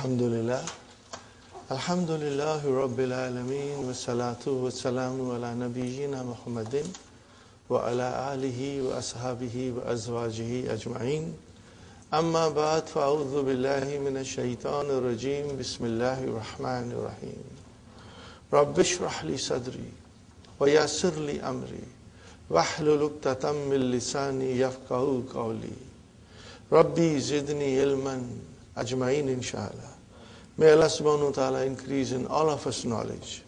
Alhamdulillah. Alhamdulillahi Rabbil Alameen. Wa salatu wa salamu ala nabiyyina Muhammadin wa ala alihi wa ashabihi wa azwajihi ajma'in. Amma ba'd, fa'udhu billahi minash shaitanir rajim. Bismillahir rahmanir rahim. Rabbi shrah li sadri wa yassir li amri wahlul 'uqdatam min lisani yafqahu qawli. Rabbi zidni ilman ajma'in inshallah. May Allah subhanahu wa ta'ala increase in all of us knowledge.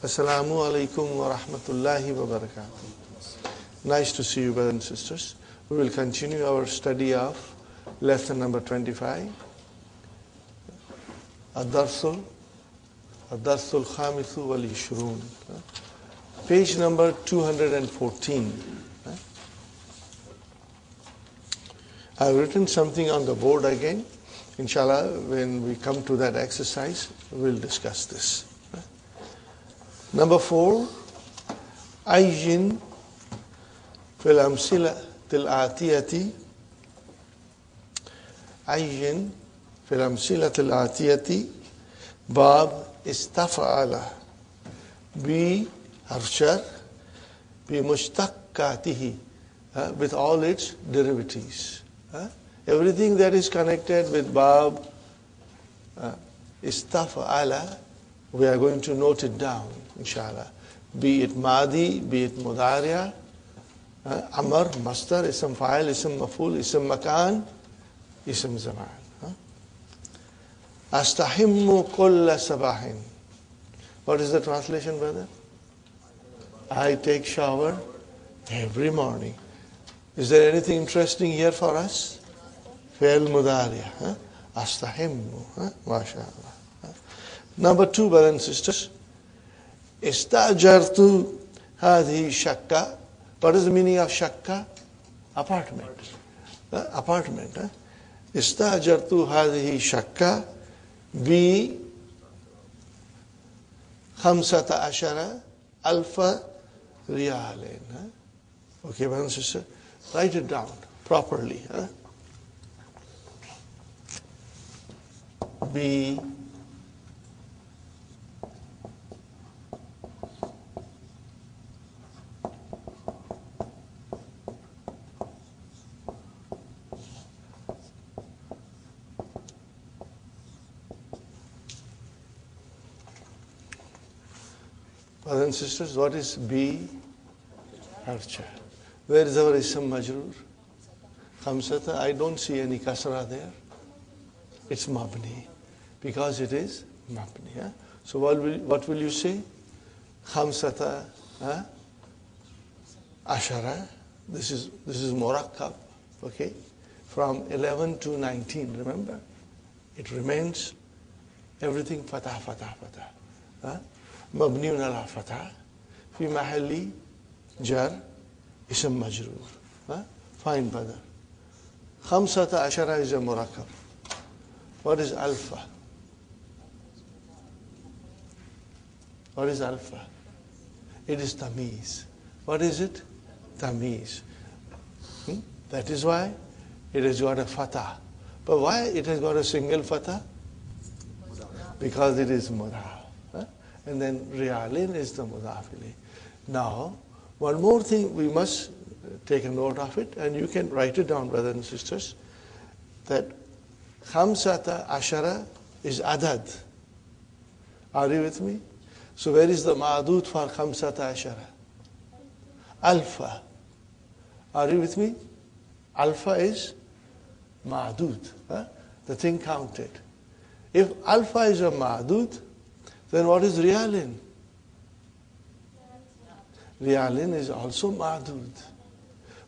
Assalamu alaikum wa rahmatullahi wa barakatuh. Nice to see you, brothers and sisters. We will continue our study of lesson number 25. Ad-Darsul Khamisu wal Ishrun. Page number 214. I have written something on the board again. Inshallah, when we come to that exercise, we'll discuss this. Number 4, Ayyin fil amsilatil atiyati. Ayyin fil amsilatil atiyati bab istafa'ala bi harshar bi mushtaqqatihi, with all its derivatives. Everything that is connected with Bab, istafa'ala, we are going to note it down, inshallah. Be it Madi, be it Mudariya, Amr, Masdar, Ism Fa'il, Ism Maf'ul, Ism Makan, Ism Zaman. Astahimmu kulla sabahin. What is the translation, brother? I take shower every morning. Is there anything interesting here for us? Fi'l Mudariya. Astahimmu. MashaAllah. Number 2, brothers and sisters. Istajartu hadhi shakka. What is the meaning of shakka? Apartment. Apartment. Istajartu hadhi shakka bi 15 alfa riyalin. Okay, brothers and sisters. Write it down properly. B brothers and sisters, what is B? Harcha. Where is our Ism Majroor? Khamsata. I don't see any kasra there. It's mabni, because it is mabni. So what will you say? Khamsata ashara. This is murakkab. Okay, from 11 to 19. Remember, it remains everything fatah. Mabniun ala fatah. Fi mahalli jar ism majroor. Fine, brother. Khamsata ashara is a murakkab. What is alpha? What is alpha? It is tamiz. What is it? Tamiz. That is why it has got a fatah. But why it has got a single fatah? Because it is mudaf. And then riyalin is the mudaf ilayh. Now, one more thing we must take a note of it, and you can write it down, brothers and sisters, that Khamsata ashara is adad. Are you with me? So where is the ma'adud for Khamsata ashara? Alpha. Are you with me? Alpha is ma'adud. The thing counted. If alpha is a ma'adud, then what is riyalin? Riyalin is also ma'adud.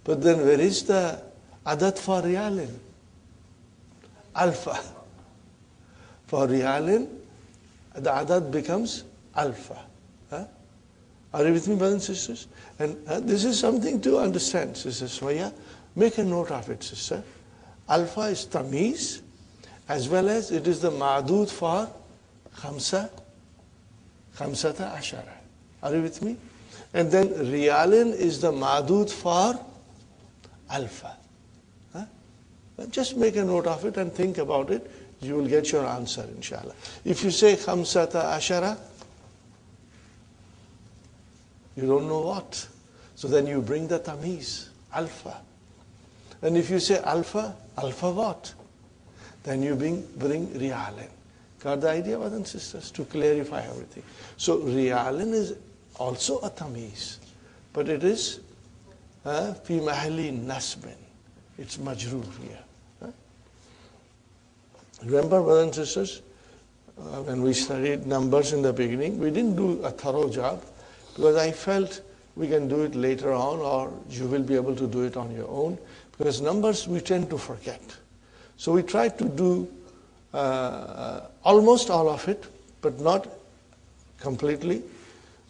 But then where is the adad for riyalin? Alpha. For riyalin, the adad becomes alpha. Are you with me, brothers and sisters? And this is something to understand, Sister Swaya. Make a note of it, sister. Alpha is tamiz, as well as it is the ma'adud for khamsata ashara. Are you with me? And then riyalin is the ma'adud for alpha. Just make a note of it and think about it. You will get your answer, inshallah. If you say khamsata ashara, you don't know what. So then you bring the tamiz, alpha. And if you say alpha, alpha what? Then you bring rialin. Got the idea, brothers and sisters? To clarify everything. So rialin is also a tamiz, but it is fi mahali nasbin. It's majroor here. Remember, brothers and sisters, when we studied numbers in the beginning, we didn't do a thorough job because I felt we can do it later on, or you will be able to do it on your own, because numbers we tend to forget. So we tried to do almost all of it, but not completely.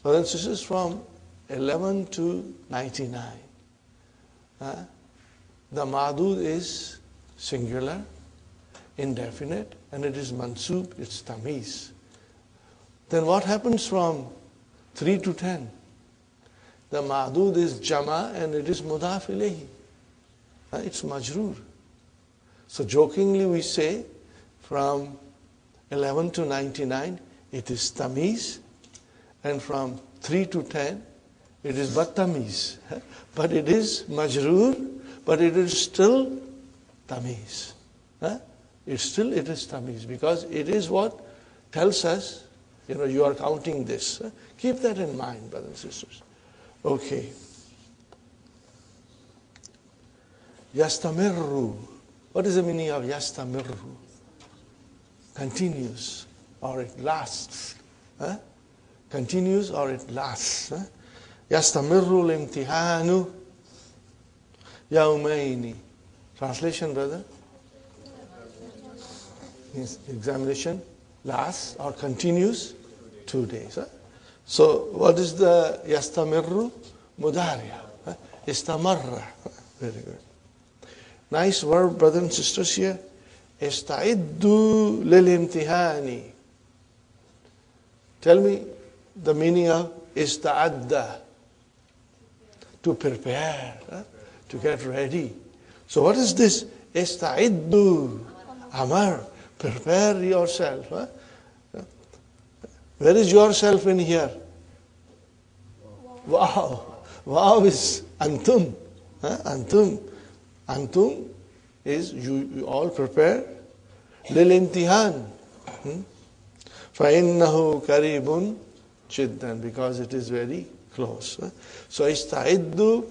Brothers and sisters, from 11 to 99. The madud is singular, indefinite, and it is mansub, it's tamiz. Then what happens from 3 to 10? The madud is jama and it is mudaf ilayhi. It's majroor. So jokingly we say from 11 to 99 it is tamiz, and from 3 to 10 it is but tamiz. But it is majroor, but it is still tamiz. It is tamiz, because it is what tells us, you are counting this. Keep that in mind, brothers and sisters. Okay. Yastamirru. What is the meaning of yastamirru? Continues, or it lasts. Continues or it lasts. Yastamirru al-imtihanu yawmayni. Translation, brother? Examination lasts or continues 2 days. So what is the yastamirru? Mudariya. Istamarra. Very good. Nice verb, brothers and sisters, here. Ista'iddu lil-imtihani. Tell me the meaning of ista'adda. To prepare, to get ready. So what is this? Ista'iddu. Amar. Prepare yourself. Where is yourself in here? Wow. Wow is antum. Antum. Antum is you all prepare. Lil imtihan. فَإِنَّهُ قَرِيبٌ جِدًّا, because it is very close. So ista'iddu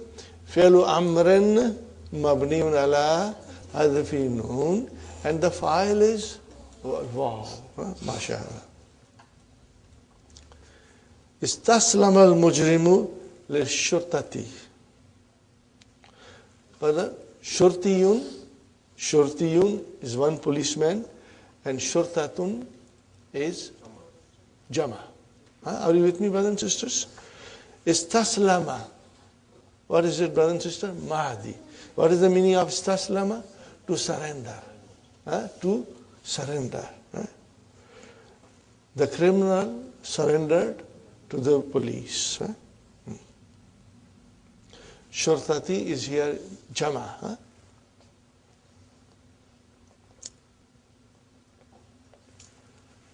fi'lu amrin mabniun ala hadfi nun, and the file is wow, mashallah. Istaslama al-mujrimu lil-shurtati. But shurtiyun is one policeman, and shurtatun is jama. Are you with me, brothers and sisters? Istaslama. What is it, brothers and sisters? Mahdi. What is the meaning of istaslama? To surrender. To surrender. The criminal surrendered to the police. Shurtati is here jama.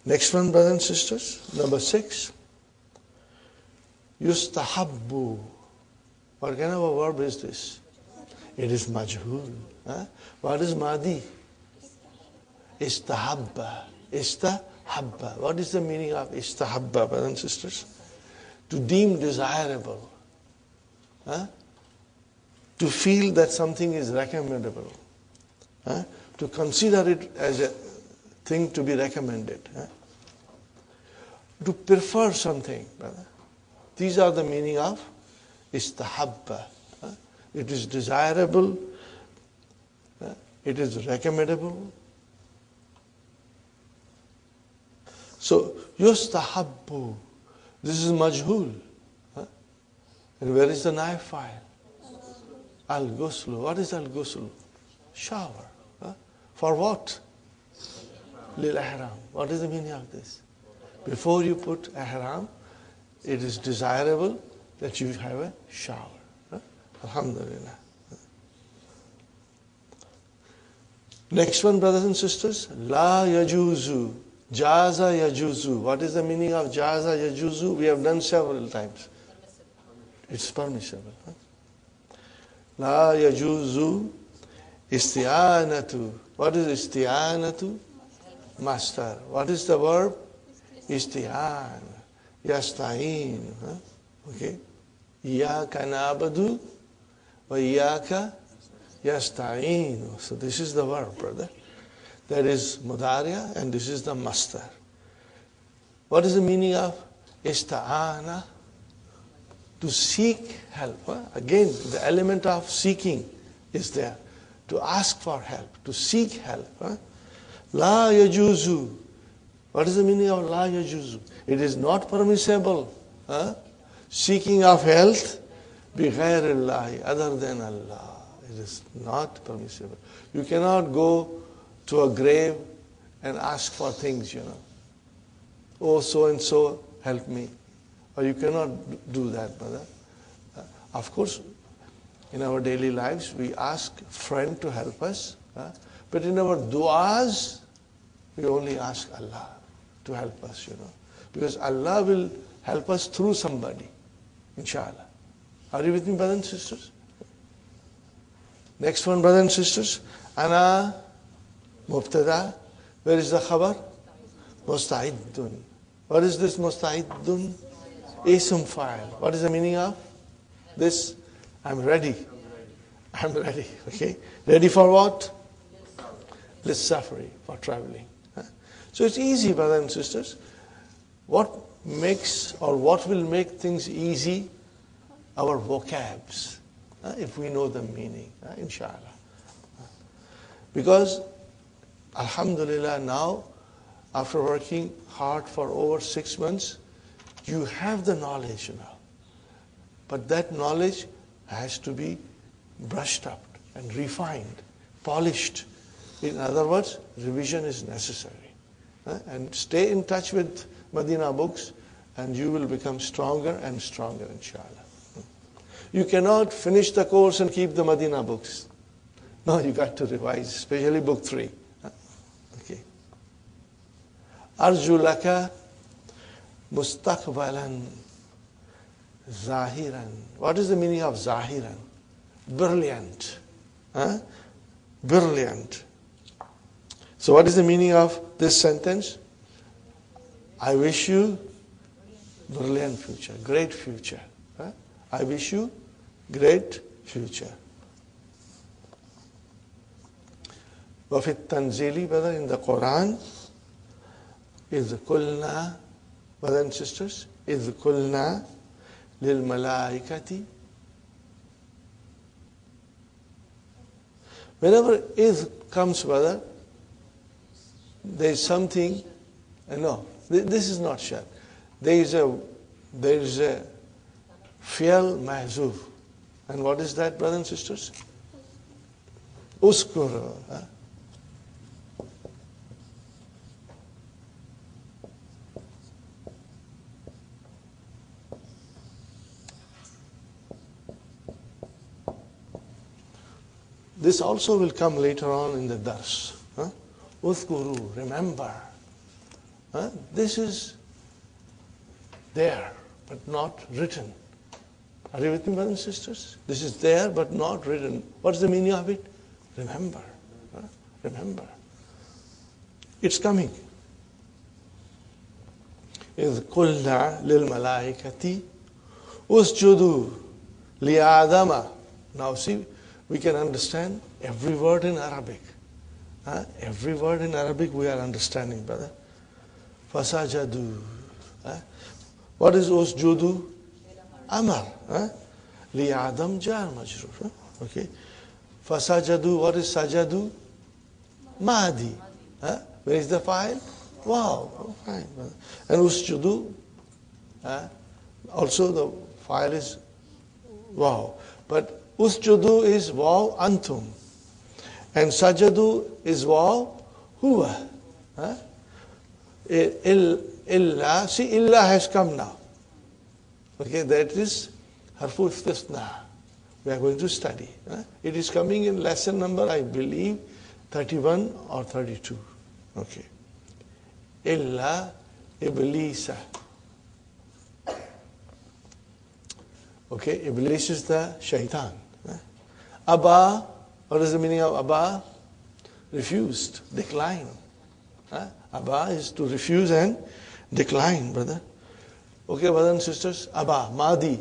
Next one, brothers and sisters, number 6. Yustahabbu. What kind of a verb is this? It is majhul. What is madi? Istahabba. Istahabba. What is the meaning of istahabba, brothers and sisters? To deem desirable. To feel that something is recommendable. To consider it as a thing to be recommended. To prefer something, brother. These are the meaning of istahabba. It is desirable. It is recommendable. So, yustahabbu. This is majhul. And where is the naib file? Al-ghuslu. What is al-ghuslu? Shower. For what? Lil-ihram. What is the meaning of this? Before you put ihram, it is desirable that you have a shower. Alhamdulillah. Next one, brothers and sisters, la yajuzu, jaza yajuzu. What is the meaning of jaza yajuzu? We have done several times. It's permissible. Huh? La yajuzu isti'anatu. What is isti'anatu? Master. What is the verb? Isti'an. Yasta'in. Huh? Okay. Iyaka na'budu wa iyaka yasta'in. So this is the verb, brother. That is mudariya and this is the master. What is the meaning of ista'ana? To seek help. Huh? Again, the element of seeking is there. To ask for help, to seek help. Huh? La yajuzu. What is the meaning of la yajuzu? It is not permissible. Huh? Seeking of health bighayrillahi, other than Allah. It is not permissible. You cannot go to a grave and ask for things, you know. Oh, so and so, help me. Or you cannot do that, brother. Of course, in our daily lives, we ask a friend to help us. But in our du'as, we only ask Allah to help us, you know. Because Allah will help us through somebody, inshallah. Are you with me, brothers and sisters? Next one, brothers and sisters. Ana mubtada. Where is the khabar? Musta'iddun. What is this musta'iddun? Ism file. What is the meaning of this? I'm ready. I'm ready. Okay. Ready for what? Lissafari, for traveling. So it's easy, brothers and sisters. What makes or what will make things easy? Our vocabs. If we know the meaning, inshallah. Because, alhamdulillah, now, after working hard for over 6 months, you have the knowledge now. But that knowledge has to be brushed up and refined, polished. In other words, revision is necessary. And stay in touch with Madinah books and you will become stronger and stronger, inshallah. You cannot finish the course and keep the Madinah books. No, you got to revise, especially book 3. Okay. Arju laka mustaqbalan zahiran. What is the meaning of zahiran? Brilliant. Brilliant. So what is the meaning of this sentence? I wish you brilliant future, great future. I wish you great future. وفي التنزيل, brother, in the Qur'an, إذ قلنا, brothers and sisters, إذ قلنا للملائكة. Whenever إذ comes, brother, there is something, no, this is not shart. There is a fi'l mahzuf. And what is that, brothers and sisters? Uskur. This also will come later on in the dars. Uthkuru, remember. This is there, but not written. Are you with me, brothers and sisters? This is there, but not written. What's the meaning of it? Remember. Remember. It's coming. إِذْ قُلْنَا لِلْمَلَائِكَةِ أُسْجُدُوا لِآدَمَ. Now see, we can understand every word in Arabic. Every word in Arabic we are understanding, brother. Fasajadu. What is usjudu? Amar. Li Adam jar majrur. Okay. Fasajadu. What is sajadu? Madi. Where is the file? Wow. Fine. And usjudu. Also the file is wow. But usjudu is wow antum. And sajadu is wow huwa. Illa, see, illa has come now. Okay, that is harfu istisna. We are going to study. It is coming in lesson number, I believe, 31 or 32. Okay. Illa Iblisa. Okay, Iblis is the shaitan. Abba, what is the meaning of Abba? Refused, decline. Abba is to refuse and decline, brother. Okay, brothers and sisters. Abba, Madi.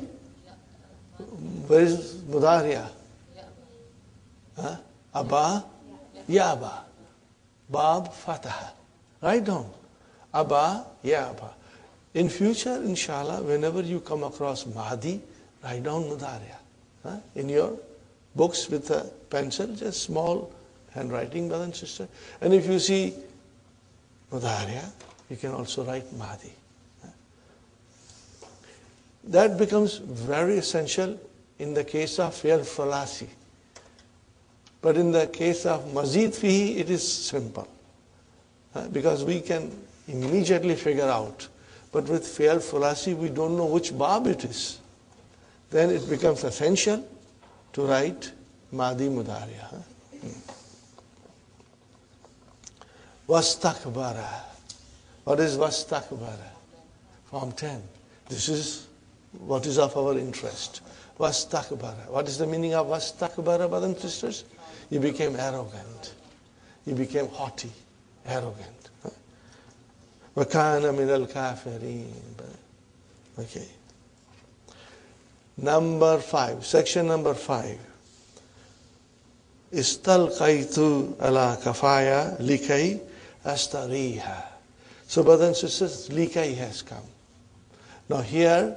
Where is Mudariya? Abba, Ya Abba. Bab, Fatah. Write down. Abba, Ya Abba. In future, inshallah, whenever you come across Mahdi, write down Mudariya. In your books with a pencil, just small handwriting, brother and sister. And if you see Mudariya, you can also write Mahdi. That becomes very essential in the case of Fi'l Falasi. But in the case of Mazid Fihi, it is simple. Because we can immediately figure out. But with Fi'l Falasi, we don't know which bab it is. Then it becomes essential to write Mahdi Mudariya. Vastakbara. What is Vastakbara? Form 10. This is what is of our interest. Vastakbara. What is the meaning of Vastakbara, brothers and sisters? You became arrogant. You became haughty, arrogant. Wakana min al-kafirin. Okay. Number 5, section number 5. Istalqaitu ala kafaya likai astariha. So, brothers and sisters, likai has come. Now here,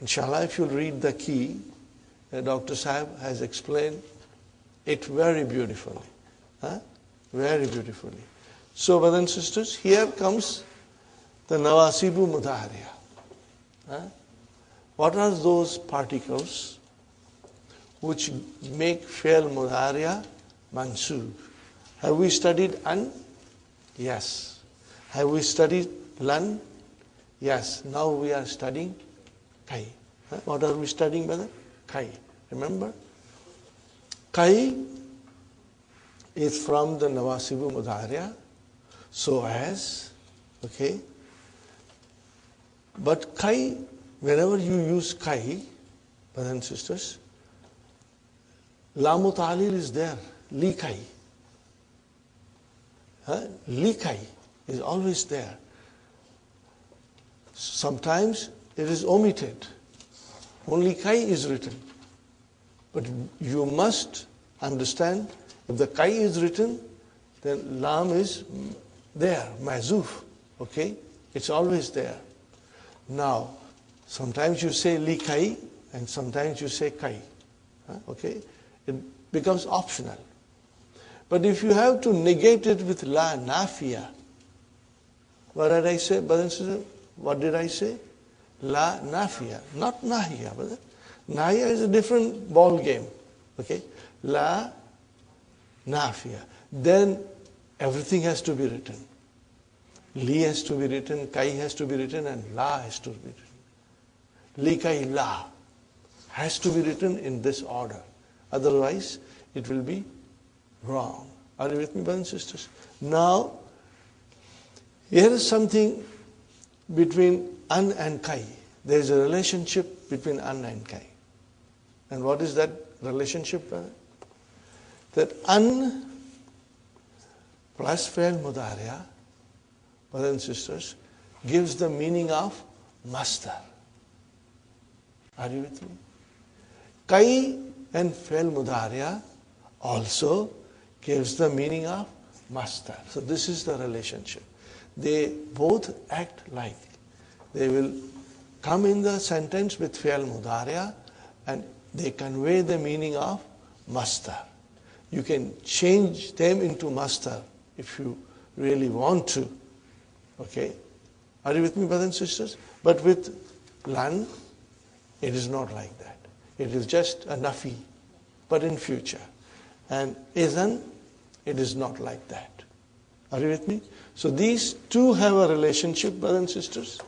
inshallah, if you read the key, Dr. Sahib has explained it very beautifully. Very beautifully. So, brothers and sisters, here comes the Nawasibu Mudariya. What are those particles which make Fi'l Mudariya mansub? Have we studied an? Yes. Have we studied lan? Yes. Now we are studying kai. What are we studying, brother? Kai. Remember? Kai is from the Nawasibu Mudariya, so as, okay. But kai, whenever you use kai, brothers and sisters, Lamu Ta'lil is there, li kai. Li kai is always there. Sometimes it is omitted. Only kai is written. But you must understand, if the kai is written, then lam is there, mazuf. Okay? It's always there. Now, sometimes you say li kai, and sometimes you say kai. Okay? It becomes optional. But if you have to negate it with la nafiya, what did I say, brothers and sisters? What did I say? La nafiya, not nahiya, brother. Nahiya is a different ball game. Okay? La nafiya. Then everything has to be written. Li has to be written, kai has to be written, and la has to be written. Li kai la has to be written in this order. Otherwise, it will be wrong. Are you with me, brothers and sisters? Now, here is something between an and kai. There is a relationship between an and kai. And what is that relationship? That an plus Fi'l Mudariya, brothers and sisters, gives the meaning of master. Are you with me? Kai and Fi'l Mudariya also gives the meaning of master. So this is the relationship. They both act like. They will come in the sentence with Fi'l Mudariya and they convey the meaning of master. You can change them into master if you really want to. Okay? Are you with me, brothers and sisters? But with lan, it is not like that. It is just a nafi, but in future. And izan, it is not like that. Are you with me? So these two have a relationship, brothers and sisters.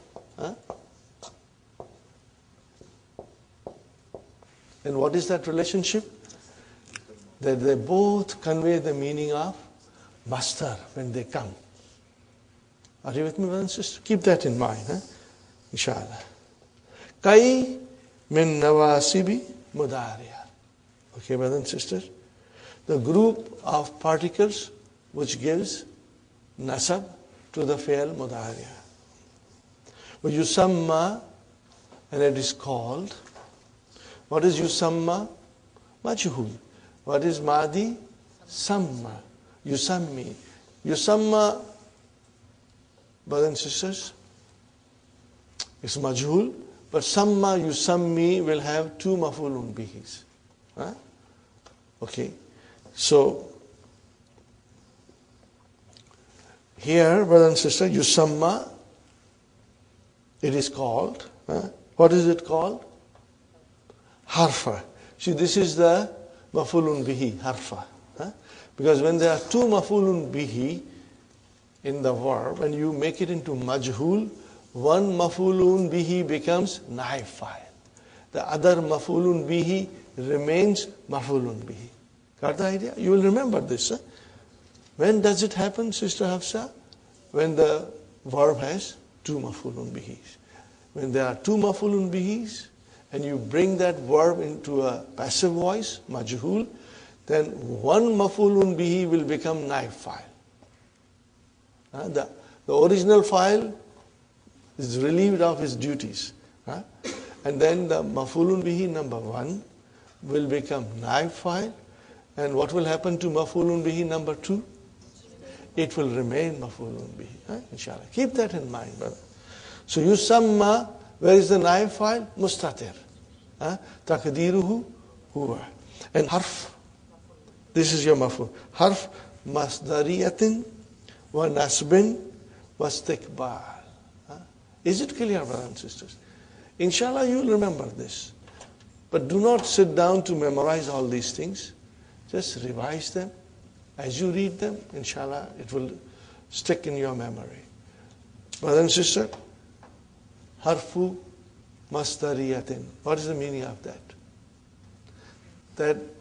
And what is that relationship? That they both convey the meaning of master when they come. Are you with me, brothers and sisters? Keep that in mind, inshallah. Kai min nawasibi mudariya. Okay, brothers and sisters? The group of particles which gives nasab to the fi'l mudariya. Yusamma, and it is called. What is yusamma? Majhul. What is madi? Samma. Yusammi. Yusamma, brothers and sisters, is majhul, but samma, yusammi will have two maf'ulun bihis. Okay. So, here, brothers and sisters, yusamma, it is called. What is it called? Harfa. See, this is the maf'ulun bihi, harfa. Because when there are two maf'ulun bihi in the verb, and you make it into majhul, one maf'ulun bihi becomes naib fa'il. The other maf'ulun bihi remains maf'ulun bihi. Got the idea? You will remember this. When does it happen, Sister Hafsa? When the verb has two maf'ulun bihis. When there are two maf'ulun bihis, and you bring that verb into a passive voice, majhul, then one maf'ulun bihi will become naib fa'il. The original fa'il is relieved of his duties. And then the maf'ulun bihi number one will become naib fa'il. And what will happen to maf'ulun bihi number two? It will remain maf'ulun bihi. Inshallah. Keep that in mind, brother. So yusamma, where is the naib fa'il? Mustatir. Taqdiruhu huwa. And harf, this is your maf'ul. Harf masdariyatin wa nasbin wa istiqbal. Is it clear, brothers and sisters? Inshallah, you will remember this. But do not sit down to memorize all these things. Just revise them. As you read them, inshallah, it will stick in your memory. Brother and sister, harfu masdariyatin. What is the meaning of that?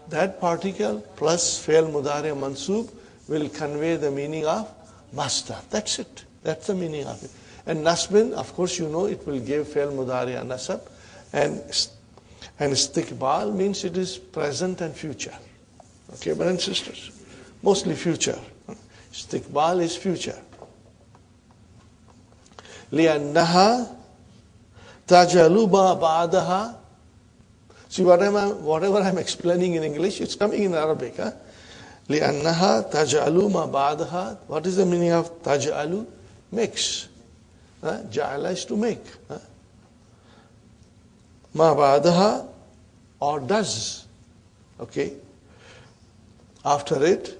That particle plus fi'l mudari mansub will convey the meaning of masdar. That's it. That's the meaning of it. And nasbin, of course, you know, it will give fi'l mudari nasab. And istiqbal means it is present and future. Okay, brothers and sisters? Mostly future. Istiqbal is future. لِأَنَّهَا تَجَلُ مَا بَعْدَهَا. See, whatever I'm explaining in English, it's coming in Arabic. لِأَنَّهَا تَجَعَلُ مَا بَعْدَهَا. What is the meaning of تَجَعَلُ? Makes. Ja'ala is to make. مَا بَعْدَهَا, or does. Okay. After it,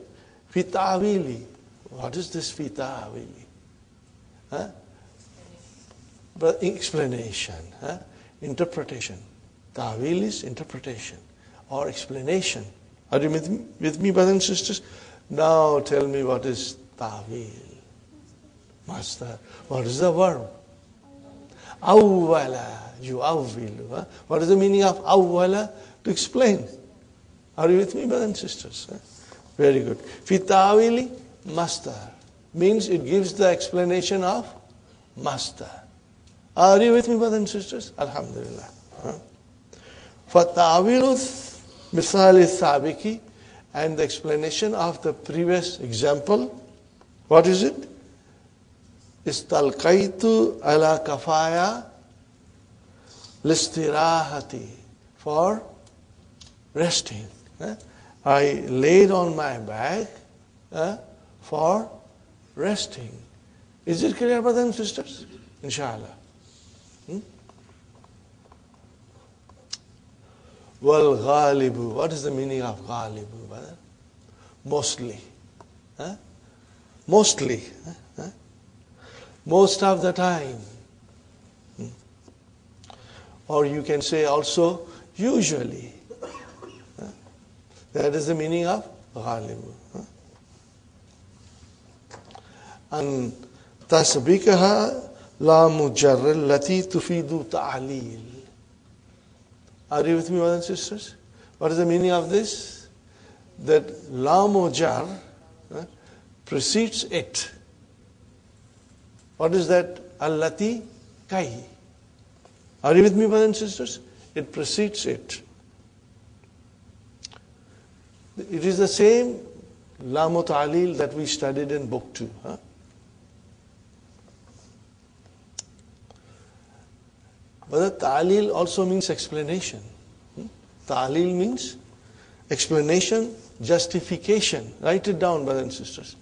fi ta'wili. What is this fi ta'wili? But explanation, interpretation. Ta'wil is interpretation or explanation. Are you with me, brothers and sisters? Now tell me, what is ta'wil? Master, what is the verb? Awwala, yu'awwilu. What is the meaning of awwala? To explain. Are you with me, brothers and sisters? Very good. Fi ta'wili master means it gives the explanation of master. Are you with me, brothers and sisters? Alhamdulillah. For ta'wilu misali sabiki, and the explanation of the previous example, what is it? Istalqaitu ala kafaya listirahati, for resting. I laid on my back for resting. Is it clear, brothers and sisters? Inshallah. Wal ghalibu. What is the meaning of ghalibu, brother? Mostly. Mostly. Most of the time. Or you can say also usually. That is the meaning of ghalibu. And tasbikaha la mujarr allati tufidu ta'lil. Are you with me, brothers and sisters? What is the meaning of this? That la mujar precedes it. What is that? Allati kai. Are you with me, brothers and sisters? It precedes it. It is the same Lamu Ta'lil that we studied in book 2. Huh? But Ta'lil also means explanation. Ta'lil means explanation, justification. Write it down, brothers and sisters.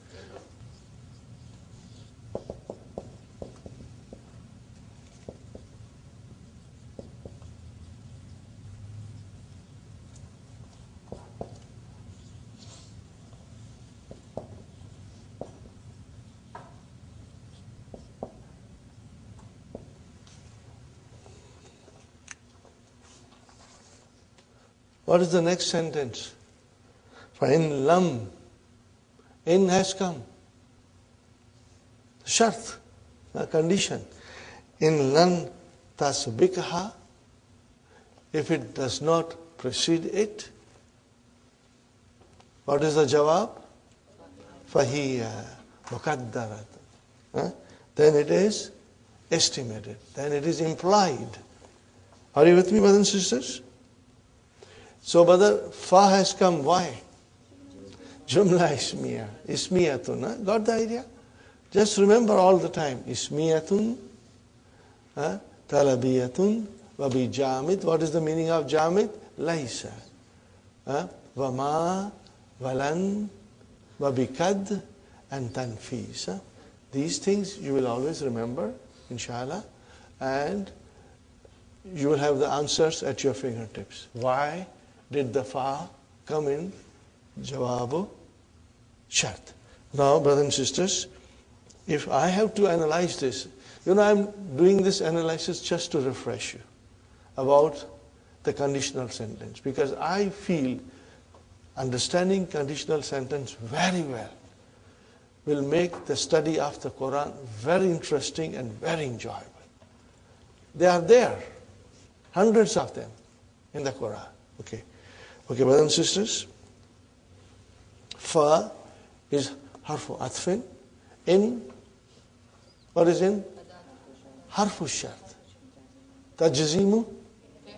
What is the next sentence? فَإِن lam. In has come. Shart, a condition. In lan tasbikha, if it does not precede it, what is the jawab? فَهِيَ مُقَدَّرَةٌ. Then it is estimated. Then it is implied. Are you with me, brothers and sisters? So, brother, fa has come. Why? Jumla ismiya. Ismiyatun. Got the idea? Just remember all the time. Ismiyatun, talabiyatun, wabi jamid. What is the meaning of jamid? Laisa. Wama, walan, wabi kad, and tanfis. These things you will always remember, inshallah, and you will have the answers at your fingertips. Why did the fa come in jawabu shart? Now, brothers and sisters, if I have to analyze this, I'm doing this analysis just to refresh you about the conditional sentence, because I feel understanding conditional sentence very well will make the study of the Qur'an very interesting and very enjoyable. They are there, hundreds of them in the Qur'an. Okay, brothers and sisters. Fa is harfu atfin. In, what is in? Harfu shart. Tajzimu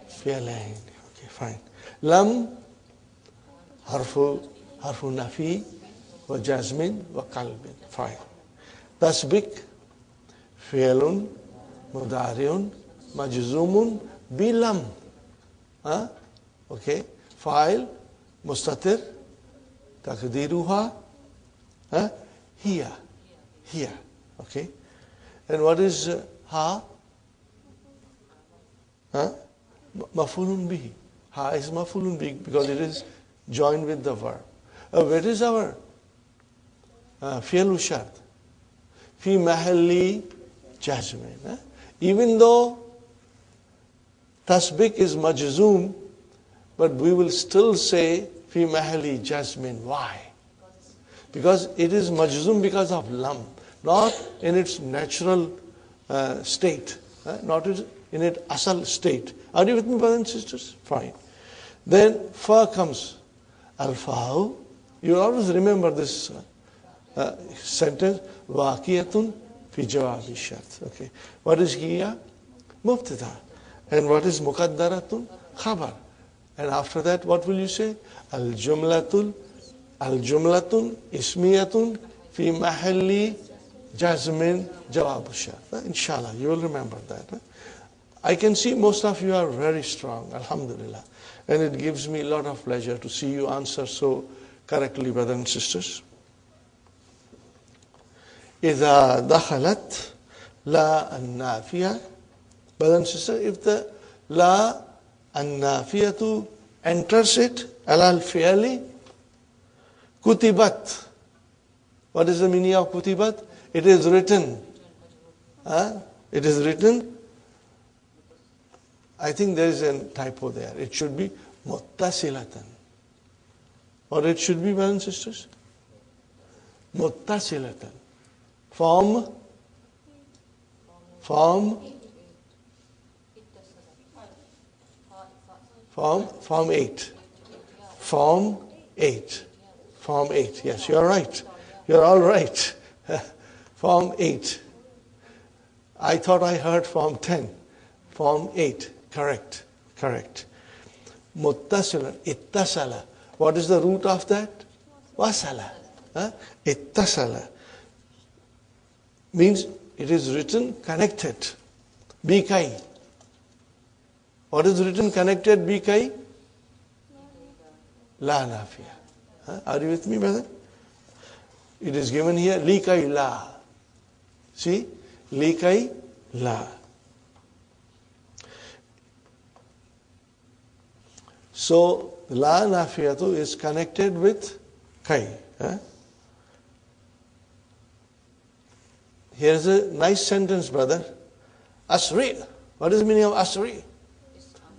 fi'lain. Okay, fine. Lam, harfu nafi, wa jazmin, wa qalbin. Fine. Tasbik, fi'lun, mudariun, majzumun, bilam. Okay. Fa'il, mustatir, taqdiruha, hiya. Okay. And what is ha? Mafulun bihi. Ha is mafulun bihi because it is joined with the verb. Where is our fi'lu shart? Fi mahalli jazmin. Even though tasbik is majzoom, but we will still say fi mahalli jazmin. Why? Because it is majzoom because of lam, not in its natural state, not in its asal state. Are you with me, brothers and sisters? Fine. Then fa comes. Al-fa'u. You always remember this sentence. Waqiyatun fi jawabi shart. Okay. What is hiya? Mubtada. And what is muqaddaratun? Khabar. And after that, what will you say? Al-jumlatun ismiyatun fi mahalli jazmin jawabu shart. Inshallah, you will remember that. I can see most of you are very strong, alhamdulillah. And it gives me a lot of pleasure to see you answer so correctly, brothers and sisters. إذا دخلت لا النافية. Brothers and sisters, if the la النافية enters it, على الفعل كتبت. What is the meaning of kutibat? It is written. It is written. I think there is a typo there. It should be muttasilatan. Or it should be, brothers and sisters? Muttasilatan. Form 8. Form 8. Yes, you are right. You're all right. Form 8. I thought I heard Form 10. Form 8. Correct. Muttasil, ittasala. What is the root of that? Wasala. Ittasala. Means it is written connected. Bikai. What is written connected? Bikai? La nafiya. Are you with me, brother? It is given here, likai la. See? Likai la. So, la nafiyatu is connected with kai. Here's a nice sentence, brother. Asri. What is the meaning of asri?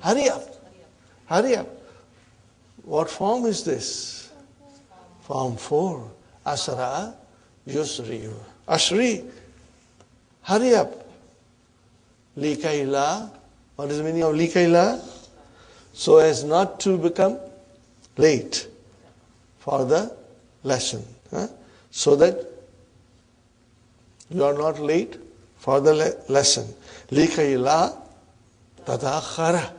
Hurry up. Hurry up. What form is this? Form 4. Asra yusri. Asri. Hurry up. Likaila. What is the meaning of likaila? So as not to become late for the lesson. So that you are not late for the lesson. Likaila tataakhara.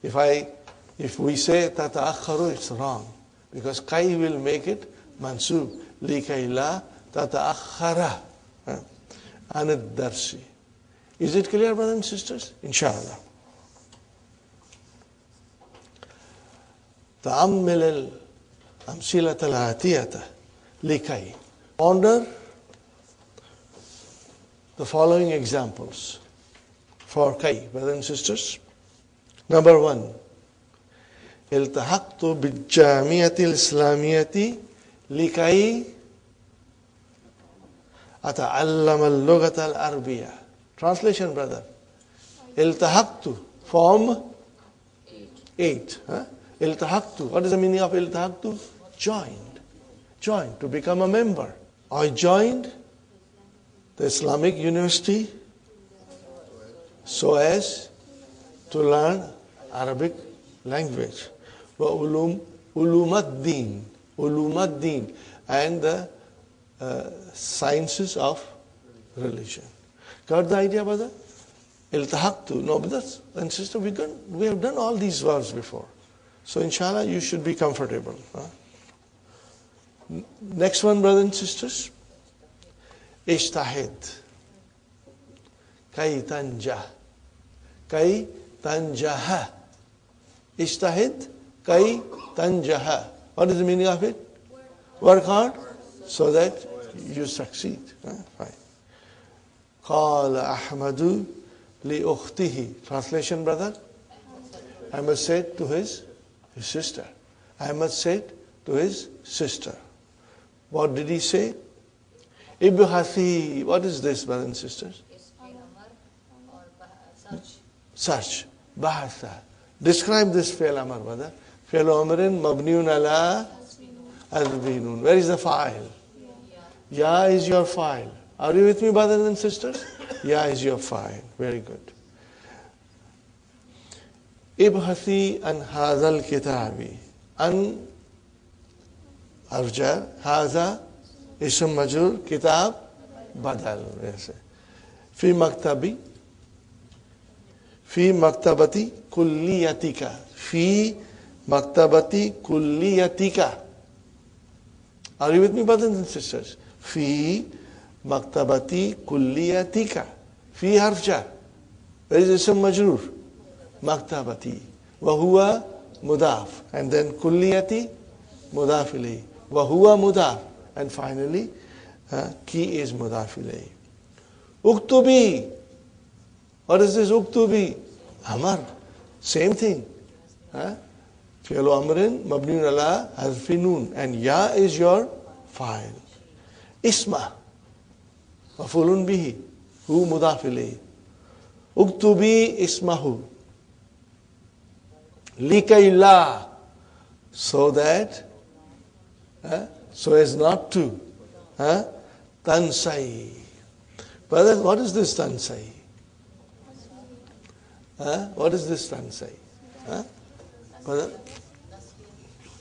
If we say tata'akharu, it's wrong. Because kai will make it mansub. Likaila tata'akhara. Anad darsi. Is it clear, brothers and sisters? Inshallah. Ta'ammil al-amsilat al-atiyata likai. Ponder the following examples for kai, brothers and sisters. Number 1. التحقت بالجامعة الإسلامية لكي أتعلم اللغة العربية. Translation, brother. التحقت, form 8. التحقت, what is the meaning of التحقت? Joined, to become a member. I joined the Islamic University so as to learn Arabic language. Ulumaddin, and the sciences of religion. Got the idea, brother? Iltahaqtu. No, brothers and sisters, we have done all these verbs before. So inshallah, you should be comfortable. Next one, brothers and sisters. Ishtahid. Kay tanjah. Kay tanjaha. Ishtahid. Kay tanjaha. What is the meaning of it? Work hard so that you succeed. Fine. Qala Ahmadu li ukhtihi. Translation, brother? Ahmad said to his sister. Ahmad said to his sister. What did he say? Ibhathi. What is this, brothers and sisters? Search. Bahatha. Describe this fi'l amr, brother. Fi'l amrin mabniun ala azbinun. Where is the file? Ya is your file. Are you with me, brothers and sisters? Ya is your file. Very good. Ibhathi an hazal kitabi. An arja haza ism majrur kitab badal. Yes. Fi maktabi. Fi maktabati kulliyatika. Fi maktabati kulliyatika. Are you with me, brothers and sisters? Fi maktabati kulliyatika. Fi harf jar. Where is ism majrur? Maktabati. Wa huwa mudaf. And then kulliyati mudaf ilayhi. Wa huwa mudaf. And finally, ki is mudaf ilayhi. Uktubi. What is this uktubi? Amar. Same thing. Fi'lu amrin mabniun ala harfi nun. And ya is your file. Isma. Mafulun bihi. Hu mudaf ilayhi. Uktubi ismahu. Likay la. So that, so as not to. Tansai. Brother, what is this tansai? What is this tansai? Brother?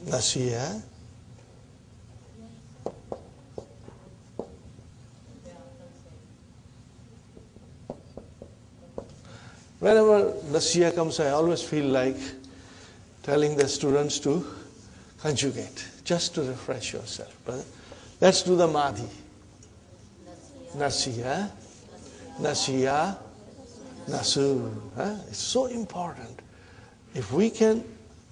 Nasiya. Whenever Nasiya comes, I always feel like telling the students to conjugate, just to refresh yourself, brother. Let's do the Madi. Nasiya, Nasiya, Nasu. It's so important. If we can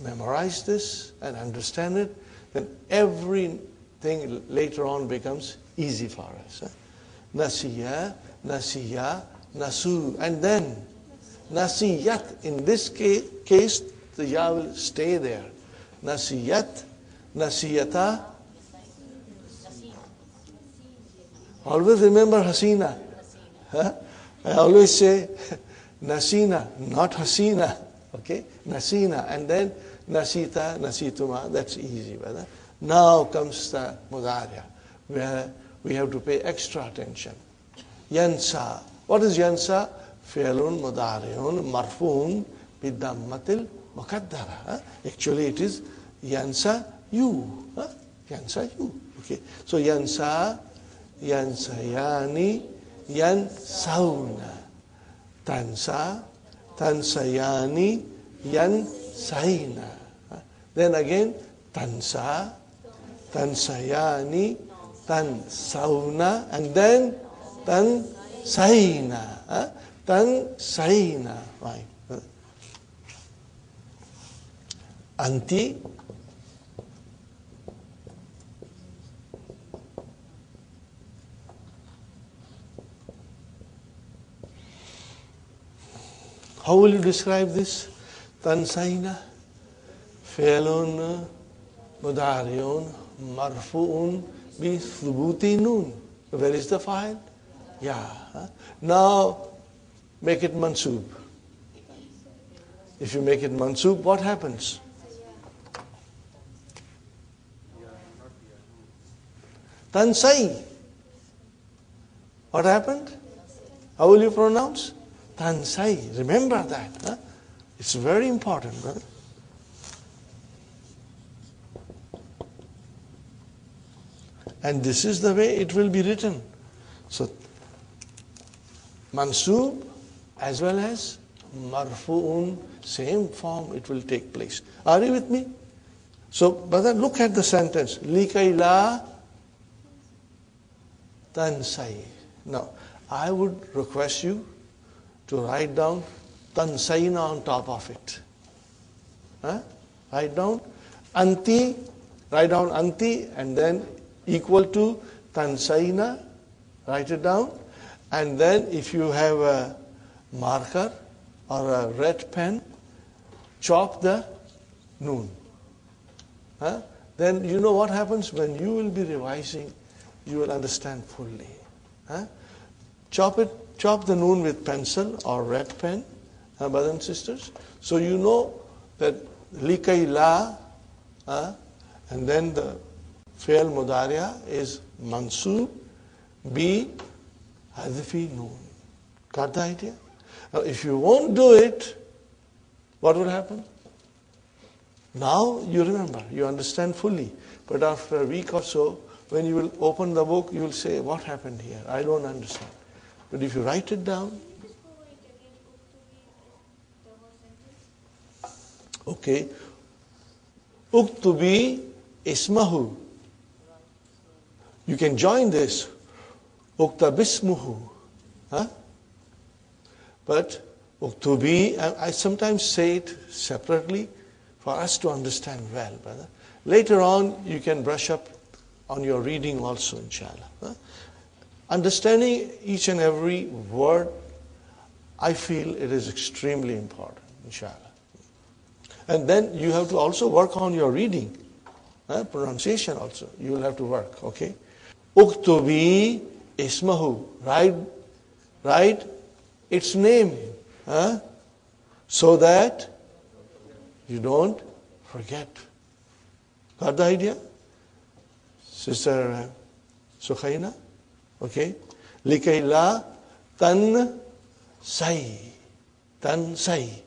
memorize this and understand it, then everything later on becomes easy for us. Nasiya, Nasiya, Nasu. And then Nasiyat. In this case, the ya will stay there. Nasiyat, Nasiyata. Always remember Hasina. I always say Nasina, not Hasina. Okay? Nasina. And then Nasita, Nasituma. That's easy, brother. Now comes the Mudariya, where we have to pay extra attention. Yansa. What is Yansa? Fi'lun Mudariun Marfuun Bidammatil Muqaddara. Actually it is Yansa you. Yansa you. Okay. So Yansa, Yansayani, Yansauna. Tansa, Tansayani, Yansaina. Then again, Tansa, Tansayani, Tansauna, and then Tansaina. Tansaina. Right. Anti. How will you describe this? Tansaina, Fi'lun Mudariun Marfu'un bi thubuti nun. Where is the file? Yeah. Now make it mansub. If you make it mansub, what happens? Tansai. What happened? How will you pronounce? Tansai. Remember that. It's very important, brother. And this is the way it will be written. So, mansub as well as marfu'un, same form it will take place. Are you with me? So, brother, look at the sentence. Likay la tansai. Now, I would request you to write down tansaina on top of it. Write down anti, write down anti, and then equal to tansaina, write it down, and then if you have a marker or a red pen, chop the noon. Then you know what happens when you will be revising, you will understand fully. Chop the noon with pencil or red pen, brothers and sisters. So you know that likay la, and then the fi'l mudariya is mansub bi hadfi noon. Got the idea? Now if you won't do it, what will happen? Now you remember, you understand fully. But after a week or so, when you will open the book, you will say, what happened here? I don't understand. But if you write it down, okay. Uktubi ismahu. You can join this. Uktabismuhu. But uktubi, I sometimes say it separately for us to understand well, brother. Later on, you can brush up on your reading also, inshallah. Understanding each and every word, I feel it is extremely important, inshallah. And then you have to also work on your reading, pronunciation also. You will have to work, okay? Uktubi ismahu. Write its name, so that you don't forget. Got the idea? Sister Sukhaina? Okay? Likay la tan sai. Tan sai.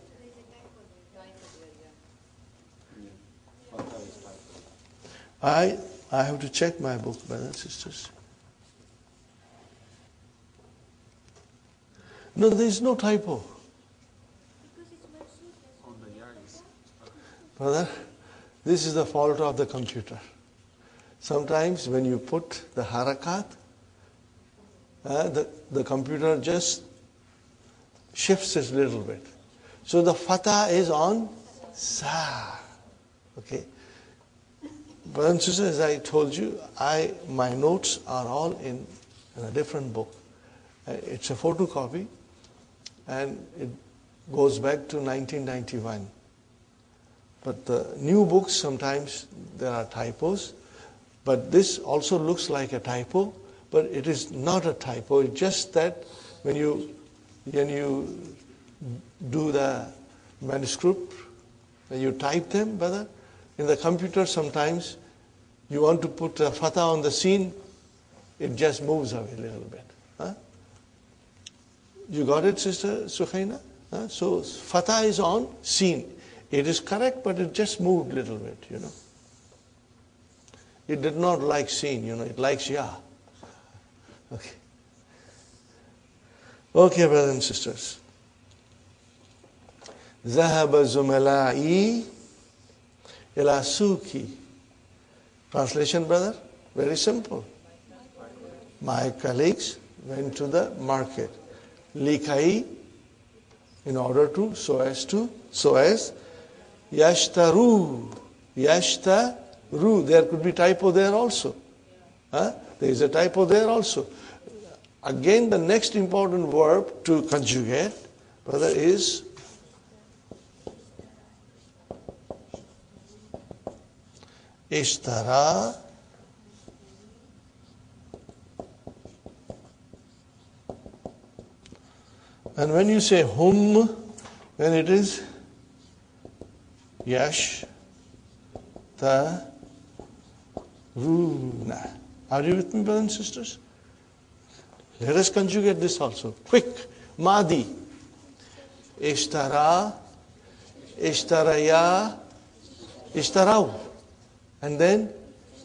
I have to check my book, brothers and sisters. No, there is no typo. Brother, this is the fault of the computer. Sometimes when you put the harakat, the computer just shifts it a little bit. So the fatah is on sa. Okay. Brothers and sisters, as I told you, my notes are all in a different book. It's a photocopy, and it goes back to 1991. But the new books, sometimes there are typos, but this also looks like a typo, but it is not a typo. It's just that when you do the manuscript, when you type them, brother, in the computer sometimes you want to put a fatah on the scene, it just moves away a little bit. Huh? You got it, Sister Sukhaina? Huh? So fatah is on scene. It is correct, but it just moved a little bit, It did not like scene, it likes ya. Okay. Okay, brothers and sisters. ذهب زملائي إلى سوقي. Translation, brother? Very simple. My colleagues went to the market. Likai, in order to, so as, yashtaru. There could be typo there also. There is a typo there also. Again, the next important verb to conjugate, brother, is ishtara. And when you say hum, then it is yash ta runa. Are you with me, brothers and sisters? Let us conjugate this also. Quick. Madi. Ishtara, ishtaraya, ishtarau. And then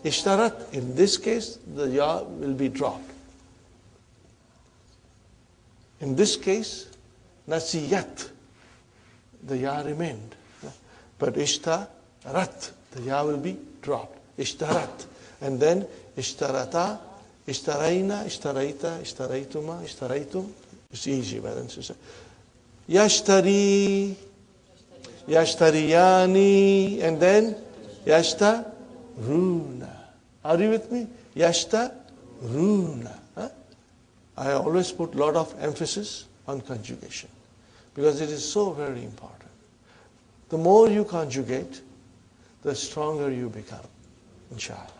ishtarat. In this case, the ya will be dropped. In this case, nasiyat. The ya remained. But ishtarat, the ya will be dropped. Ishtarat. And then ishtarata, ishtaraina, ishtaraita, ishtaraituma, ishtaraitum. It's easy, brothers and sisters. Yashtari, yashtariyani, and then yashtaruna. Are you with me? Yashtaruna. I always put a lot of emphasis on conjugation because it is so very important. The more you conjugate, the stronger you become, inshallah.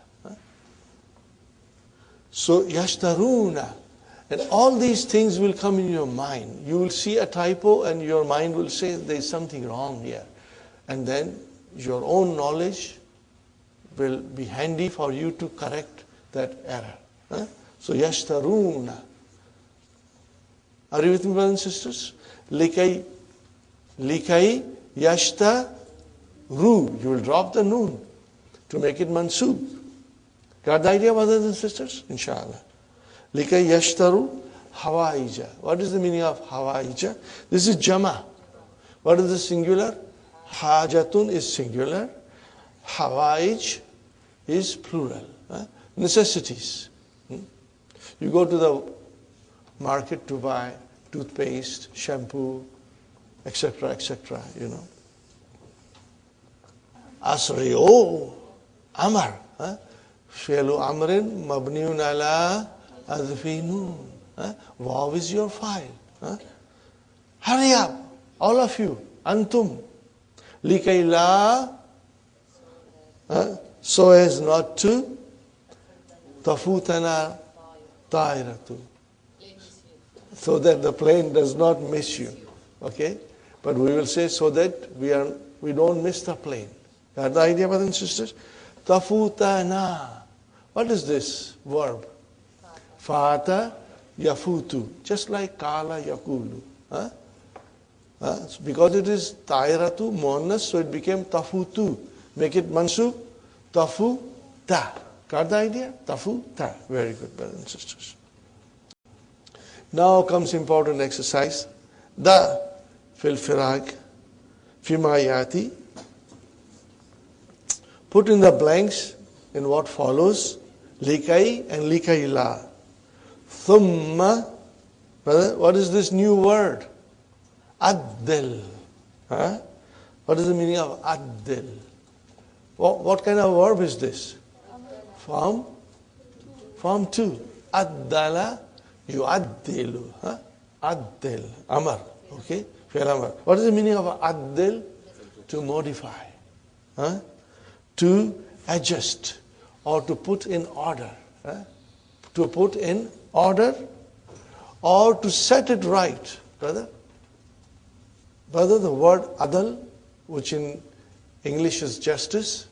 So, yashtaruna. And all these things will come in your mind. You will see a typo and your mind will say there is something wrong here. And then your own knowledge will be handy for you to correct that error. So, yashtaruna. Are you with me, brothers and sisters? Likai yashtaru. You will drop the noon to make it mansub. Got the idea, brothers and sisters? Inshallah. Likai yashtaru hawaija. What is the meaning of hawaija? This is jama. What is the singular? Hajatun is singular. Hawaij is plural. Necessities. You go to the market to buy toothpaste, shampoo, etc., etc., Asri'u amar. Fi'lu amrin mabniun ala adfi nun. Waw is your file. Hurry up, all of you. Antum. Likay la. So as not to tafutana ta'iratu. So that the plane does not miss you. Okay? But we will say so that we don't miss the plane. Got the idea, brothers and sisters? Tafutana. What is this verb? Fata yafutu. Just like kala yakulu. Because it is ta'iratu, muannas, so it became tafutu. Make it mansub. Tafuta. Got the idea? Tafuta. Very good, brothers and sisters. Now comes important exercise. Da fil firaq fima yati Put in the blanks in what follows. Likai and likai la. Thumma. Brother, what is this new word? Addil. Huh? What is the meaning of addil? What kind of verb is this? Form 2. Addala yuaddilu. Huh? Addil. Amar. Okay? Amar. What is the meaning of addil? To modify. Huh? To adjust. Or to put in order. Huh? To put in order. Or to set it right. Brother, the word adal, which in English is justice.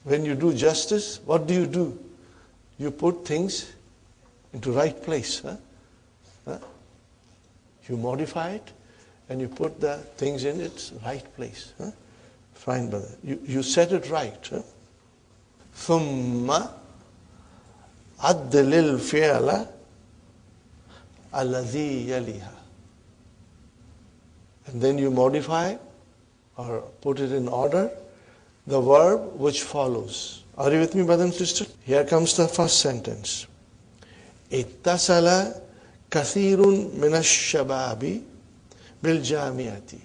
When you do justice, what do? You put things into right place. Huh? You modify it and you put the things in its right place. Huh? Fine, brother. You set it right. Huh? ثُمَّ عَدِّلِ الْفِعْلَ الَّذِي يَلِيهَا. And then you modify or put it in order the verb which follows. Are you with me, brother and sister? Here comes the first sentence. Ittasala kathirun minash shababi bil jamiati.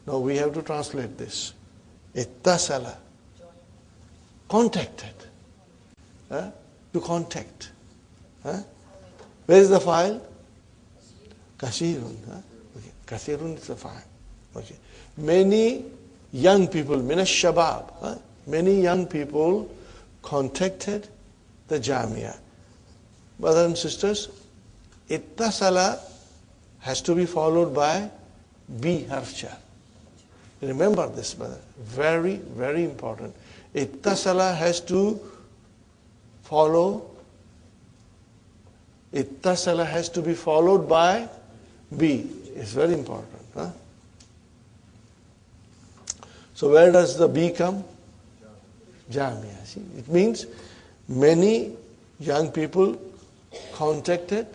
Now we have to translate this. Ittasala. Contacted. Huh? To contact. Huh? Where is the file? Kathirun. Huh? Okay. Kathirun is the file. Okay. Many young people, minash shabab, huh? Many young people contacted the Jamia. Brothers and sisters, ittasala has to be followed by bi harfcha. Remember this, brother. Very, very important. Ittasala has to follow. Ittasala has to be followed by bi. It's very important. Huh? So where does the B come? Jamia. See, it means many young people contacted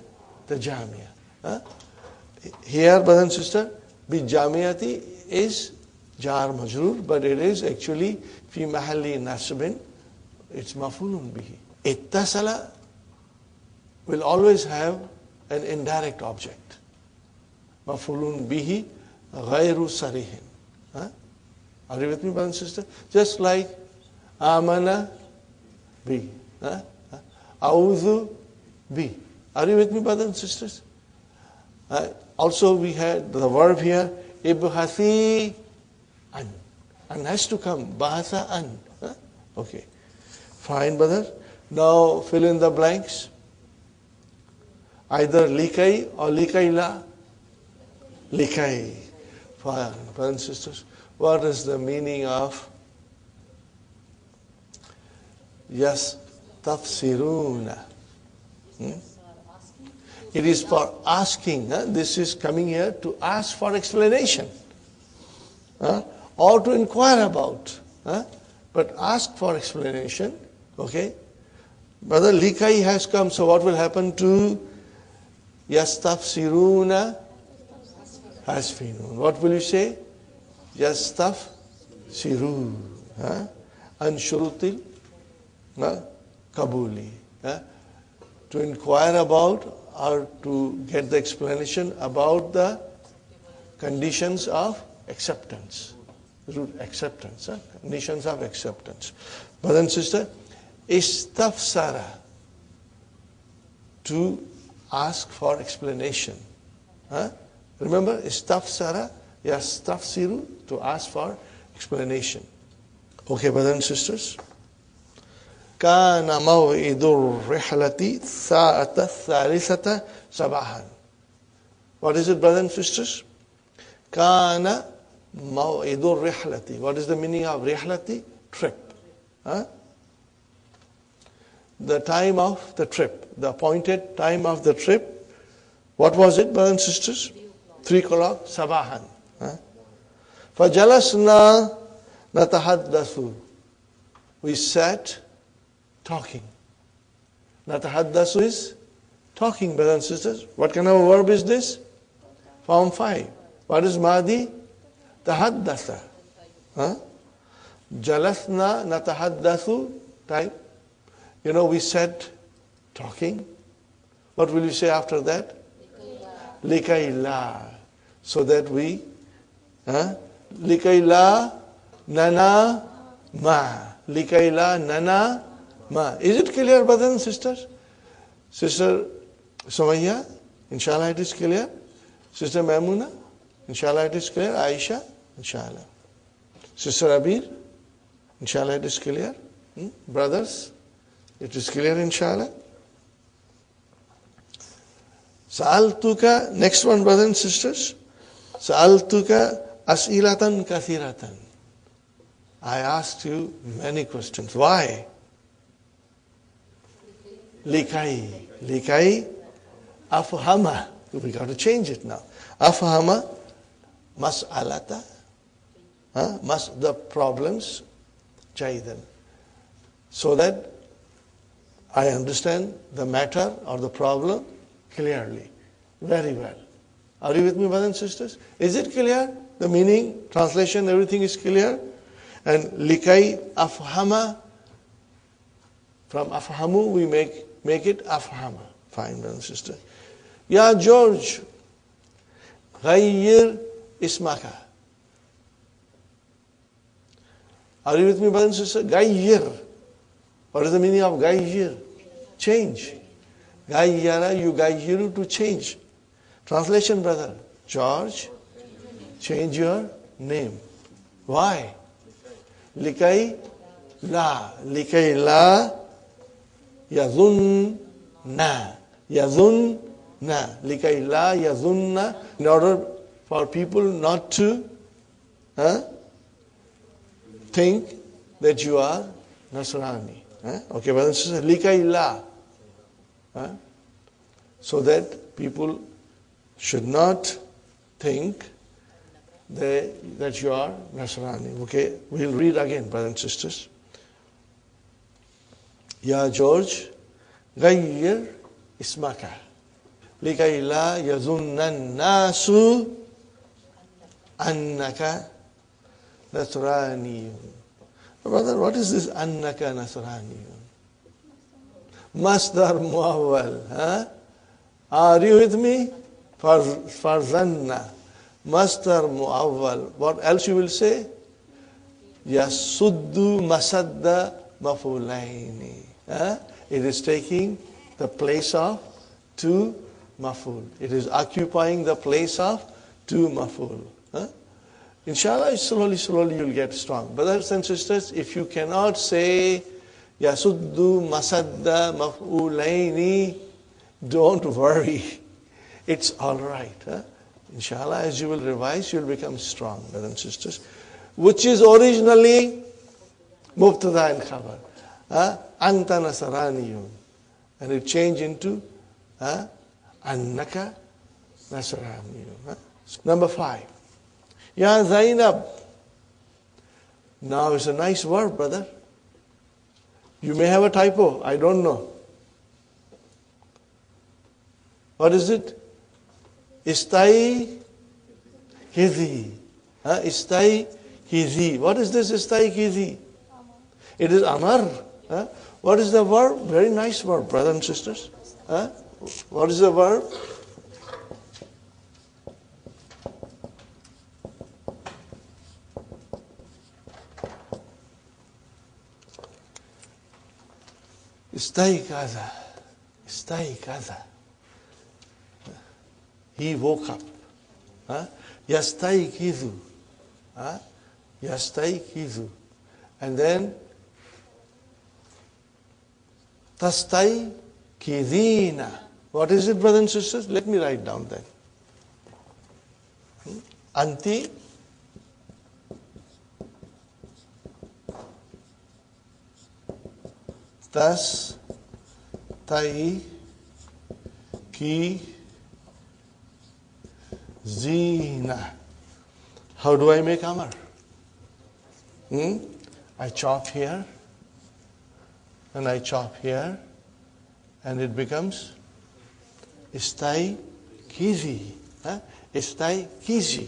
the Jamia. Huh? Here, brother and sister, bi Jamiati is jar majrur, but it is actually fi mahalli nasbin. It's mafulun bihi. Ittasala will always have an indirect object. Mafulun bihi ghayru sarihin. Huh? Are you with me, brother and sister? Just like amana bi. A'udhu bi. Are you with me, brothers and sisters? Also we had the verb here, ibhathi an. An has to come. Bahatha an. Okay. Fine, brother. Now fill in the blanks. Either likai or likai la. Likai. Fine, brothers and sisters. What is the meaning of yes, tafsiruna? It is for asking. This is coming here to ask for explanation. Or to inquire about. But ask for explanation. Okay? Brother, likai has come, so what will happen to yastafsiruna hasfinun? What will you say? Yastafsiru. An shurutil kabuli. To inquire about or to get the explanation about the conditions of acceptance. Acceptance. Conditions of acceptance. Brother and sister, istafsara, to ask for explanation. Remember, istafsara, yastafsiru, to ask for explanation. Okay, brothers and sisters. كان موعد الرحلة الساعة الثالثة صباحا. What is it, brothers and sisters? كان موعد الرحلة. What is the meaning of rihlati? Trip. The time of the trip, the appointed time of the trip. What was it, brothers and sisters? 3 o'clock, sabahan. فجلسنا نتحدث. We sat talking. Natahaddasu is talking, brothers and sisters. What kind of a verb is this? Form 5. What is Madi? Tahaddatha. Jalasna natahaddathu time. You know, we said talking. What will you say after that? Likaila. So that we, Likaila nana ma. Likaila nana ma. Is it clear, brothers and sisters? Sister Sumaya, inshallah it is clear. Sister Maimuna, inshallah it is clear. Aisha, inshallah. Sister Abir, inshallah it is clear. Brothers, it is clear, inshallah. Sa'altuka, next one, brothers and sisters. Sa'altuka as'ilatan kathiratan. I asked you many questions. Why? Likai afhama. We got to change it now. Afhama mas'alata. The problems jaydan. So that I understand the matter or the problem clearly. Very well. Are you with me, brothers and sisters? Is it clear? The meaning, translation, everything is clear? And likai afhama, from afhamu we make it afhama. Fine, brothers and sisters. Ya George, ghayyir ismaka. Are you with me, brothers and sisters? Ghayyir. What is the meaning of ghayyir? Change. Ghayyara, you ghayyiru, to change. Translation, brother. George, change your name. Why? Likai la. Likai la yazunna. Yazunna. Likai la yazunna. In order for people not to think that you are Nasrani. Okay, brothers and sisters. Likai la. So that people should not think that you are Nasrani. Okay, we'll read again, brothers and sisters. Ya George, ghayyir ismaka. Likay la yazunnan nasu annaka Nasraniyun. Brother, what is this annaka Nasraniyun? Masdar muawwal. Are you with me? Farzanna. Masdar muawwal. What else you will say? Yasuddu masadda mafulaini. It is taking the place of two maful. It is occupying the place of two maful. Inshallah, slowly you will get strong. Brothers and sisters, if you cannot say Yasuddu masadda maf'ulaini, don't worry. It's all right. Inshallah, as you will revise, you will become strong, brothers and sisters. Which is originally Mubtada and Khabar. Anta Nasraniyun. And it changed into Annaka Nasraniyun. Number 5. Ya Zainab. Now it's a nice word, brother. You may have a typo, I don't know. What is it? Istai Kizi. Istai Kizi. What is this Istai Kizi? It is Amar. What is the verb? Very nice verb, brothers and sisters. What is the verb? Istaykaza. Istaykaza. He woke up. Yastaykizu. Yastaykizu. And then Tastaykizina. What is it, brothers and sisters? Let me write down then. Anti Tas Tai Ki Zina. How do I make Amar? I chop here and I chop here and it becomes Istai Kizi. Istai Kizi.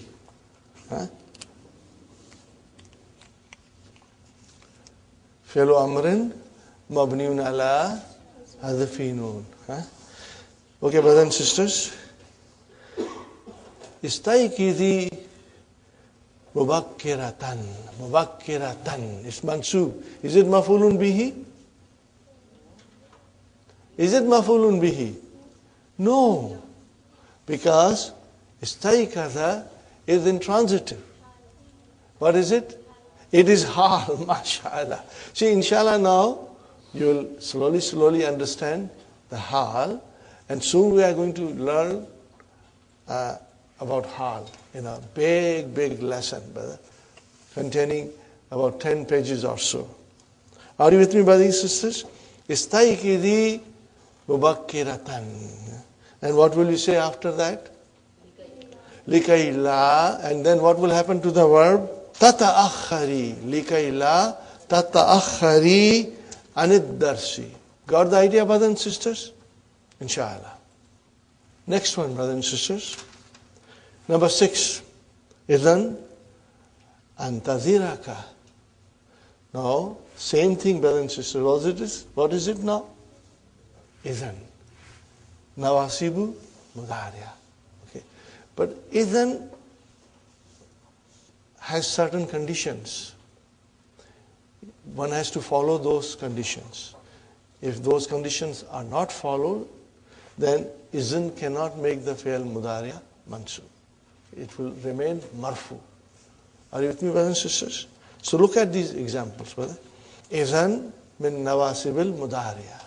Fi'lu amrin mabniun ala hadfi noon. Okay, brothers and sisters. Istayqidhi mubakkiratan. Mubakkiratan. It's mansub. Is it maf'ulun bihi? Is it maf'ulun bihi? No. Because istayqadha is intransitive. What is it? It is hal, mashallah. See, inshallah now, you will slowly understand the hal, and soon we are going to learn about hal in a big lesson, brother, containing about 10 pages or so. Are you with me, brothers and sisters? Istayqidhi mubakkiratan. And what will you say after that? Likayla. And then what will happen to the verb? Tata'akhari. Likayla tata'akhari anid darsi. Got the idea, brothers and sisters? Inshallah. Next one, brothers and sisters. Number 6. Idhan antaziraka. Now, same thing, brothers and sisters. What is it now? Idhan. Nawasibu mudariya. Okay. But idhan has certain conditions. One has to follow those conditions. If those conditions are not followed, then idhan cannot make the fi'l mudariya mansub. It will remain marfu. Are you with me, brothers and sisters? So look at these examples, brother. Idhan min nawasibil mudariya.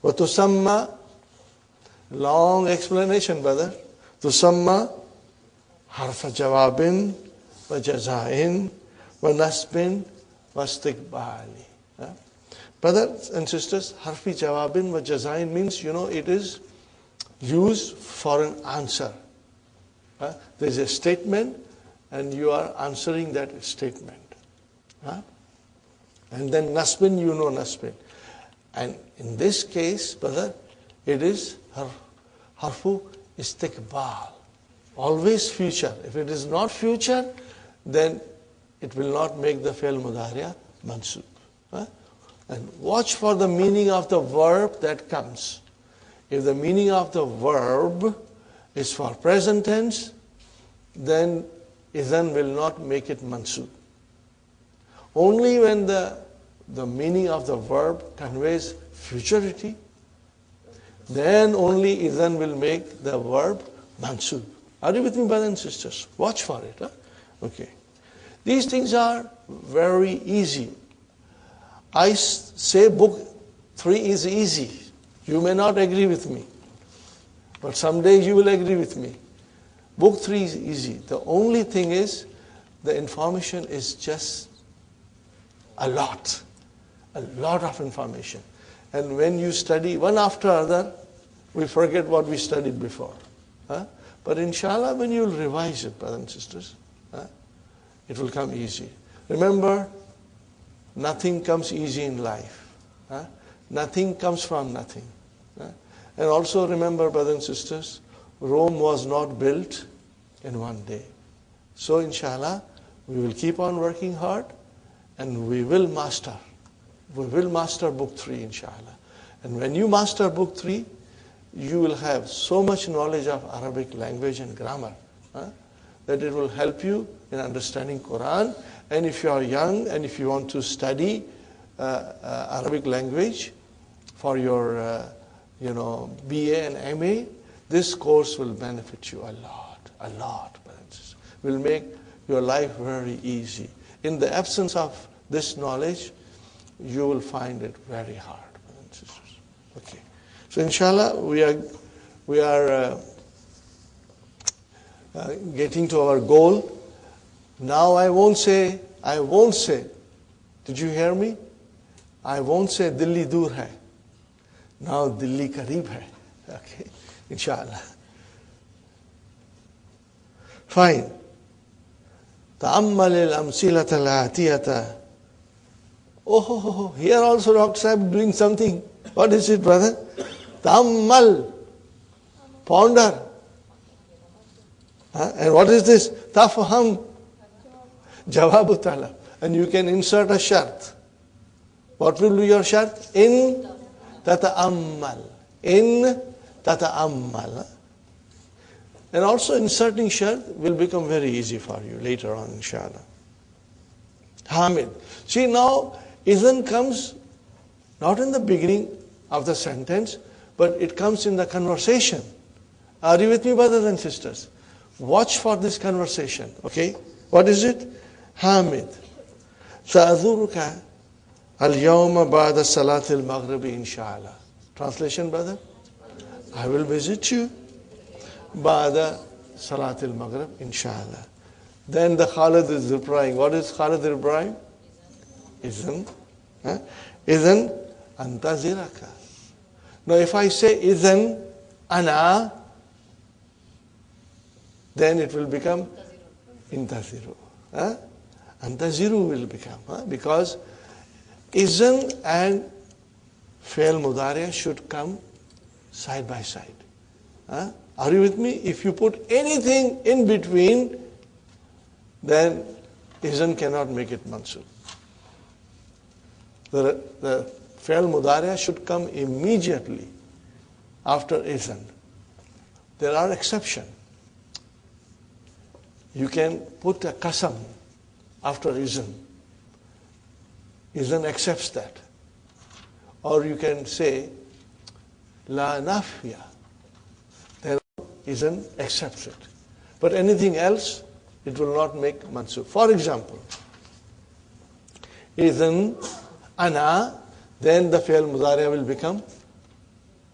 Wa tusamma, long explanation, brother. Tusamma harfa jawabin wa jazain wa nasbin wa istiqbali. Brothers and sisters, harfi jawabin wa jazain means, it is used for an answer. There is a statement and you are answering that statement. And then nasbin, nasbin. And in this case, brother, it is harfu istiqbal. Always future. If it is not future, then it will not make the fi'l mudariya mansub. And watch for the meaning of the verb that comes. If the meaning of the verb is for present tense, then idhan will not make it mansub. Only when the meaning of the verb conveys futurity, then only idhan will make the verb mansub. Are you with me, brothers and sisters? Watch for it. Okay. These things are very easy. I say book 3 is easy. You may not agree with me, but someday you will agree with me. Book 3 is easy. The only thing is the information is just a lot of information. And when you study one after other, we forget what we studied before. But inshallah, when you will revise it, brothers and sisters, it will come easy. Remember, nothing comes easy in life. Nothing comes from nothing. And also remember, brothers and sisters, Rome was not built in one day. So inshallah, we will keep on working hard and we will master. We will master book 3, inshallah. And when you master book 3, you will have so much knowledge of Arabic language and grammar that it will help you in understanding Qur'an. And if you are young and if you want to study Arabic language for your BA and MA, this course will benefit you a lot. Will make your life very easy. In the absence of this knowledge, you will find it very hard, brothers and sisters. Okay. So inshallah, we are getting to our goal. Now I won't say, did you hear me? I won't say Delhi dur hai. Now Delhi kareeb hai. Okay, inshallah. Fine. تأمل الأمثلة الآتية. Oh, here also Dr. Sahib doing something. What is it, brother? Ta'ammal. Ponder. And what is this? Tafaham. Jawabu talab. And you can insert a shart. What will be your shart? In tata'ammal. In tata'ammal. And also inserting shart will become very easy for you later on, inshallah. Hamid. See now, idhan comes not in the beginning of the sentence, but it comes in the conversation. Are you with me, brothers and sisters? Watch for this conversation, okay? What is it? Hamid. Sa'azuruka al-yawma ba'da salat al-maghribi inshallah. Translation, brother? I will visit you ba'da salat al-maghrib inshallah. Then the Khalid is replying. What is Khalid replying? Idhan. Idhan antaziraka. Now if I say idhan ana, then it will become intaziru. Antaziru will become. Because idhan and fi'l mudari should come side by side. Are you with me? If you put anything in between, then idhan cannot make it mansub. The fi'l mudari should come immediately after idhan. There are exceptions. You can put a qasam after idhan. Idhan accepts that. Or you can say la nafiya. Then idhan accepts it. But anything else, it will not make mansub. For example, idhan ana, then the fi'l mudari will become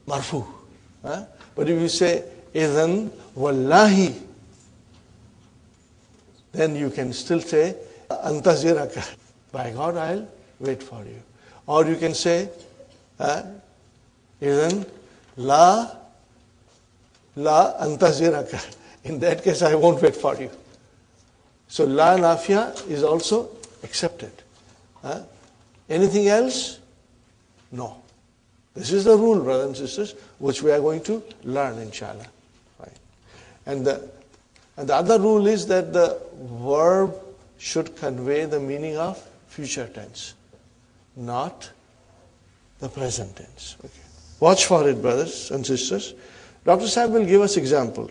marfu. But if you say idhan wallahi, then you can still say antaziraka. By God, I'll wait for you. Or you can say idhan la antaziraka. In that case, I won't wait for you. So la nafiya is also accepted. Anything else? No. This is the rule, brothers and sisters, which we are going to learn, inshallah. Right. And the other rule is that the verb should convey the meaning of future tense, not the present tense. Okay. Watch for it, brothers and sisters. Dr. Sahib will give us example.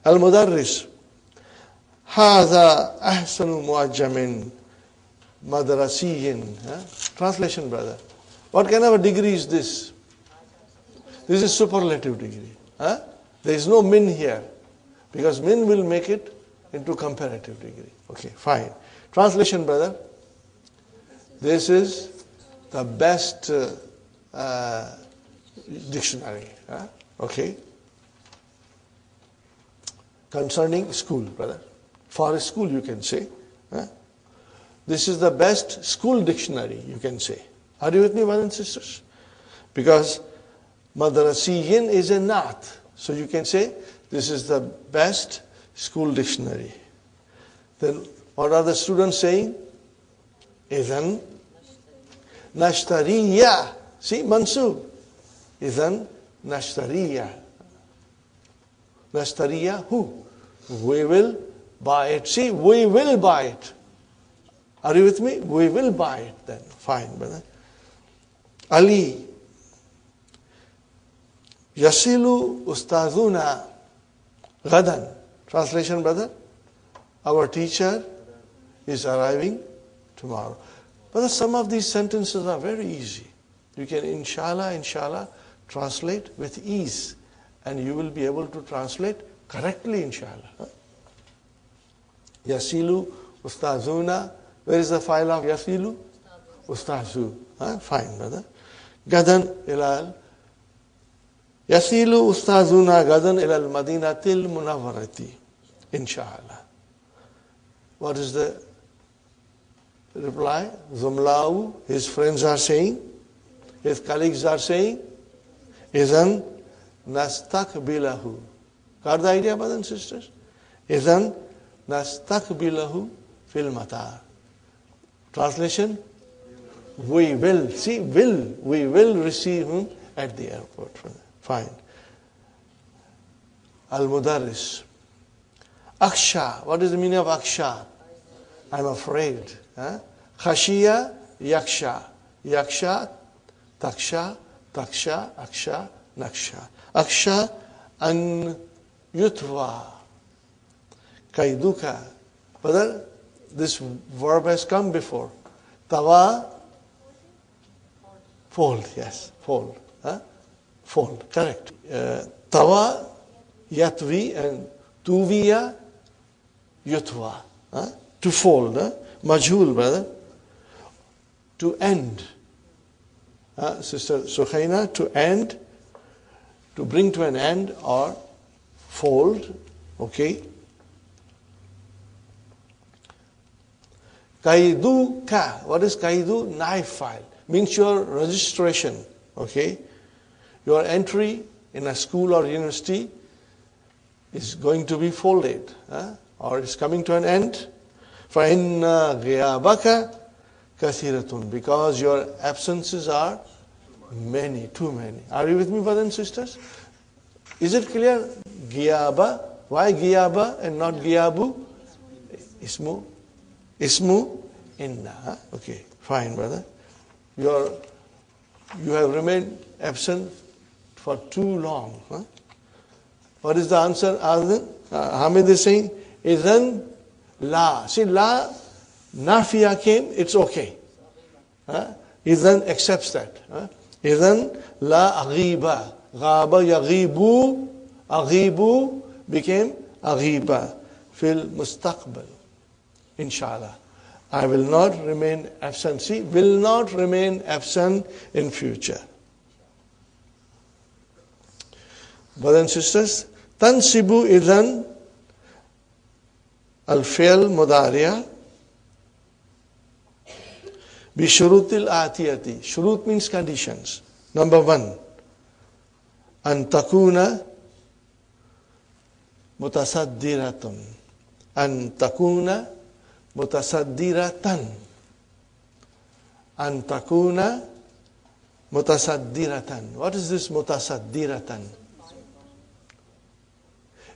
Al-Mudarris. هذا أحسن معجم مدرسي. Translation, brother. What kind of a degree is this? This is superlative degree. There is no min here. Because min will make it into comparative degree. Okay, fine. Translation, brother. This is the best dictionary. Okay. Concerning school, brother. For a school, you can say. This is the best school dictionary, you can say. Are you with me, brothers and sisters? Because madrasiyin is a naat. So you can say, this is the best school dictionary. Then what are the students saying? Idhan nashtariya. See, mansub. Idhan nashtariya. Nashtariya, who? We will buy it. See, we will buy it. Are you with me? We will buy it then. Fine, brother. Ali. Yasilu ustaduna gadan. Translation, brother. Our teacher is arriving tomorrow. But some of these sentences are very easy. You can inshallah, translate with ease. And you will be able to translate correctly, inshallah. Yasilu ustazuna. Where is the file of Yasilu? Ustazu. Fine, brother. Gadan ilal. Yasilu ustazuna gadan ilal madinatil munawwarati. Inshallah. What is the reply? Zumlau, his friends are saying, his colleagues are saying, Izan nastakbilahu. Got the idea, brothers and sisters? Izan nastakbilahu fil matar. Translation? We will. See, will. We will receive him at the airport. Fine. Al-Mudarris. Aksha. What is the meaning of Aksha? I'm afraid. Khashiya, yaksha. yaksha, taksha, taksha, aksha, naksha. Aksha an yutva, kaiduka. Brother, this verb has come before. Tawa, fold, yes, fold. Fold, correct. Tawa, yatvi, and tuviya, yutva. To fold, majhul, brother. To end. Sister Sukhaina, to end, to bring to an end or fold, okay. Kaidu ka, what is kaidu? Knife file, means your registration, okay. Your entry in a school or university is going to be folded, or is coming to an end. فَإِنَّ غِيَابَكَ كَثِيرَةٌ, because your absences are many, too many. Are you with me, brothers and sisters? Is it clear? Giyaba. Why giyaba and not giyabu? Ismu inna. Okay, fine, brother. You have remained absent for too long. What is the answer? Hamid is saying, Idhan la. See, la, nafiya came, it's okay. Idhan accepts that. Idhan la aghiba. Ghaba yaghibu. Aghibu became aghiba. Fil mustaqbal. Inshallah. I will not remain absent. See, will not remain absent in future. Brothers and sisters, tansibu idhan al-fi'l mudariya bi shurutil atiyati. Shurut means conditions. Number 1, an takuna mutasaddiratun. An takuna mutasaddiratan. An takuna mutasaddiratan. What is this mutasaddiratan?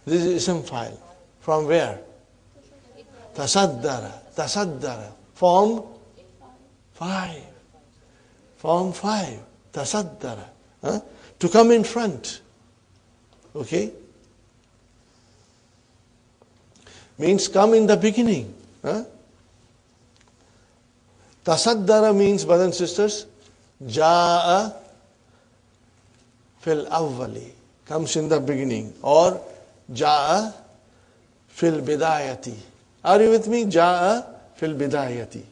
This is ism file. From where? Tasaddara. Tasaddara. Form 5. Form 5. Tasaddara. To come in front. Okay? Means come in the beginning. Tasaddara means, brothers and sisters, Ja'a fil awwali, comes in the beginning, or Ja'a fil bidayati. Are you with me? Ja'a fil bidayati.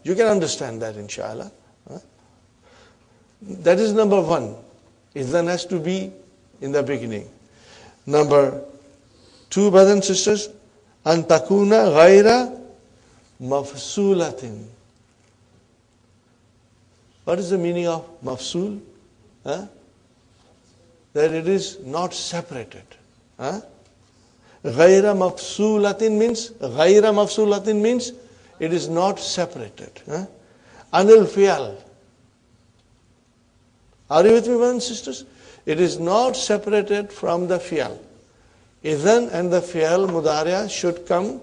You can understand that, inshallah. That is number 1. Idhan has to be in the beginning. Number 2, brothers and sisters, an takuna ghaira mafsulatin. What is the meaning of mafsul? That it is not separated. Ghaira mafsulatin means it is not separated. Anil fi'al. Are you with me, brothers and sisters? It is not separated from the fi'al. Idhan and the fi'al mudariya should come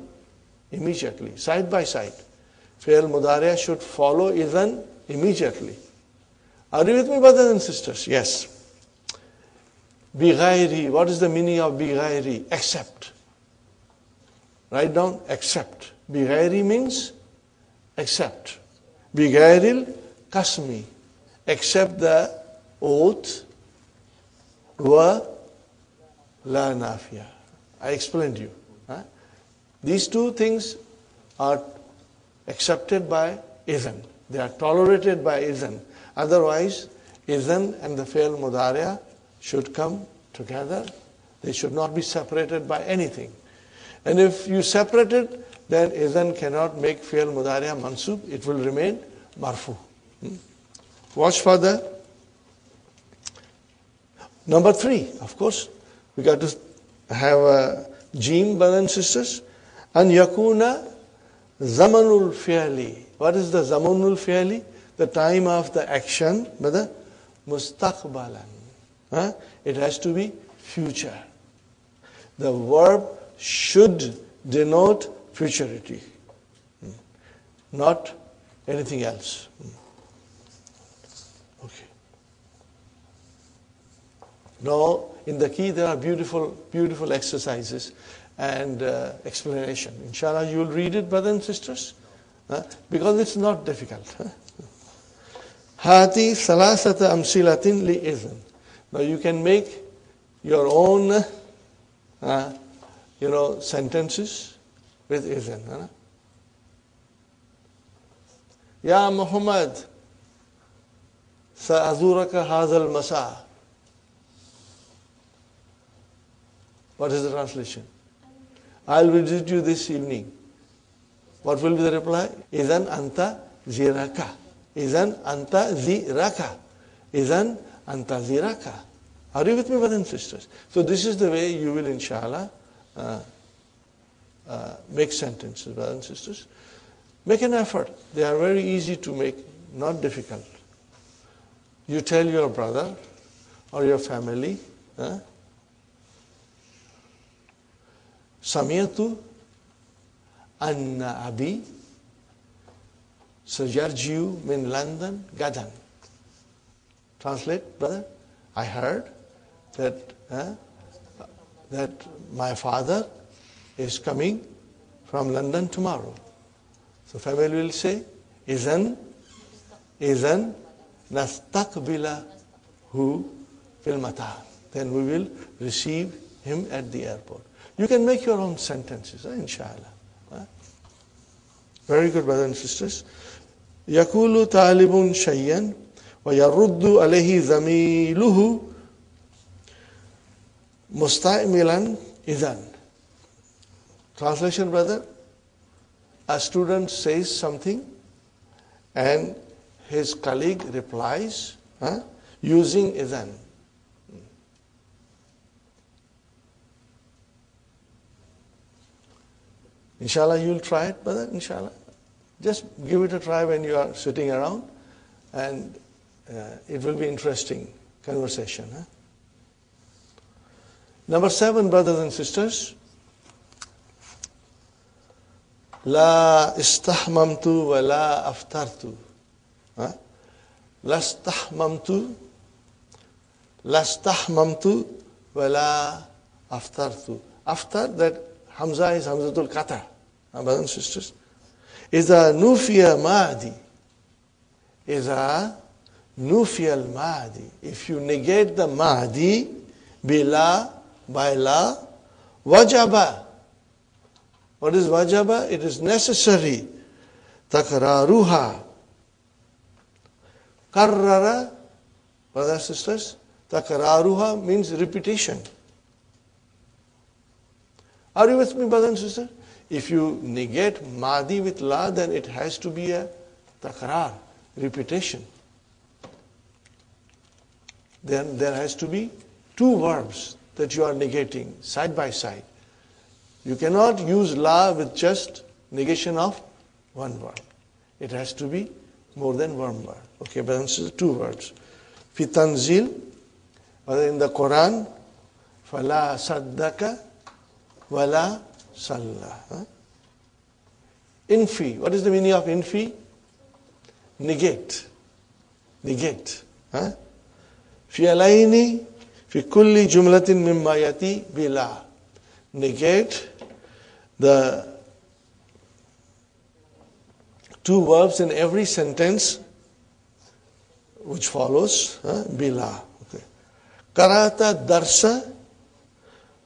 immediately, side by side. Fi'al mudariya should follow idhan immediately. Are you with me, brothers and sisters? Yes. Bighairi. What is the meaning of bighairi? Except. Write down, except. Bighairi means except. Bighairil kasmi. Except the oath wa la nafiya. I explained to you. These two things are accepted by idhan. They are tolerated by idhan. Otherwise, idhan and the fi'l mudariya should come together. They should not be separated by anything. And if you separate it, then idhan cannot make fi'l mudariya mansub. It will remain marfu. Watch further. Number 3, of course, we got to have a Jim, brothers and sisters. An yakuna zamanul fi'li. What is the zamanul fi'li? The time of the action, brother. Mustaqbalan. It has to be future. The verb should denote futurity, not anything else. No, in the key there are beautiful, beautiful exercises and explanation. Inshallah, you will read it, brothers and sisters, because it's not difficult. Hati salasata amsilatin li izn. Now you can make your own, sentences with izn. Ya Muhammad, sa'azuraka hadhal masa. What is the translation? I'll visit you this evening. What will be the reply? Izan anta ziraka. Izan anta ziraka. Izan anta ziraka. Are you with me, brothers and sisters? So this is the way you will, inshallah, make sentences, brothers and sisters. Make an effort. They are very easy to make, not difficult. You tell your brother or your family, Sami'tu anna abi sayarjiu min London gadan. Translate, brother. I heard that my father is coming from London tomorrow. So family will say, Izan nastaqbila hu fil matar. Then we will receive him at the airport. You can make your own sentences, inshallah. Very good, brothers and sisters. Yakulu talibun shayyan wa yaruddu alayhi zamiluhu musta'milan idhan. Translation, brother. A student says something and his colleague replies using idhan. Inshallah, you will try it, brother, inshallah. Just give it a try when you are sitting around, and it will be interesting conversation. Number 7, brothers and sisters. La istahmamtu wa la aftartu. La istahmamtu wa la aftartu. After that, Hamza is Hamzatul Qata, brothers and sisters. Iza nufiya ma'adi. Iza nufiya al-ma'adi. If you negate the ma'adi, bila, by la, wajaba. What is wajaba? It is necessary. Takraruha. Karrara, brothers and sisters, takraruha means repetition. Are you with me, brothers and sisters? If you negate madi with la, then it has to be a takrar, repetition. Then there has to be 2 verbs that you are negating side by side. You cannot use la with just negation of 1 verb. It has to be more than 1 verb. Okay, brothers and sisters, 2 verbs. Fi tanzil, in the Qur'an, fala saddaka wala salla. Infi. What is the meaning of infi? Negate. Negate. Fi alayni fi kulli jumlatin mimma yati bila. Negate the 2 verbs in every sentence which follows bila. Okay. Karata darsa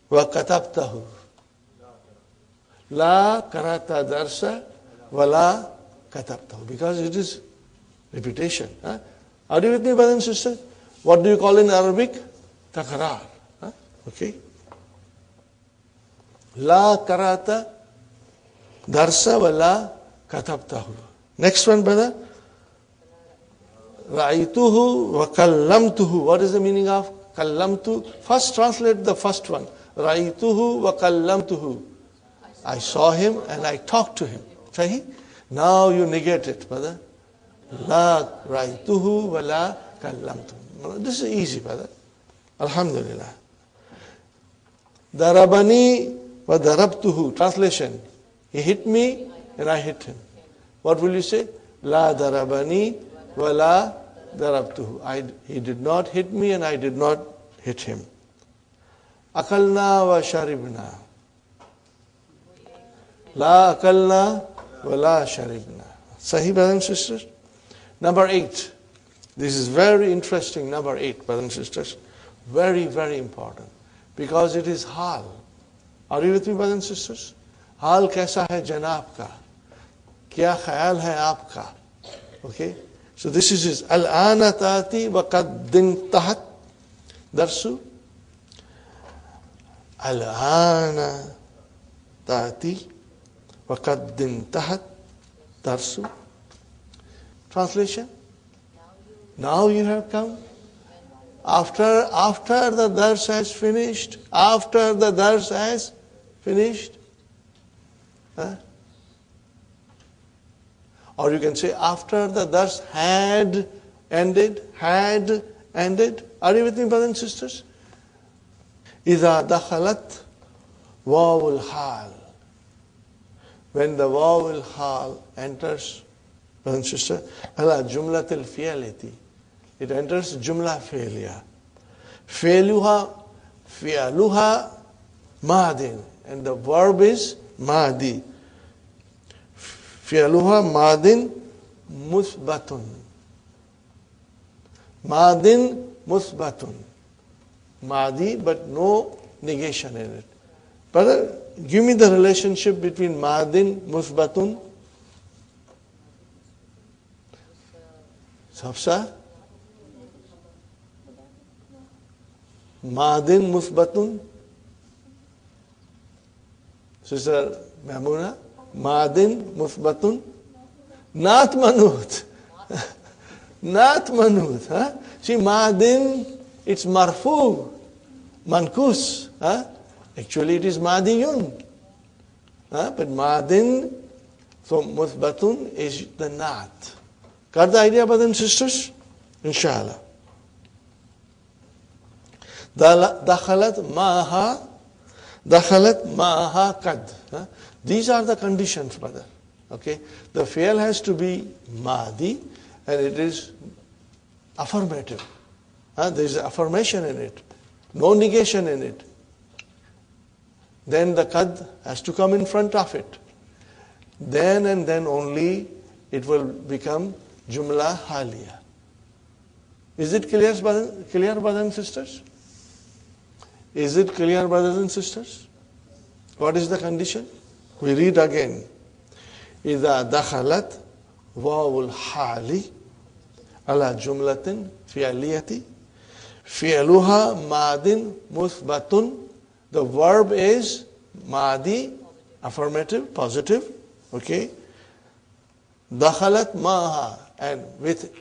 wa katabtahu. La karata darsa wa la katabtahu. Because it is repetition. Are you with me, brothers and sisters? What do you call in Arabic? Takrar. Okay. La karata darsa wa la katabtahu. Next one, brother. Ra'aytuhu wa kallamtuhu. What is the meaning of kallamtu? First translate the first one. Ra'aytuhu wa kallamtuhu. I saw him and I talked to him. Sahih? Now you negate it, brother. La ra'aytuhu wa la kallamtuhu. This is easy, brother. Alhamdulillah. Darabani wa darabtuhu. Translation. He hit me and I hit him. What will you say? La darabani wa la darabtuhu. He did not hit me and I did not hit him. Akalna wa sharibna. La akalna wa la sharibna. Sahih, brothers and sisters? Number 8. This is very interesting, number 8, brothers and sisters. Very, very important. Because it is hal. Are you with me, brothers and sisters? Hal kaisa hai janab ka? Kya khayal hai aapka? Okay? So this is his. Al-ana taati wa qad intahat darsu. Al-ana taati wa qad intahat darsu. Translation? Now you have come. After the dars has finished. After the dars has finished. Huh? Or you can say after the dars had ended. Are you with me, brothers and sisters? إِذَا دَخَلَتْ وَاوُ الْحَالِ. When the waw al-hal enters, brothers and sisters, ala jumlat al-fi'alati. It enters jumla fi'liya. Fi'aluha madin. And the verb is madi. Fi'aluha madin musbatun. Madin musbatun. Madi, but no negation in it. Brother, give me the relationship between madin musbatun. Safsa? Madin musbatun. Sister Mamuna, Madin musbatun. Not manut. Not manut. Huh? See, Madin, it's marfu, mankus. Huh? Actually, it is madiyun. Huh? But Madin, so musbatun is the nat. Got the idea, brothers and sisters? Inshallah. Dakhalat ma'aha qad. These are the conditions, brother. Okay? The fi'l has to be madi and it is affirmative. There is affirmation in it. No negation in it. Then the qad has to come in front of it. Then and then only it will become jumla haliya. Is it clear, brothers and sisters? Is it clear, brothers and sisters? What is the condition? We read again. إِذَا دَخَلَتْ وَاوُ الْحَالِ عَلَى جُمْلَةٍ فِعْلِيَةٍ فِعْلُهَا مَادٍ مُثْبَتٌ. The verb is madi, affirmative, positive. Okay? دَخَلَتْ مَاهَا. And with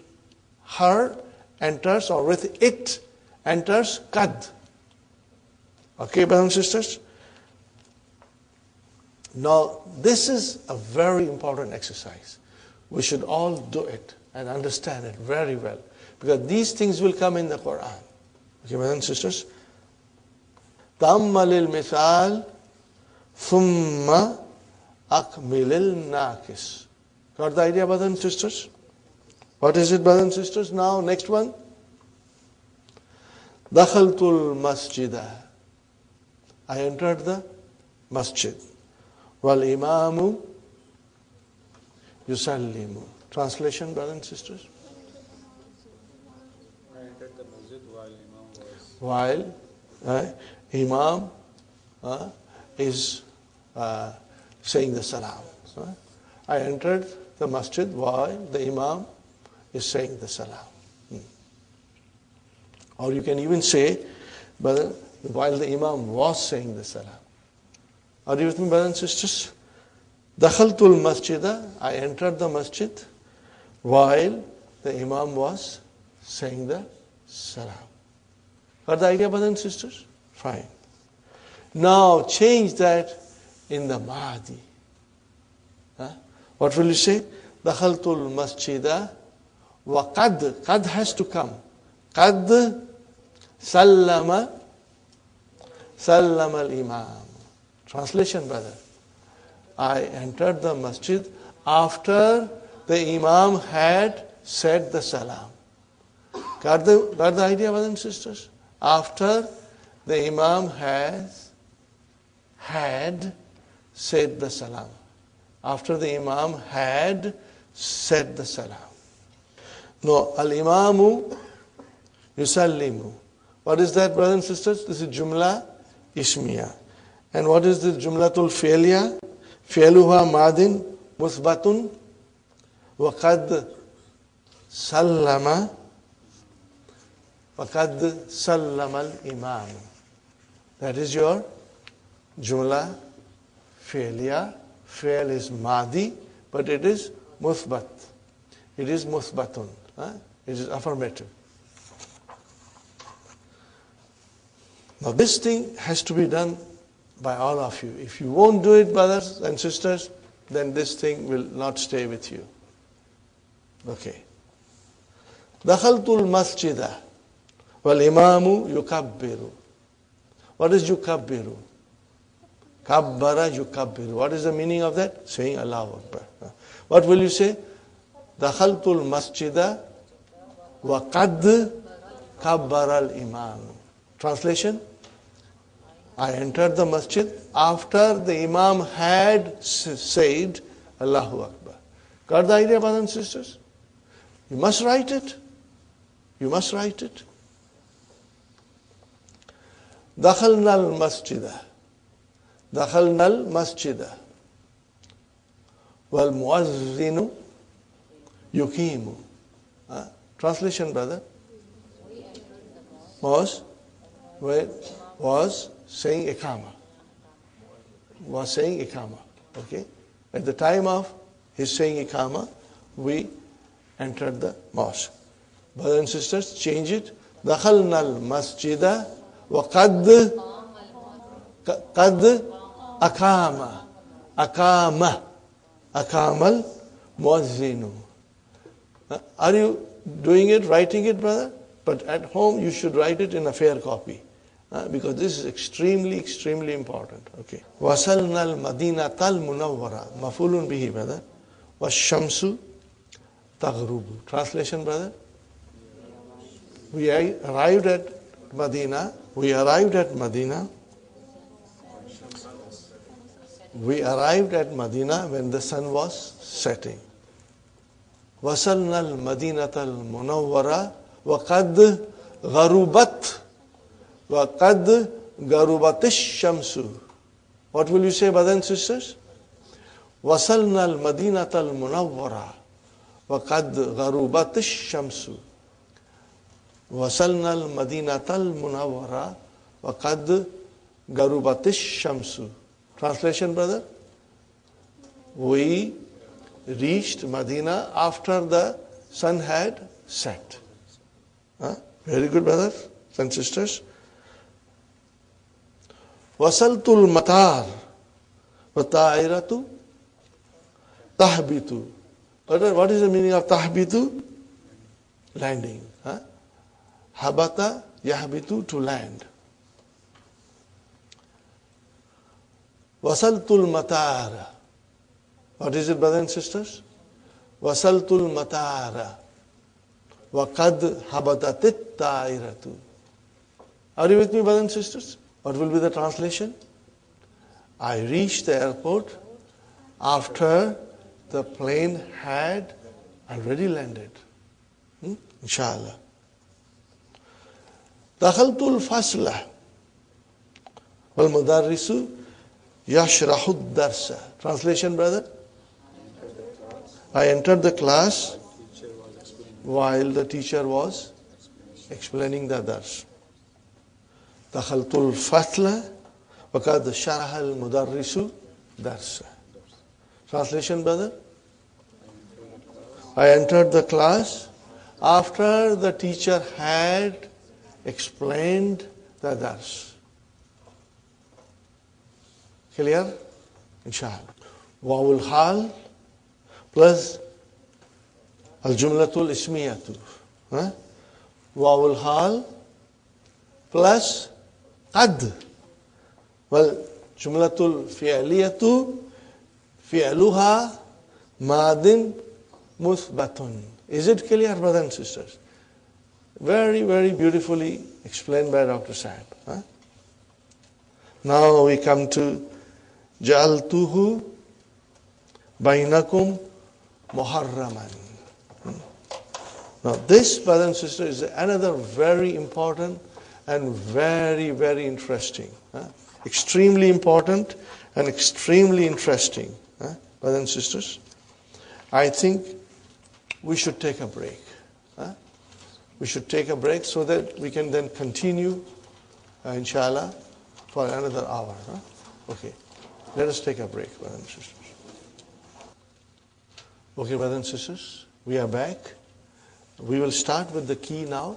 her enters, or with it enters qad. Okay, brothers and sisters? Now, this is a very important exercise. We should all do it and understand it very well. Because these things will come in the Qur'an. Okay, brothers and sisters? تَأَمَّلِ الْمِثَالِ ثُمَّ أَكْمِلِ النَّاقِسِ. Got the idea, brothers and sisters? What is it, brothers and sisters? Now, next one. دَخَلْتُ الْمَسْجِدَ. I entered the masjid. وَالْإِمَامُ يُسَلِّمُ. Translation, brothers and sisters? I entered the masjid while Imam Imam is saying the salam. I entered the masjid while the Imam is saying the salam. Or you can even say, brother, while the Imam was saying the salam. Are you with me, brothers and sisters? Dakhaltul masjidah. I entered the masjid while the Imam was saying the salam. Got the idea, brothers and sisters? Fine. Now change that in the Mahdi. What will you say? Dakhaltul masjidah wa qad. Qad has to come. Qad sallama al-imam. Translation, brother. I entered the masjid after the imam had said the salam. Got the idea, brothers and sisters? after the Imam had said the salam. After the Imam had said the salam. No, al-imamu yusallimu. What is that, brothers and sisters? This is Jumla Ismiya. And what is the Jumlatul Fi'liya? Fi'luha madin musbatun wa qad sallama al-imam. That is your Jumla Fi'liya. Fi'l is madi, but it is musbat. It is musbatun. It is affirmative. Now this thing has to be done by all of you. If you won't do it, brothers and sisters, then this thing will not stay with you. Okay. Dakhaltul masjidah wal imamu yukabbiru. What is yukabbiru? Kabbara yukabbiru. What is the meaning of that? Saying Allahu Akbar. What will you say? Dakhaltul masjidah wa qad kabbara al imam. Translation? I entered the masjid after the Imam had said Allahu Akbar. Got the idea, brothers and sisters? You must write it. You must write it. Dakhalna al-masjidah. Dakhalna al-masjidah. Wal muazzinu yuqimu. Translation, brother? Was saying Iqama. Was saying Iqama. Okay? At the time of his saying Iqama, we entered the mosque. Brothers and sisters, change it. Dakhalna al-masjidah wa qad aqama. Aqama al-muazzinu. Are you doing it, writing it, brother? But at home you should write it in a fair copy. Because this is extremely, extremely important. Okay. Wasalna al-Madinah al-Munawwara. Mafulun bihi, brother. Washamsu taghrubu. Translation, brother? We arrived at Madinah. We arrived at Madinah when the sun was setting. Wasalna al-Madinah al-Munawwara wa qad gharubat. وَقَدْ غَرُبَتِ الشَّمْسُ. What will you say, brothers and sisters? وَصَلْنَا الْمَدِينَةَ الْمُنَوَّرَةَ وَقَدْ غَرُبَتِ الشَّمْسُ. وَصَلْنَا الْمَدِينَةَ الْمُنَوَّرَةَ وَقَدْ غَرُبَتِ الشَّمْسُ. Translation, brother? We reached Medina after the sun had set. Very good, brothers and sisters. Wasaltul matar wa ta'iratu tahbitu. What is the meaning of tahbitu? Landing. Habata yahbitu, to land. Wasaltul matar. What is it, brothers and sisters? Wasaltul matara wa qad habatatit ta'iratu. Are you with me, brothers and sisters? What will be the translation? I reached the airport after the plane had already landed. Inshallah. Dakhaltul fasla wal mudarrisu yashrahu ad-darsa. Translation, brother? I entered the class while the teacher was explaining the dars. Dakhaltul fasla wa qad sharaha al-mudarrisu darsa. Translation, brother? I entered the class after the teacher had explained the dars. Clear? Inshallah. Wawul hal plus al-jumlatul ismiyatu. Wawul hal plus qad. Well, jumlatul fi'liyatu fi'luha madin musbatun. Is it clear, brothers and sisters? Very, very beautifully explained by Dr. Sahib. Huh? Now we come to Ja'altuhu bainakum muharraman. Now this, brothers and sisters, is another very important and very, very interesting. Extremely important and extremely interesting. Brothers and sisters, I think we should take a break. We should take a break so that we can then continue, inshallah, for another hour. Okay, let us take a break, brothers and sisters. Okay, brothers and sisters, we are back. We will start with the key now.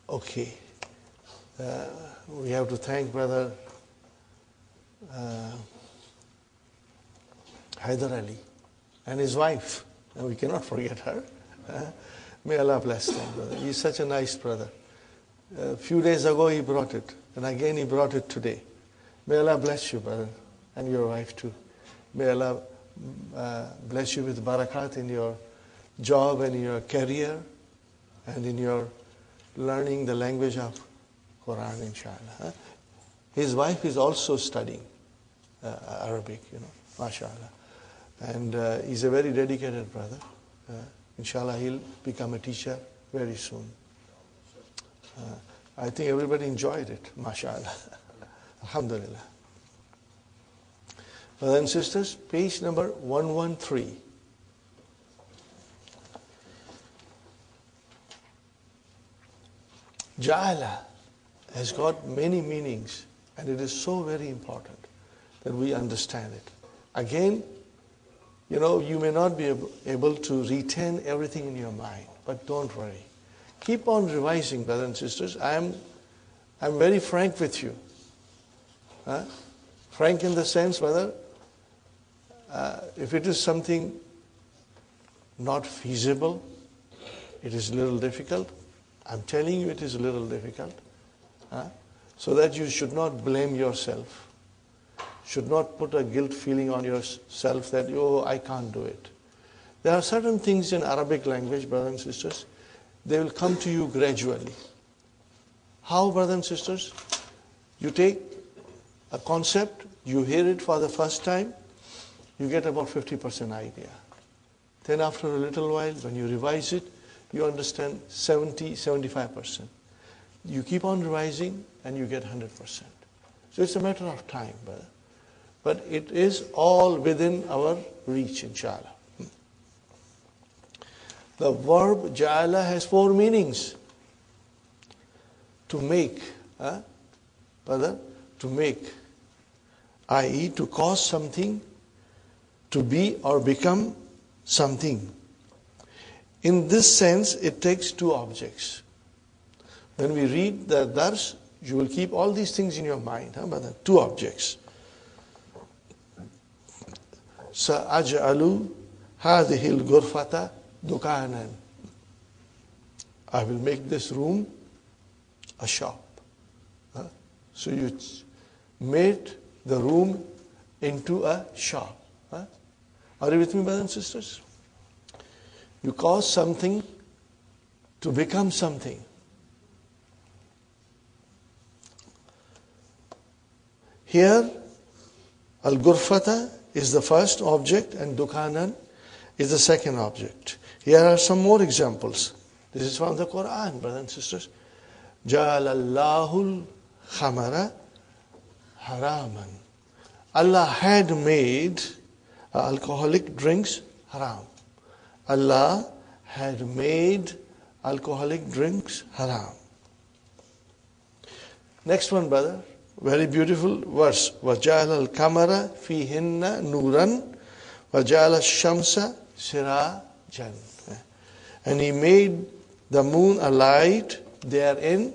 Okay. We have to thank Brother Meherali and his wife. And we cannot forget her. May Allah bless them, brother. He's such a nice brother. A few days ago he brought it, and again he brought it today. May Allah bless you, brother, and your wife too. May Allah bless you with barakat in your job and in your career and in your learning the language of Qur'an, inshallah. His wife is also studying Arabic, mashallah. And he's a very dedicated brother. Inshallah, he'll become a teacher very soon. I think everybody enjoyed it, mashallah. Alhamdulillah. Brothers and sisters, page number 113. Ja'ala has got many meanings, and it is so very important that we understand it. Again, you may not be able to retain everything in your mind, but don't worry. Keep on revising, brothers and sisters. I'm very frank with you. Frank in the sense, brother, if it is something not feasible, it is a little difficult. I'm telling you it is a little difficult. So that you should not blame yourself. Should not put a guilt feeling on yourself that, I can't do it. There are certain things in Arabic language, brothers and sisters, they will come to you gradually. How, brothers and sisters? You take a concept, you hear it for the first time, you get about 50% idea. Then after a little while, when you revise it, you understand 70, 75%. You keep on revising and you get 100%. So it's a matter of time, brother. But it is all within our reach, inshallah. The verb ja'ala has 4 meanings. To make, brother, to make, i.e. to cause something to be or become something. In this sense, it takes 2 objects. When we read the dars, you will keep all these things in your mind, brother. 2 objects. سأجعل هذه الغرفة دكانا. I will make this room a shop. So you made the room into a shop. Are you with me, brothers and sisters? You cause something to become something. Here, al-ghurfata is the first object and dukanan is the second object. Here are some more examples. This is from the Qur'an, brothers and sisters. Ja'alallahu al-khamara haraman. Allah had made alcoholic drinks haram. Allah had made alcoholic drinks haram. Next one, brother. Very beautiful verse. وَجَعَلَ الْقَمَرَ فِيهِنَّ نُورًا وَجَعَلَ الشَّمْسَ سِرَاجًا. And He made the moon a light therein,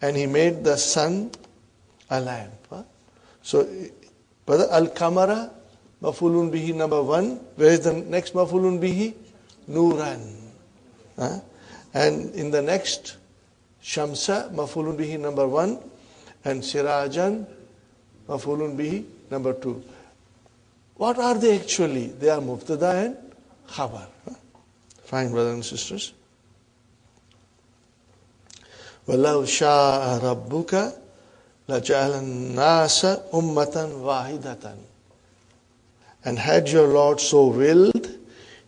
and He made the sun a lamp. So, brother, al-kamara, mafulun bihi number 1. Where is the next mafulun bihi? Nuran. And in the next, shamsa, mafulun bihi number 1. And sirajan, mafulun bihi number 2. What are they actually? They are mubtada and khabar. Fine, brothers and sisters. وَلَوْ شَاءَ رَبُّكَ لَجَعَلَ النَّاسَ أُمَّةً وَاحِدَةً. And had your Lord so willed,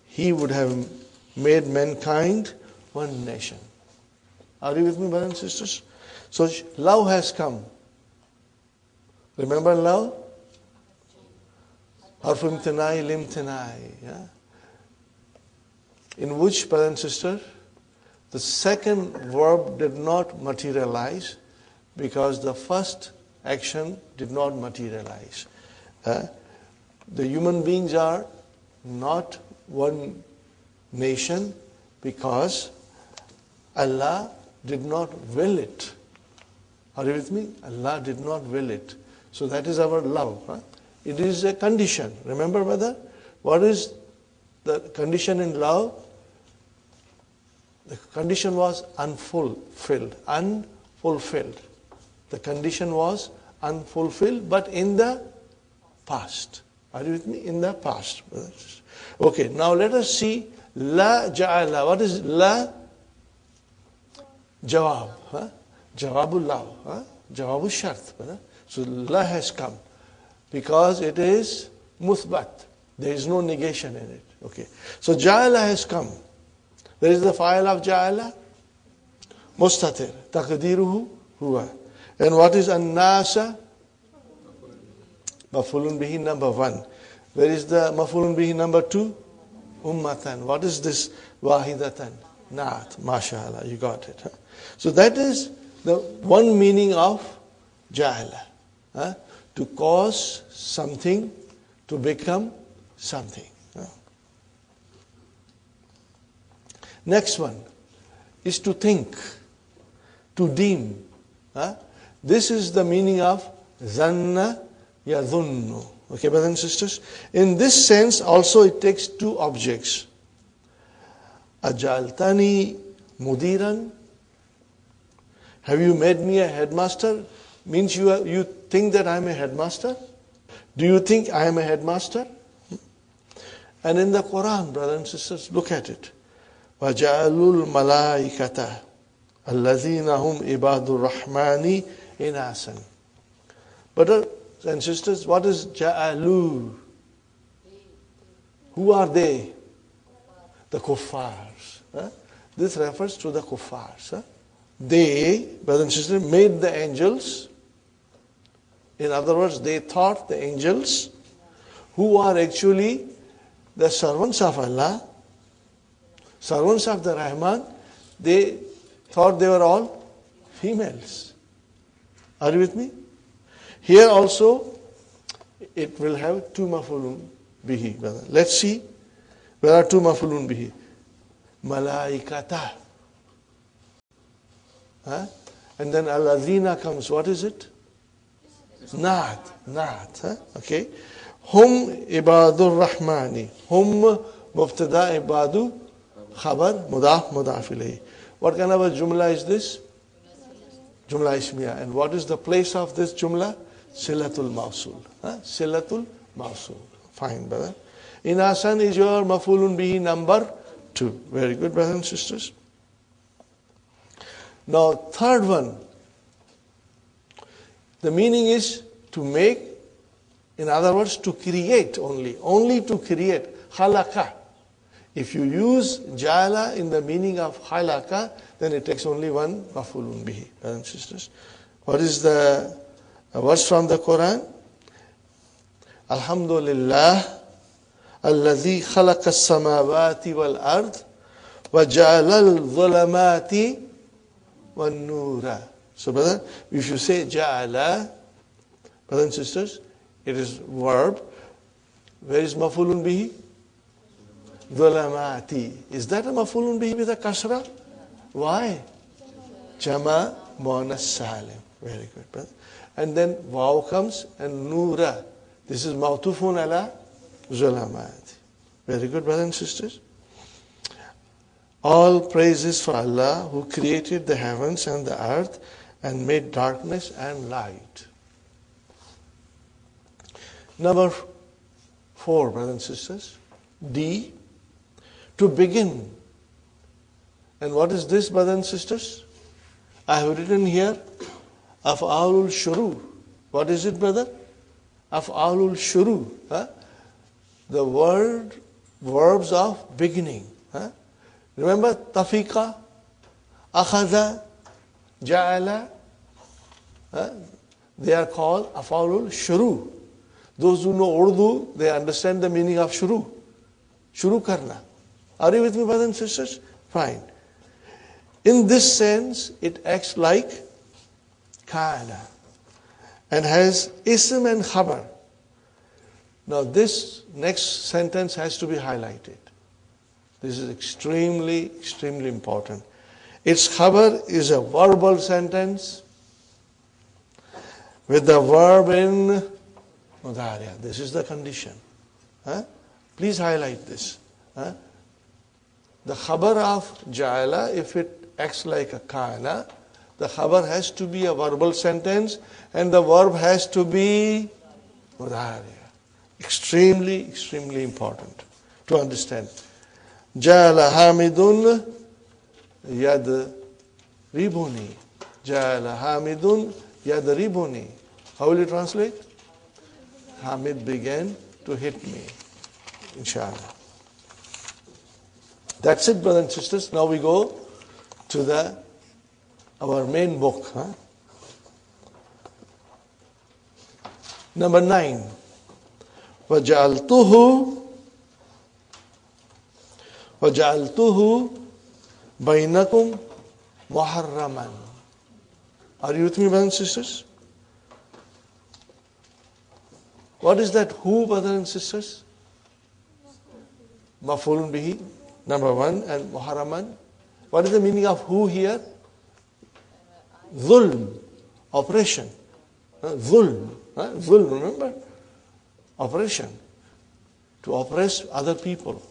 He would have made mankind one nation. Are you with me, brothers and sisters? So love has come. Remember love? Harf imtinai limtinai. Yeah? In which, brother and sister, the second verb did not materialize because the first action did not materialize. The human beings are not one nation because Allah did not will it. Are you with me? Allah did not will it. So that is our love. It is a condition. Remember, brother? What is the condition in love? The condition was unfulfilled. Unfulfilled. The condition was unfulfilled, but in the past. Are you with me? In the past. Okay, now let us see La ja'ala. What is La? Jawab. Jawabul love. Jawabul shart. So La has come because it is muthbat. There is no negation in it. Okay. So ja'ala has come. There is the fa'il of ja'ala. Mustatir. Taqdiruhu huwa. And what is an-nasa? Maf'ulun bihi number 1. Where is the maf'ulun bihi number 2? Ummatan. What is this? Wahidatan. Naat. MashaAllah. You got it. So that is the one meaning of ja'ala. To cause something to become something. Next one is to think, to deem. This is the meaning of zanna yadhunnu. Okay, brothers and sisters? In this sense also it takes two objects. Ajaltani mudiran. Have you made me a headmaster? Means you think that I am a headmaster? Do you think I am a headmaster? And in the Qur'an, brothers and sisters, look at it. وَجَعَلُوا الْمَلَائِكَةَ الَّذِينَ هُمْ عِبَادُ الرَّحْمَنِ إِنَاسًا. Brothers and sisters, what is ja'alu? Who are they? The kuffars. This refers to the kuffars. They, brothers and sisters, made the angels. In other words, they thought the angels, who are actually the servants of Allah, servants of the Rahman, they thought they were all females. Are you with me? Here also, it will have two maf'ulun bihi. Brother. Let's see. Where are two maf'ulun bihi? Malaikata. And then al-azina comes. What is it? Naat. Okay. Hum ibadur rahmani. Hum mubtada ibadu khabar mudaf mudaf ilayhi. What kind of a jumla is this? Jumla ismiya. And what is the place of this jumla? Silatul mawsul. Silatul mawsul. Fine, brother. Inasan is your maf'ulun bihi number 2. Very good, brothers and sisters. Now, third one. The meaning is to make, in other words, to create only. Only to create. Khalaqa. If you use ja'ala in the meaning of khalaqa, then it takes only one maf'ulun bihi, brothers and sisters. What is the verse from the Quran? Alhamdulillah, alladhi khalaqa as-samawati wal-ard, wa ja'ala al-dhulamati wan-nura. So, brother, if you say ja'ala, brothers and sisters, it is verb. Where is maf'ulun bihi? Dhulamati. Is that a maf'ulun bihi with a kasra? Why? Jama muannas salim. Very good, brother. And then waw comes and nura. This is mawtufun ala zulamati. Very good, brothers and sisters. All praises for Allah who created the heavens and the earth and made darkness and light. Number 4, brothers and sisters. D. To begin And what is this, brothers and sisters? I have written here, Af'alul Shuru. What is it, brother? Af'alul Shuru. The verbs of beginning. Remember, Tafiqa, Akhadha, Ja'ala. They are called Af'alul Shuru. Those who know Urdu, they understand the meaning of Shuru. Shuru karna. Are you with me, brothers and sisters? Fine. In this sense, it acts like Kana and has Ism and Khabar. Now this next sentence has to be highlighted. This is extremely, extremely important. Its Khabar is a verbal sentence with the verb in Mudariya. This is the condition. Please highlight this. The Khabar of Ja'ala, if it acts like a Kana, the Khabar has to be a verbal sentence and the verb has to be Mudariya. Extremely, extremely important to understand. Ja'ala Hamidun Yad Ribuni. Ja'ala Hamidun Yad Ribuni. How will you translate? Hamid began to hit me. Inshallah. That's it, brothers and sisters. Now we go to our main book. Number 9. وَجَعَلْتُهُ بَيْنَكُمْ مُحَرَّمًا. Are you with me, brothers and sisters? What is that who, brothers and sisters? Maf'ulun bihi, number 1, and muharraman. What is the meaning of who here? Zulm, oppression. Zulm, remember? Oppression. To oppress other people.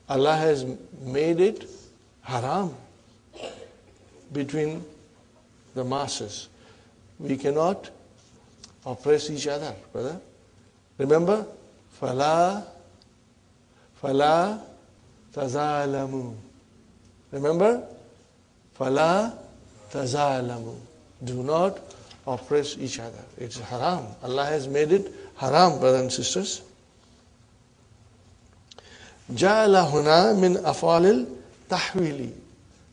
Allah has made it haram between the masses. We cannot oppress each other, brother. Remember? Fala tazalamu. Remember? Fala tazalamu. Do not oppress each other. It's haram. Allah has made it haram, brothers and sisters. Ja'ala huna min af'alil tahwili.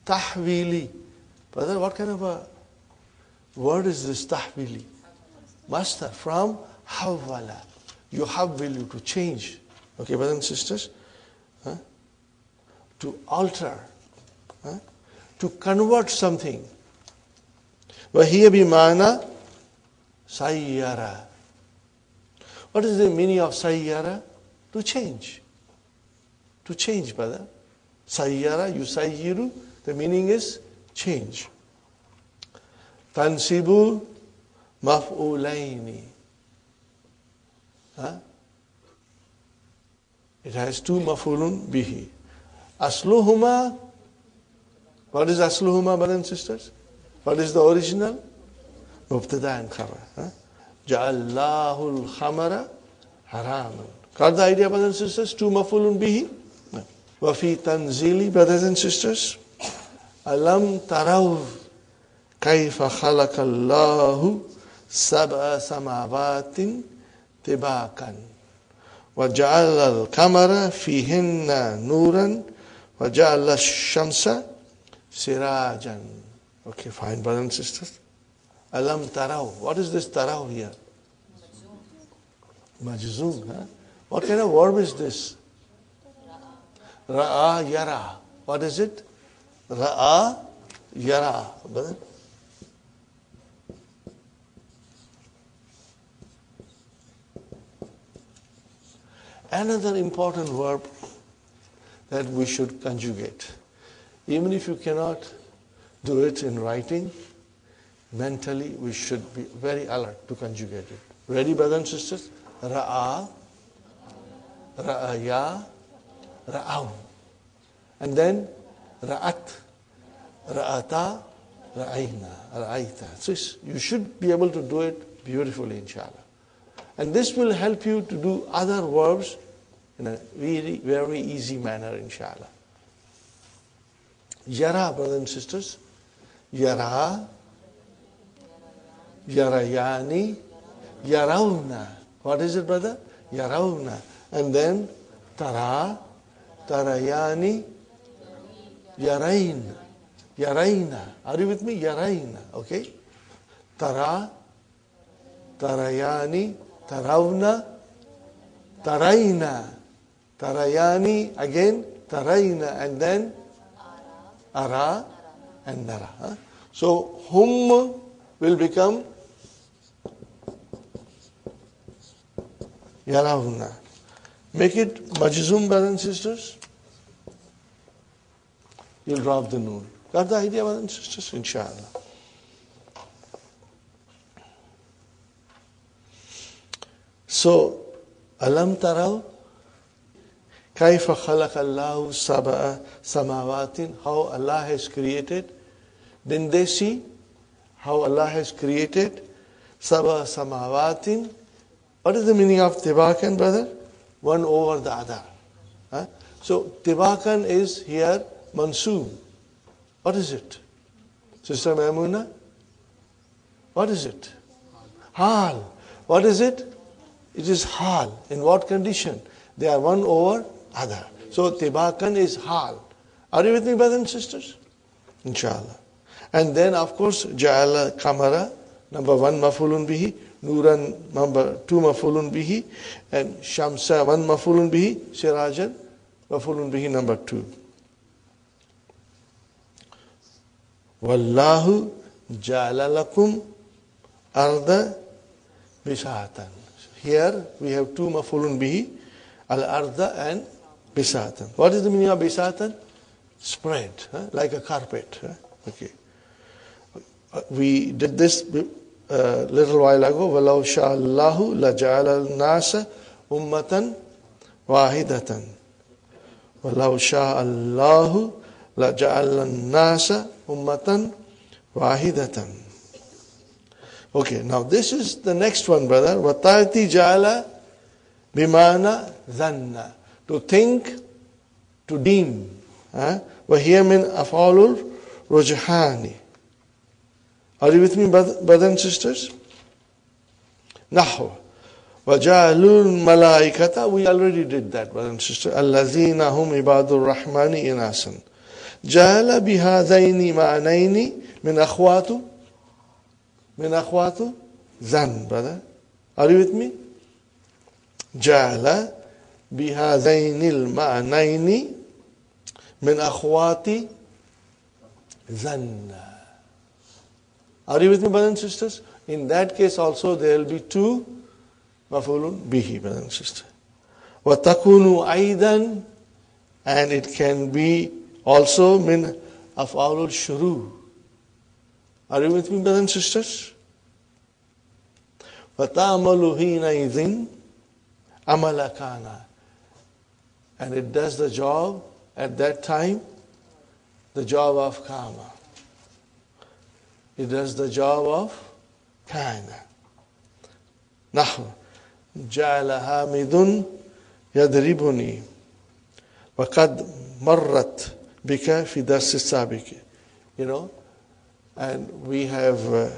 Tahwili. Brother, what kind of a word is this tahwili? Master, from hawwala. You hawwilu, to change. Okay, brothers and sisters? To alter. To convert something. وَهِيَ بِمَعْنَى sayyara. What is the meaning of sayyara? To change. To change, brother. Sayyara, yusayyiru, the meaning is change. Tansibu maf'ulaini. It has 2 maf'ulun bihi. Asluhuma. What is asluhuma, brothers and sisters? What is the original? Mubtada and khabar. Ja'allahu al-khamara haraman. Got the idea, brothers and sisters? 2 maf'ulun bihi. Wafi tanzili, brothers and sisters. Alam taraw kayfa khalaqallahu sab'a samawatin tibakan. وَجَعَلَ الْقَمَرَ فِيهِنَّ نُورًا وَجَعَلَ الشَّمْسَ سِرَاجًا. Okay, fine, brothers and sisters. Alam taraw. What is this taraw here? Majzoom. What kind of verb is this? Ra'a yara. What is it? Ra'a yara. Brother? Another important verb that we should conjugate. Even if you cannot do it in writing, mentally we should be very alert to conjugate it. Ready, brothers and sisters? Ra'a, ra'aya, ra'aw. And then ra'at, ra'ata, ra'ayna, ra'ayta. So you should be able to do it beautifully, inshallah. And this will help you to do other verbs in a very, very easy manner, inshallah. Yara, brothers and sisters. Yara, yarayani, yarawna. What is it, brother? Yarawna. And then tara, tarayani, yarain. Yaraina. Are you with me? Yaraina. Okay? Tara, tarayani, taravna, taraina. Tarayani, again, taraina. And then ara and nara. Huh? So, hum will become yaravna. Make it majzum, brothers and sisters. You'll drop the noon. Got the idea, brothers and sisters? Inshallah. So, alam taraw kaifa khalaqa Allahu sab'a samawatin, how Allah has created. Didn't they see how Allah has created sab'a samawatin? What is the meaning of tibakan, brother? One over the other. Huh? So, tibakan is here mansoob. What is it? Sister Maimuna? What is it? Hal. What is it? It is hal. In what condition? They are one over other. So tibakan is hal. Are you with me, brothers and sisters? Inshallah. And then of course, ja'ala kamara, number 1 mafulun bihi, nuran number 2 mafulun bihi, and shamsa 1 mafulun bihi, sirajan mafulun bihi number 2. Wallahu ja'ala lakum arda bisatan. Here we have 2 mafulun bihi, al-arda and bisatan. What is the meaning of bisatan? Spread, like a carpet. Okay. We did this a little while ago. وَلَوْ شَاءَ اللَّهُ لَجَعَلَ النَّاسَ أُمَّةً وَاحِدَةً وَلَوْ شَاءَ اللَّهُ لَجَعَلَ النَّاسَ أُمَّةً وَاحِدَةً. Okay, now this is the next one, brother. وَتَأْتِي جَعَلَ بِمَانَ ظَنَّ. To think, to deem. وَهِيَ مِنْ أَفْعَالُ الرُّجْحَانِ. Are you with me, brothers and sisters? نحو وَجَعَلُوا الْمَلَائِكَةَ. We already did that, brothers and sisters. الَّذِينَ هُمْ عِبَادُ الرَّحْمَنِ إِنَاسًا. جَعَلَ بِهَذَيْنِ مَعْنَيْنِ من أخوات ذن, brother. Are you with me? جعل بهذين المعنين من أخوات ذن. Are you with me, brothers and sisters? In that case also there will be 2 mafulun bihi, brothers and sisters. وَتَكُونُ أَيْضًا. And it can be also min أفعال الشروع. Are you with me, brothers and sisters? وَتَعْمَلُ حِينَئِذٍ عَمَلَ كَانَ. And it does the job at that time, the job of kama. It does the job of kana. نحو جعل حامد يضربني وقد مرت بك في درس السابق. You know, and we have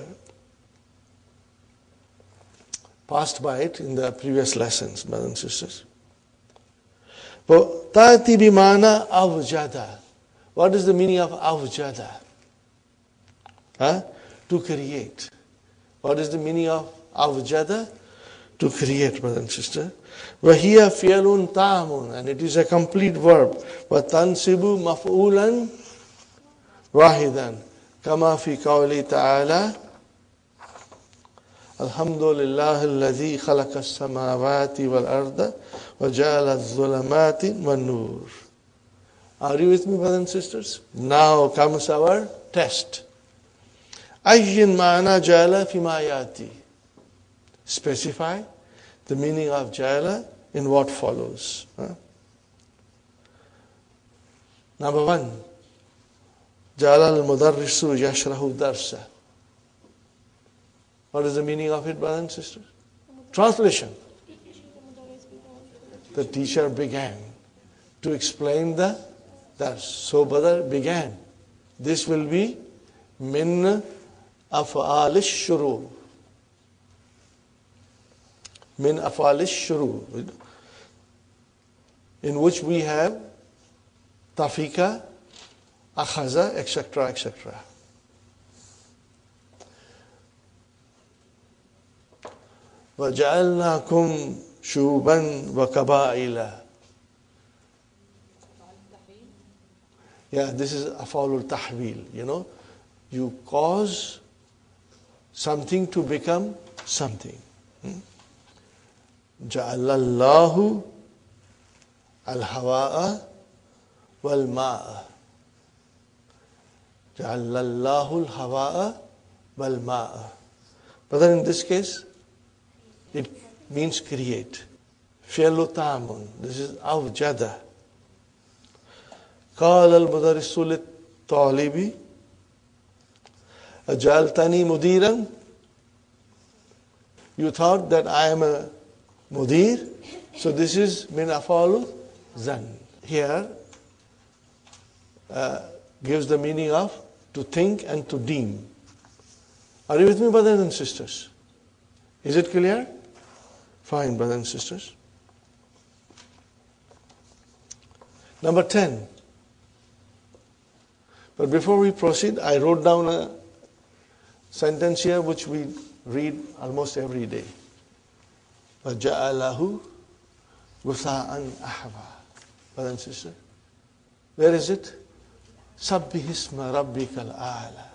passed by it in the previous lessons, brothers and sisters. تأتي بمعنى أوجد. What is the meaning of أوجد? To create. What is the meaning of أوجد? To create, brother and sister. وهي فعل تام, and it is a complete verb. وتنصب مفعولا واحدا كما في قوله تعالى الحمد لله الذي خلق السماوات والأرض وجعل الظلمات والنور. Are you with me, brothers and sisters? Now comes our test. أي معنى جعل فيما يأتي. Specify the meaning of jala in what follows. Number 1, jala al-mudarrisu yashrahu darsa. What is the meaning of it, brothers and sisters? Translation. The teacher began to explain the dars. So brother began this will be min af'al ash-shuru. Min af'al ash-shuru, in which we have tafika, akhaza, etc., etc. وَجَعَلْنَاكُمْ شُوبًا وَقَبَائِلًا. Yeah, this is af'alul tahwil. You cause something to become something. جَعَلَ اللَّهُ الْهَوَاءَ وَالْمَاءَ. جَعَلَ اللَّهُ الْهَوَاءَ وَالْمَاءَ. But then in this case, it means create. فعل تام. This is أوجد. قال المدرس للطالب أجعلتني مديرا. You thought that I am a mudir, so this is min afalu zan. Here gives the meaning of to think and to deem. Are you with me, brothers and sisters? Is it clear? Fine, brothers and sisters. Number 10. But before we proceed, I wrote down a sentence here which we read almost every day. وَجَعَلَهُ غُثَاءً أَحْوَى. Brothers and sisters, where is it? سَبِّحِ اسْمَ رَبِّكَ الْأَعْلَى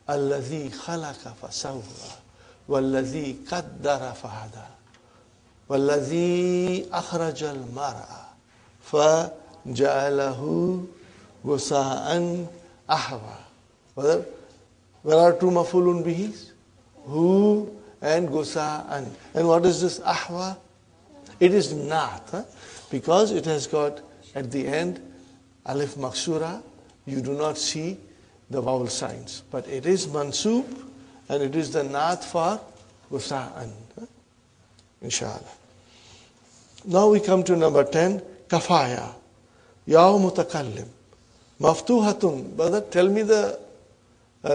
الَّذِي خَلَقَ فَسَوَّى وَالَّذِي قَدَّرَ فَهَدَى وَالَّذِي أَخْرَجَ الْمَرْعَى فَجَعَلَهُ غُثَاءً أَحْوَى. There are two mafulun bihis, hu and gusa'an. And what is this ahwa? It is naat, because it has got at the end alif maksura. You do not see the vowel signs, but it is mansub and it is the naat for gusa'an. Inshallah. Now we come to number 10, kafaya. Yaw mutakallim. Maftuhatun. Brother, tell me the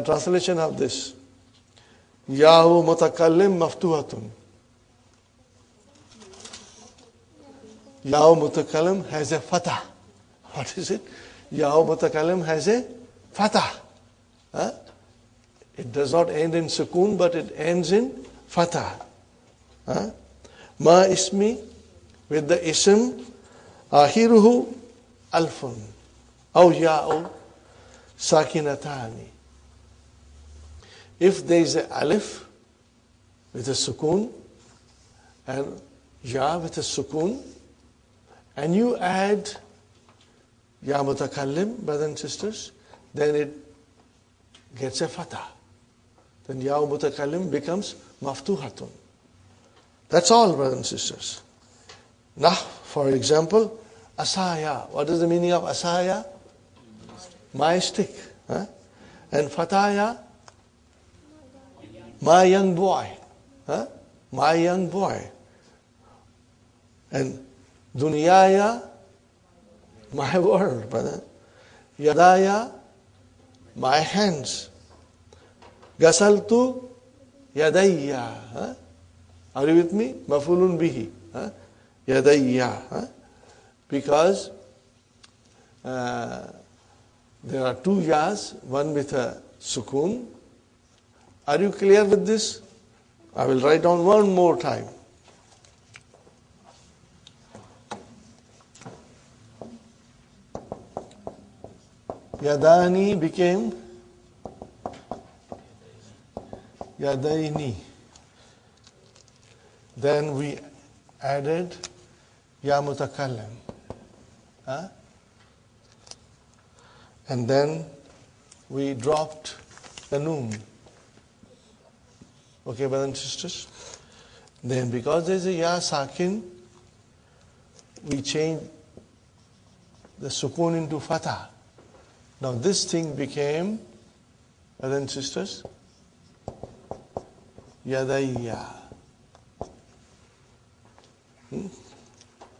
translation of this. Yahu mutakallim maftuhatun. Yahu mutakallim has a fatah. What is it? Yahu mutakallim has a fatah. It does not end in sukoon, but it ends in fatah. Ma ismi, with the ism, ahiruhu alfun. Aw ya'u sakinatani. If there is a alif with a sukoon and ya with a sukoon, and you add ya mutakallim, brothers and sisters, then it gets a fatah. Then ya mutakallim becomes maftuhatun. That's all, brothers and sisters. Now, for example, asaya. What is the meaning of asaya? My stick. And fataya, my young boy. My young boy. And dunyaya, my world, brother. Yadaya, my hands. Gasaltu yadayya. Are you with me? Mafulun bihi. Yadayya. Because there are two yas, one with a sukoon. Are you clear with this? I will write down one more time. Yadani became Yadaini. Then we added Ya mutakallim. And then we dropped the noon. Okay, brothers and sisters? Then because there is a ya sakin, we change the sukoon into fatah. Now this thing became, brothers and sisters, yadayya.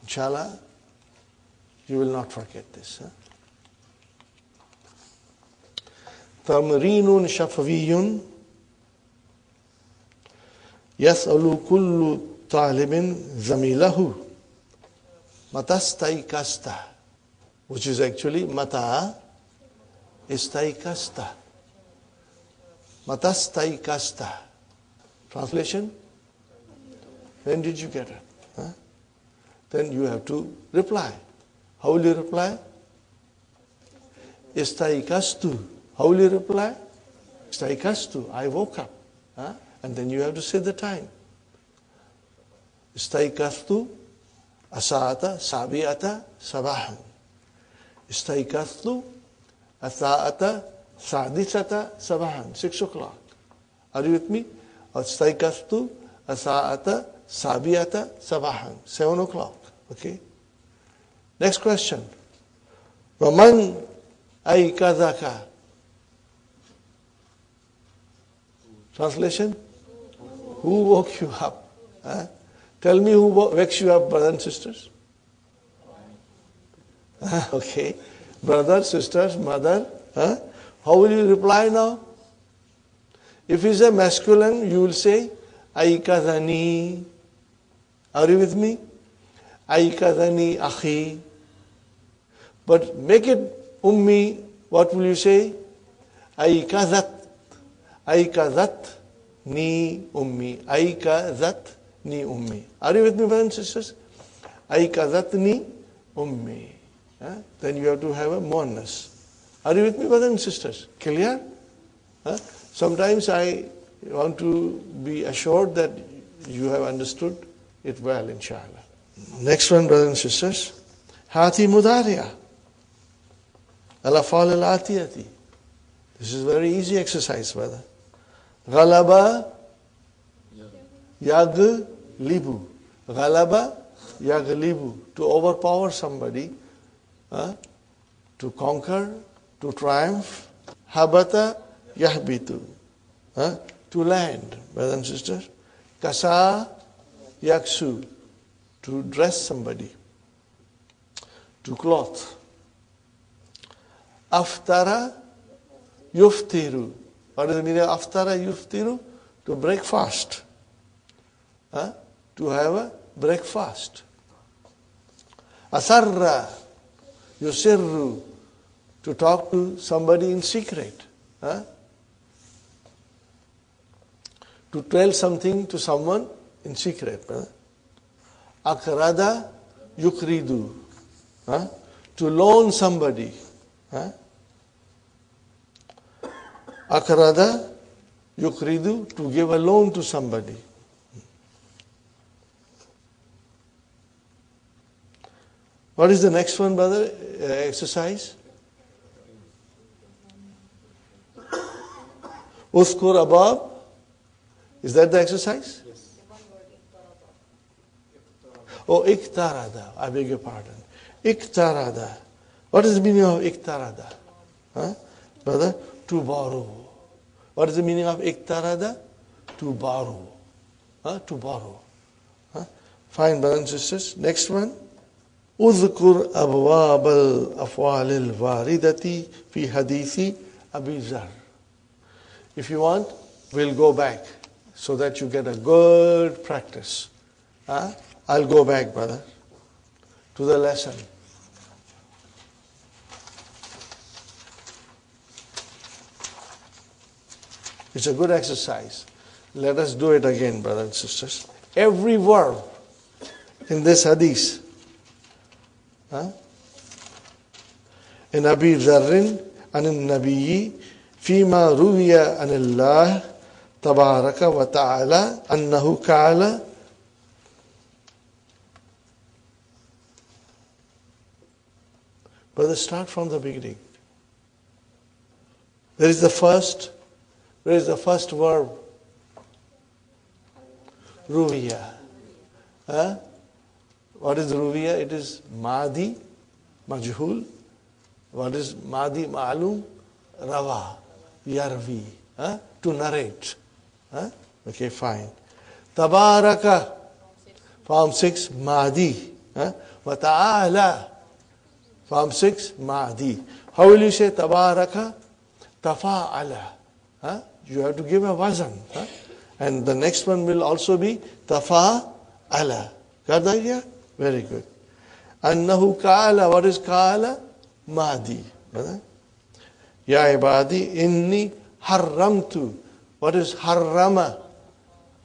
Inshallah, you will not forget this. tamrinun shafawiyun yas'alu kullu talibin zamilahu matastaikasta, which is actually mata istaikasta. Matastaikasta. Translation? When did you get it? Huh? Then you have to reply. How will you reply? Istaikastu. How will you reply? Istaikastu. I woke up. Huh? And then you have to say the time. Istaikastu asa'ata sabi'ata sabahan. Istaikastu asa'ata sadisata sabahan. 6 o'clock. Are you with me? Istaikastu asa'ata sabi'ata sabahan. 7 o'clock. Okay. Next question. Waman aikadaka. Translation? Who woke you up? Huh? Tell me who wakes you up, brothers and sisters. Okay. Brothers, sisters, mother. Huh? How will you reply now? If it's a masculine, you will say, Aikadani. Are you with me? Aikadani akhi. But make it ummi, what will you say? Aikazat. Aikazat ni ummi. Aikazat ni ummi. Are you with me, brothers and sisters? Aikazat ni ummi. Then you have to have a muannas. Are you with me, brothers and sisters? Clear? Sometimes I want to be assured that you have understood it well, inshallah. Next one, brothers and sisters. Hati mudariya. Al-afal al-atiyati. This is a very easy exercise, brother. Ghalaba yaglibu. Ghalaba yaglibu. To overpower somebody, to conquer, to triumph. Habata yahbitu. To land, brothers and sisters. Kasa yaksu. To dress somebody. To cloth. Aftara yuftiru. What is the meaning of aftara yuftiru? To break fast. To have a breakfast. Asarra yusirru. To talk to somebody in secret. To tell something to someone in secret. Akrada yukridu. To loan somebody. Akrada yukridu. To give a loan to somebody. What is the next one, brother? Exercise? Uskur abab. Is that the exercise? Yes. Oh, iktarada. I beg your pardon. Iktarada. What is the meaning of iktarada? Brother? To borrow. What is the meaning of iktarada? To borrow. To borrow. Fine, brothers and sisters. Next one. Uzkur abwab al-afwal al-waridati fi hadithi Abi Zar. If you want, we'll go back so that you get a good practice. I'll go back, brother, to the lesson. It's a good exercise. Let us do it again, brothers and sisters. Every verb in this hadith. In Abi Zarrin and in Nabiyyi فيما روي عن الله تبارك وتعالى أنه قال. Brother, start from the beginning. Where is the first verb? Ruwiya. What is ruwiya? It is Madi, Majhul. What is Madi, Ma'lum? Rawa. Yarvi, to narrate. Okay, fine. Tabaraka, form 6, Mahdi. Wa ta'ala, form 6, Mahdi. How will you say Tabaraka? tafa'ala. Huh? You have to give a wazan. Huh? And the next one will also be tafa'ala. Got the idea? Very good. Annahu ka'ala. What is ka'ala? Madi. Ya ibadi inni harramtu. What is harrama?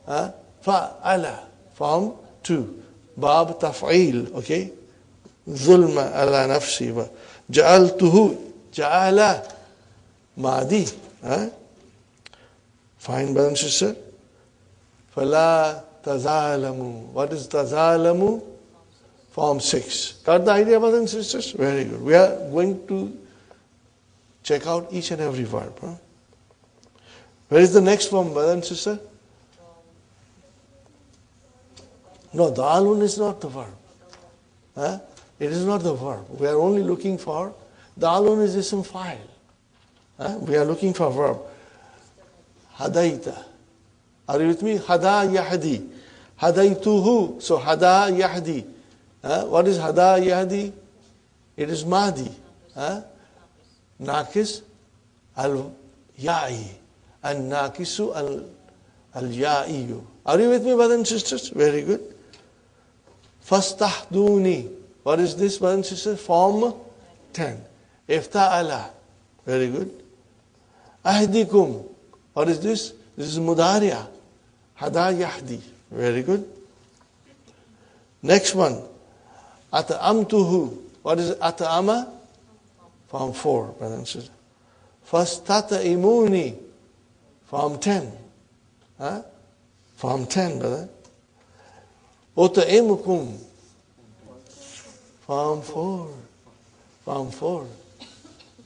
Fa'ala. Form 2. Bab taf'il. Okay? Zulma ala nafsi. Ja'altuhu. Ja'ala. Madi. Fine, brother and sister. Fala tazalamu. What is tazalamu? Form 6. Got the idea, brothers and sisters? Very good. We are going to check out each and every verb. Where is the next form, brother and sister? No, dalun is not the verb. It is not the verb. We are only looking for, dalun is ism fa'il. We are looking for verb. Hadaita. Are you with me? Hada yahdi. Hadaituhu. So hada yahdi. What is hada yahdi? It is madi. Nakis al ya'i. And nakisu al ya'iyu. Are you with me, brothers and sisters? Very good. Fastahduni. What is this, brothers and sisters? Form 10. Ifta'ala. Very good. Ahdikum. What is this? This is mudariya. Hada yahdi. Very good. Next one. At'amtuhu. What is at'ama? Form 4, brothers and sisters. Fastata'imuni. Form 10. Form 10, brother. Ut'imukum. Form 4. Form 4.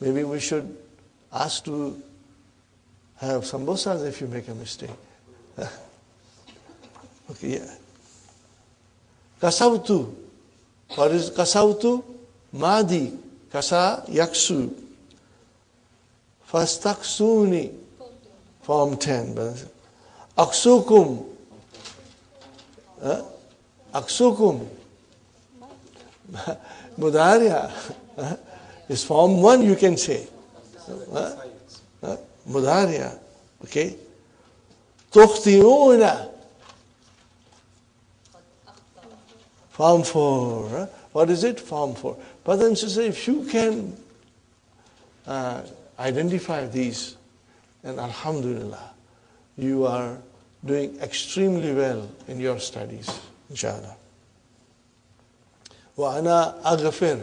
Maybe we should ask to have samosas if you make a mistake. Okay, yeah. Kasawtu. What is kasawtu? Madi. Kasa yaksu. Fastaksuni. Form 10. Aksukum. Aksukum. Mudariya. Is form 1 you can say. Mudariya. Okay. Tukhtiuna. Form 4. What is it? Form 4. Brothers and sisters, if you can identify these, then alhamdulillah, you are doing extremely well in your studies, inshallah. وَأَنَا أَغْفِرُ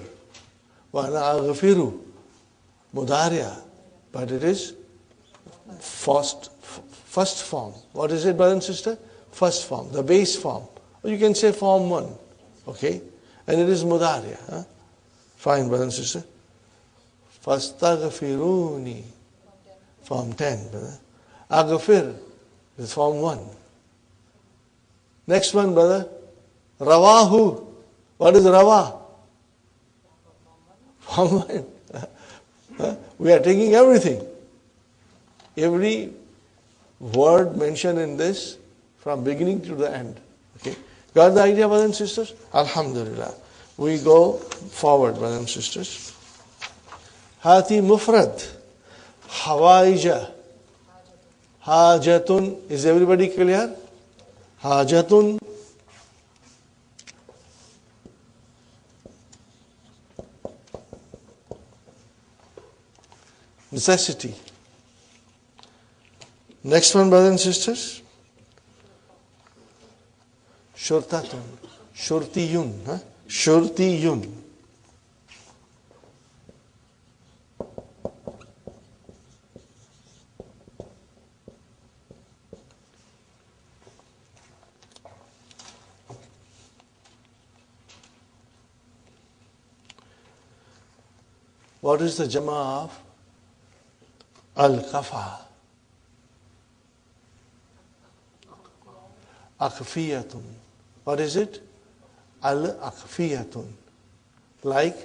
وَأَنَا أَغْفِرُ Mudariya. But it is first form. What is it, brother and sister? First form, the base form. Or you can say form 1. Okay? And it is mudariya. Fine, brother and sister. Fastaghfiruni. Form 10, brother. Aghfir is form 1. Next one, brother. Rawahu. What is rawa? Form 1. We are taking everything. Every word mentioned in this from beginning to the end. Okay? Got the idea, brothers and sisters? Alhamdulillah. We go forward, brothers and sisters. Hati mufrad. Hawaija. Hajatun. Is everybody clear? Hajatun. Necessity. Next one, brothers and sisters. Shurtatun. Shurtiyun. Shurtiyun. What is the jama of al-kafa? Akfiyatun. What is it? Al-akfiyatun. Like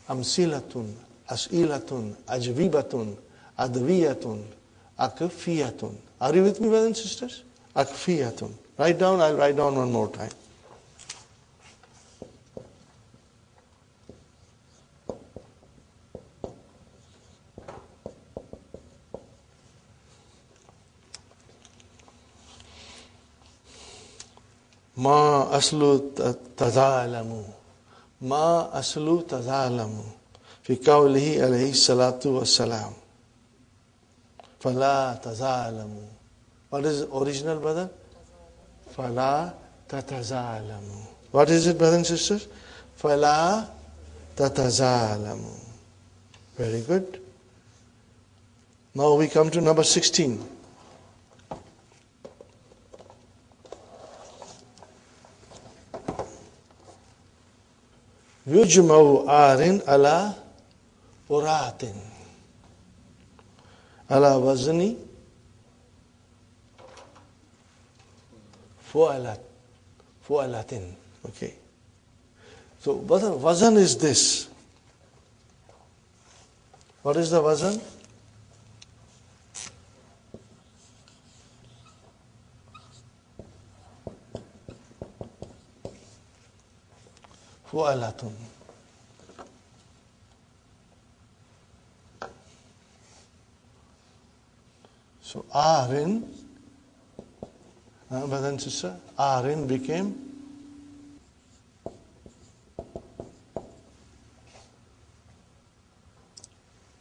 amsilatun, as'ilatun, ajvibatun, adwiyatun, akfiyatun. Are you with me, brothers and sisters? Akfiyatun. Write down, I'll write down one more time. Ma aslu tazalamu. Ma aslu tazalamu. Fi qawlihi alayhi salatu wassalam. Fala tazalamu. What is original, brother? Fala tatazalamu. What is it, brothers and sisters? Fala tatazalamu. Very good. Now we come to number 16. Yujma'u arin ala uratin. Ala wazni fu'alatin. Okay. So wazan is this. What is the wazan? Fu'alatun. So arin, brother and sister, arin became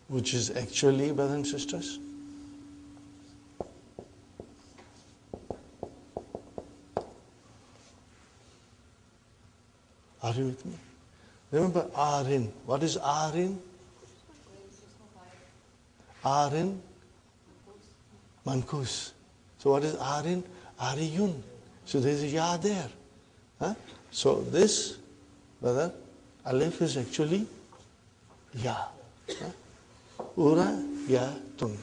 which is actually, brothers and sisters, are you with me? Remember arin. What is arin? Arin, mankus. So what is arin? Ariyun. So there is a ya there. Huh? So this, brother, alif is actually ya. Huh? Ura ya tun.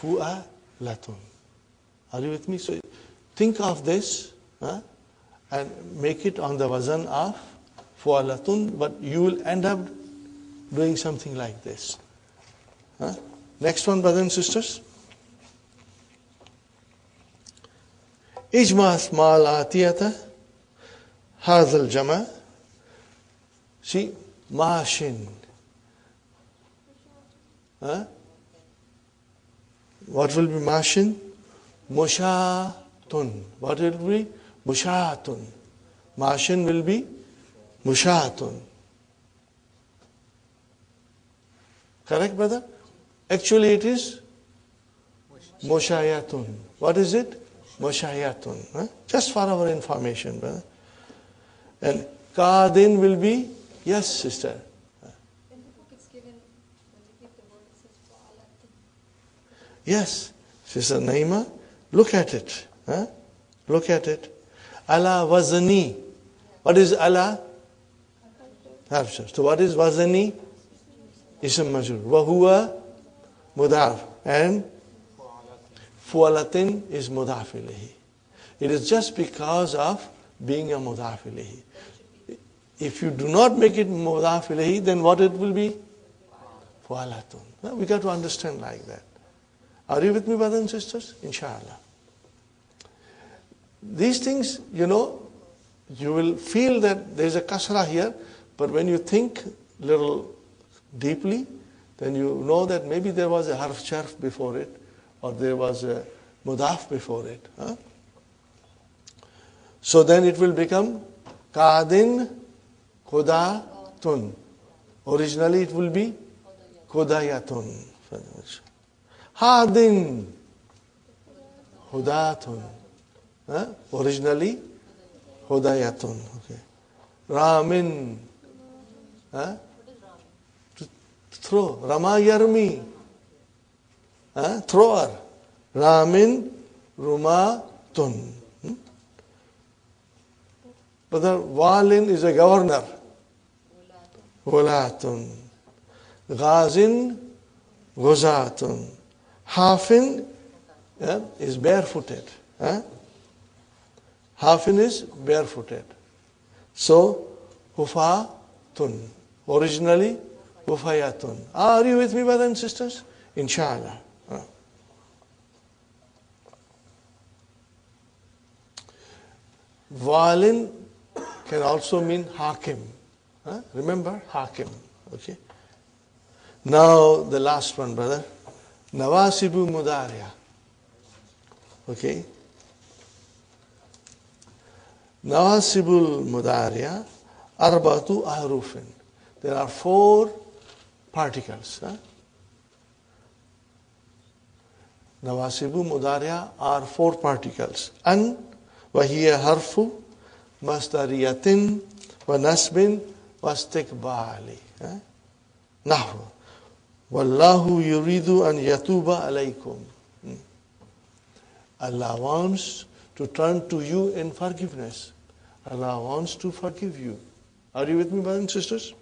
Fu'a latun. Are you with me? So think of this and make it on the wazan of fu'a latun, but you will end up doing something like this. Next one, brothers and sisters. Ijma asma al-atiyata hadha al-jama'. See, mashin. What will be mashin? Mushatun. What will be? Mushatun. Mashin will be mushatun. Correct, brother? Actually it is mushayatun. What is it? Mushayatun. Just for our information, brother. And qadin will be, yes, sister. In the book it's given, when you give the word, it says fa'alatin. Yes, Sister Naima, look at it. Look at it. Ala wazani. What is ala? So what is wazani? Ism majrur. Wa huwa mudaf. And fu'alatin is mudaf ilayhi. It is just because of being a mudaf ilayhi. If you do not make it mudaf ilayhi, then what it will be? Fu'alatun. We got to understand like that. Are you with me, brothers and sisters? Inshallah. These things, you will feel that there is a kasra here, but when you think little deeply, then you know that maybe there was a harf sharf before it, or there was a mudaf before it. So then it will become qadin qudatun. Originally it will be qudayatun. Hadin hudatun. Originally hudayatun. Okay. Ramin. To throw. Rama yarmi. Thrower. Ramin rumatun. Brother, Walin is a governor. Wulatun. Ghazin Ghuzatun. Hafin is barefooted. Hafin is barefooted. So, Hufatun. Originally, Hufayatun. Are you with me, brothers and sisters? Inshallah. Walin can also mean Hakim. Remember, Hakim. Okay. Now, the last one, brother. Nawasibu Mudariya. Okay. Nawasibul Mudariya arbatu ahrufin. There are 4 particles. Nawasibu Mudariya are 4 particles. An wa hiya harfu masdariyatin wa nasbin wa istiqbali. Nahwu. Wallahu yuridu an yatuba alaykum. Allah wants to turn to you in forgiveness. Allah wants to forgive you. Are you with me, brothers and sisters?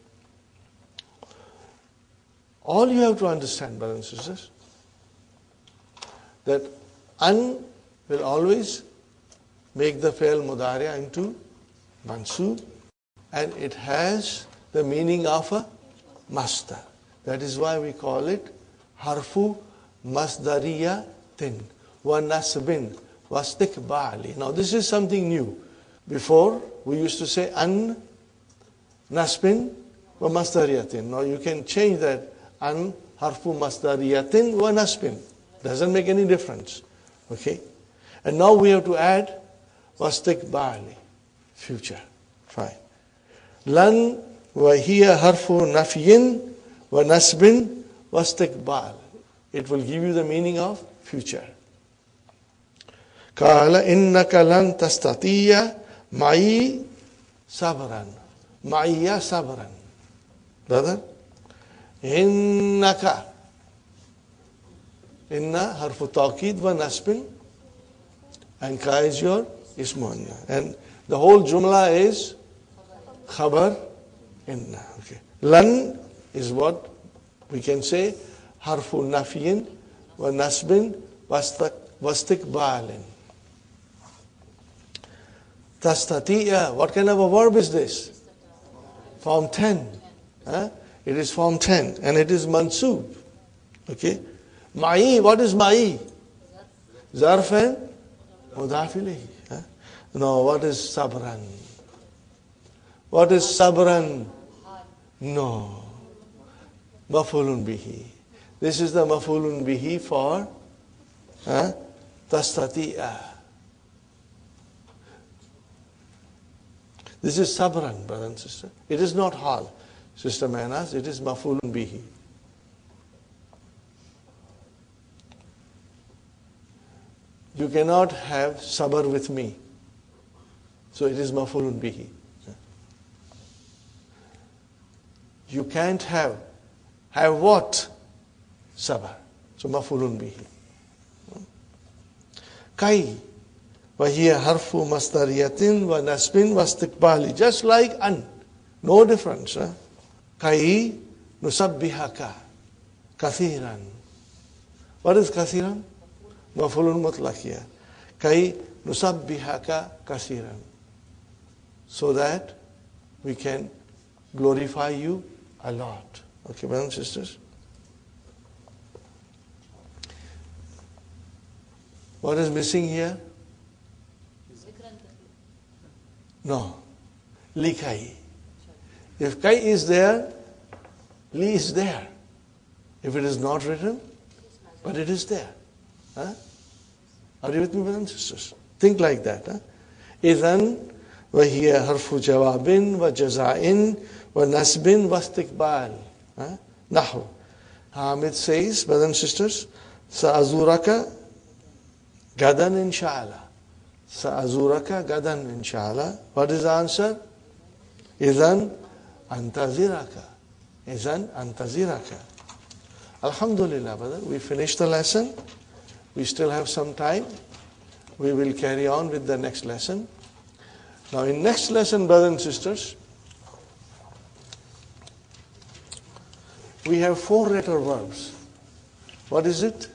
All you have to understand, brothers and sisters, that an will always make the fi'l mudari'a into mansub, and it has the meaning of a masdar. That is why we call it harfu masdariyatin wa nasbin wa istiqbali. Now this is something new. Before we used to say an nasbin wa masdariyatin. Now you can change that an harfu masdariyatin wa nasbin. Doesn't make any difference. Okay? And now we have to add wastiqbali, future. Fine. Lan wa hiya harfu nafyin wa nasbin wastiqbal. It will give you the meaning of future. Qala innaka lan tastatiya ma'i sabran. Ma'iya sabran. Brother? Innaka. Inna harfu taqid wa nasbin, and ka is your ismun. And the whole jumla is khabar inna. Okay. Lan is what we can say harfu nafiyin wa nasbin wa istiqbalin. Tastati'a, what kind of a verb is this? Form 10. It is form 10 and it is mansub. Okay. Ma'i, what is ma'i? Zarf and mudaf ilayhi. No, what is sabran? What is sabran? No. Maf'ulun bihi. This is the maf'ulun bihi for tastati'a. This is sabran, brother and sister. It is not hal. Sister Manas, it is maf'ulun bihi. You cannot have sabr with me. So it is maf'ulun bihi. You can't have what? Sabr. So maf'ulun bihi. Kai wa hiya harfu masdariyatin wa nasbin wa istiqbali. Just like an. No difference. Kai nusabbihaka kathiran. What is kathiran? Maf'ulun mutlaq here. Kai nusabbihaka kasiran. So that we can glorify you a lot. Okay, brothers and sisters? What is missing here? No. Li kai. If kai is there, li is there. If it is not written, but it is there. Are you with me, brothers and sisters? Think like that. Idhan wa hiya harfu jawabin wa jaza'in wa nasbin wa istiqbal. Nahu. Hamid says, brothers and sisters, Sa'azuraka gadan inshallah. Sa'azuraka gadan inshallah. What is the answer? Idhan antaziraka. Idhan antaziraka. Alhamdulillah, brother. We finished the lesson. We still have some time. We will carry on with the next lesson. Now in next lesson, brothers and sisters, we have 4-letter verbs. What is it?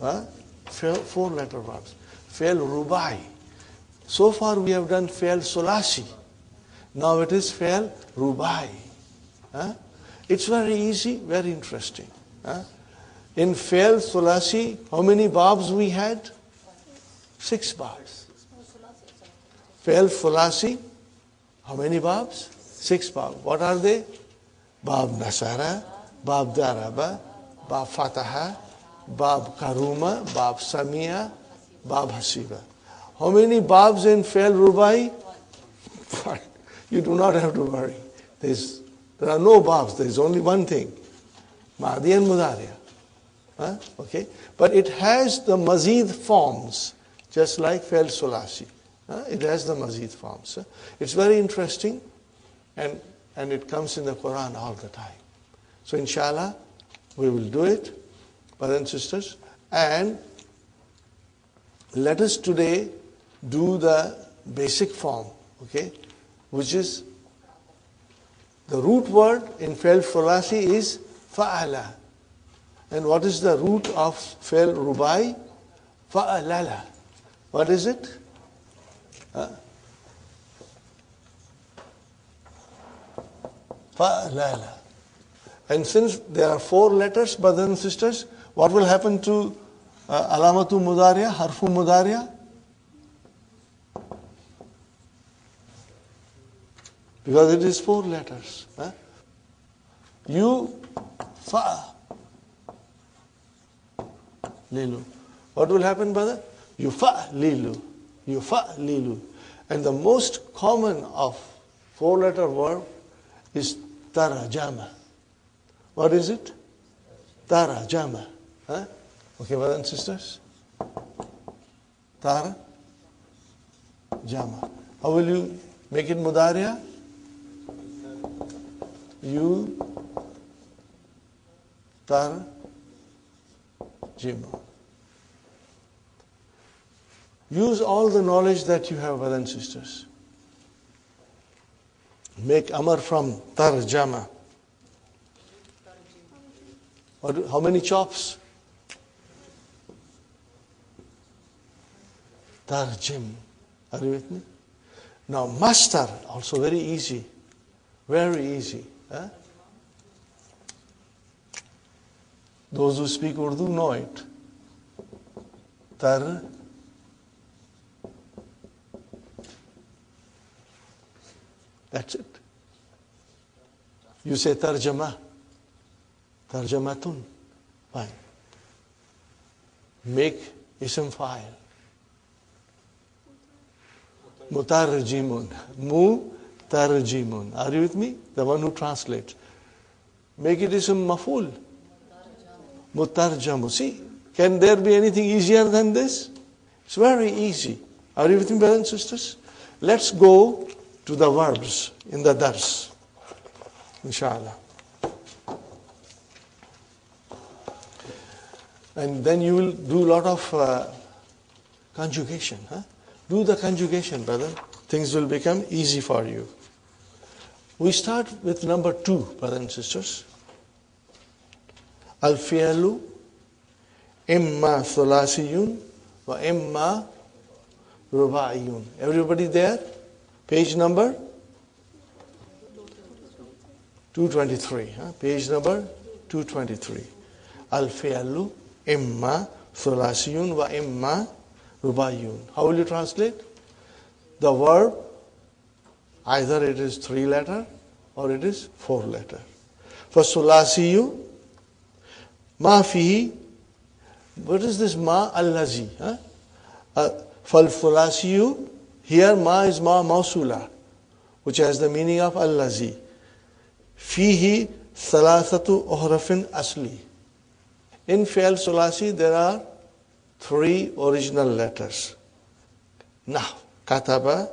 4-letter verbs. Fi'l rubai. So far we have done fi'l sulasi. Now it is fi'l rubai. It's very easy, very interesting. In fi'l sulasi, how many babs we had? 6 babs. Fi'l sulasi, how many babs? 6 babs. What are they? Bab nasara, bab daraba, bab fataha, bab karuma, bab samia, bab hasiba. How many babs in Fi'l Rubai? One. You do not have to worry. There are no babs. There is only one thing. Madi and Mudariya. Okay? But it has the mazid forms, just like Fi'l Sulasi. It has the mazid forms. It's very interesting, and it comes in the Qur'an all the time. So inshallah, we will do it, brothers and sisters. And let us today do the basic form, okay? Which is, the root word in Fi'l Sulasi is fa'ala. And what is the root of Fi'l Rubai? Fa'alala. What is it? Fa'alala. And since there are 4 letters, brothers and sisters, what will happen to alamatu mudariya, harfu mudariya? Because it is 4 letters. You fa lilu. What will happen, brother? You fa lilu. You fa lilu. And the most common of 4-letter verb is tarajama. What is it? Tarajama. Okay, brothers and sisters? Tarajama. How will you make it mudariya? You tarjima. Use all the knowledge that you have, brothers and sisters. Make amar from tarjama. How many chops? Tarjim. Are you with me? Now, master, also very easy. Very easy. Those who speak Urdu know it. Tar. That's it. You say tarjama. Tarjamatun. Fine. Make ism fa'il. Mutarjimun. Mutarjimun. Are you with me? The one who translates. Make it ism maf'ul. Mutarjamu. See, can there be anything easier than this? It's very easy. Are you with me, brothers and sisters? Let's go to the verbs in the dars. Inshallah. And then you will do a lot of conjugation. Do the conjugation, brother. Things will become easy for you. We start with number 2, brothers and sisters. Al-fi'lu imma thulasiyun wa imma rubaiyun. Everybody there? Page number 223. Page number 223. Al-fi'lu imma thulasiyun wa imma rubaiyun. How will you translate? The verb, either it is 3-letter or it is 4-letter. For thulasiyu, ma fihi, what is this ma? Allazi. Fal thulasiyu, here ma is ma mausula, which has the meaning of allazi. Fihi thalathatu uhrafin asli. In Fi'l Sulasi there are 3 original letters. Now, kataba,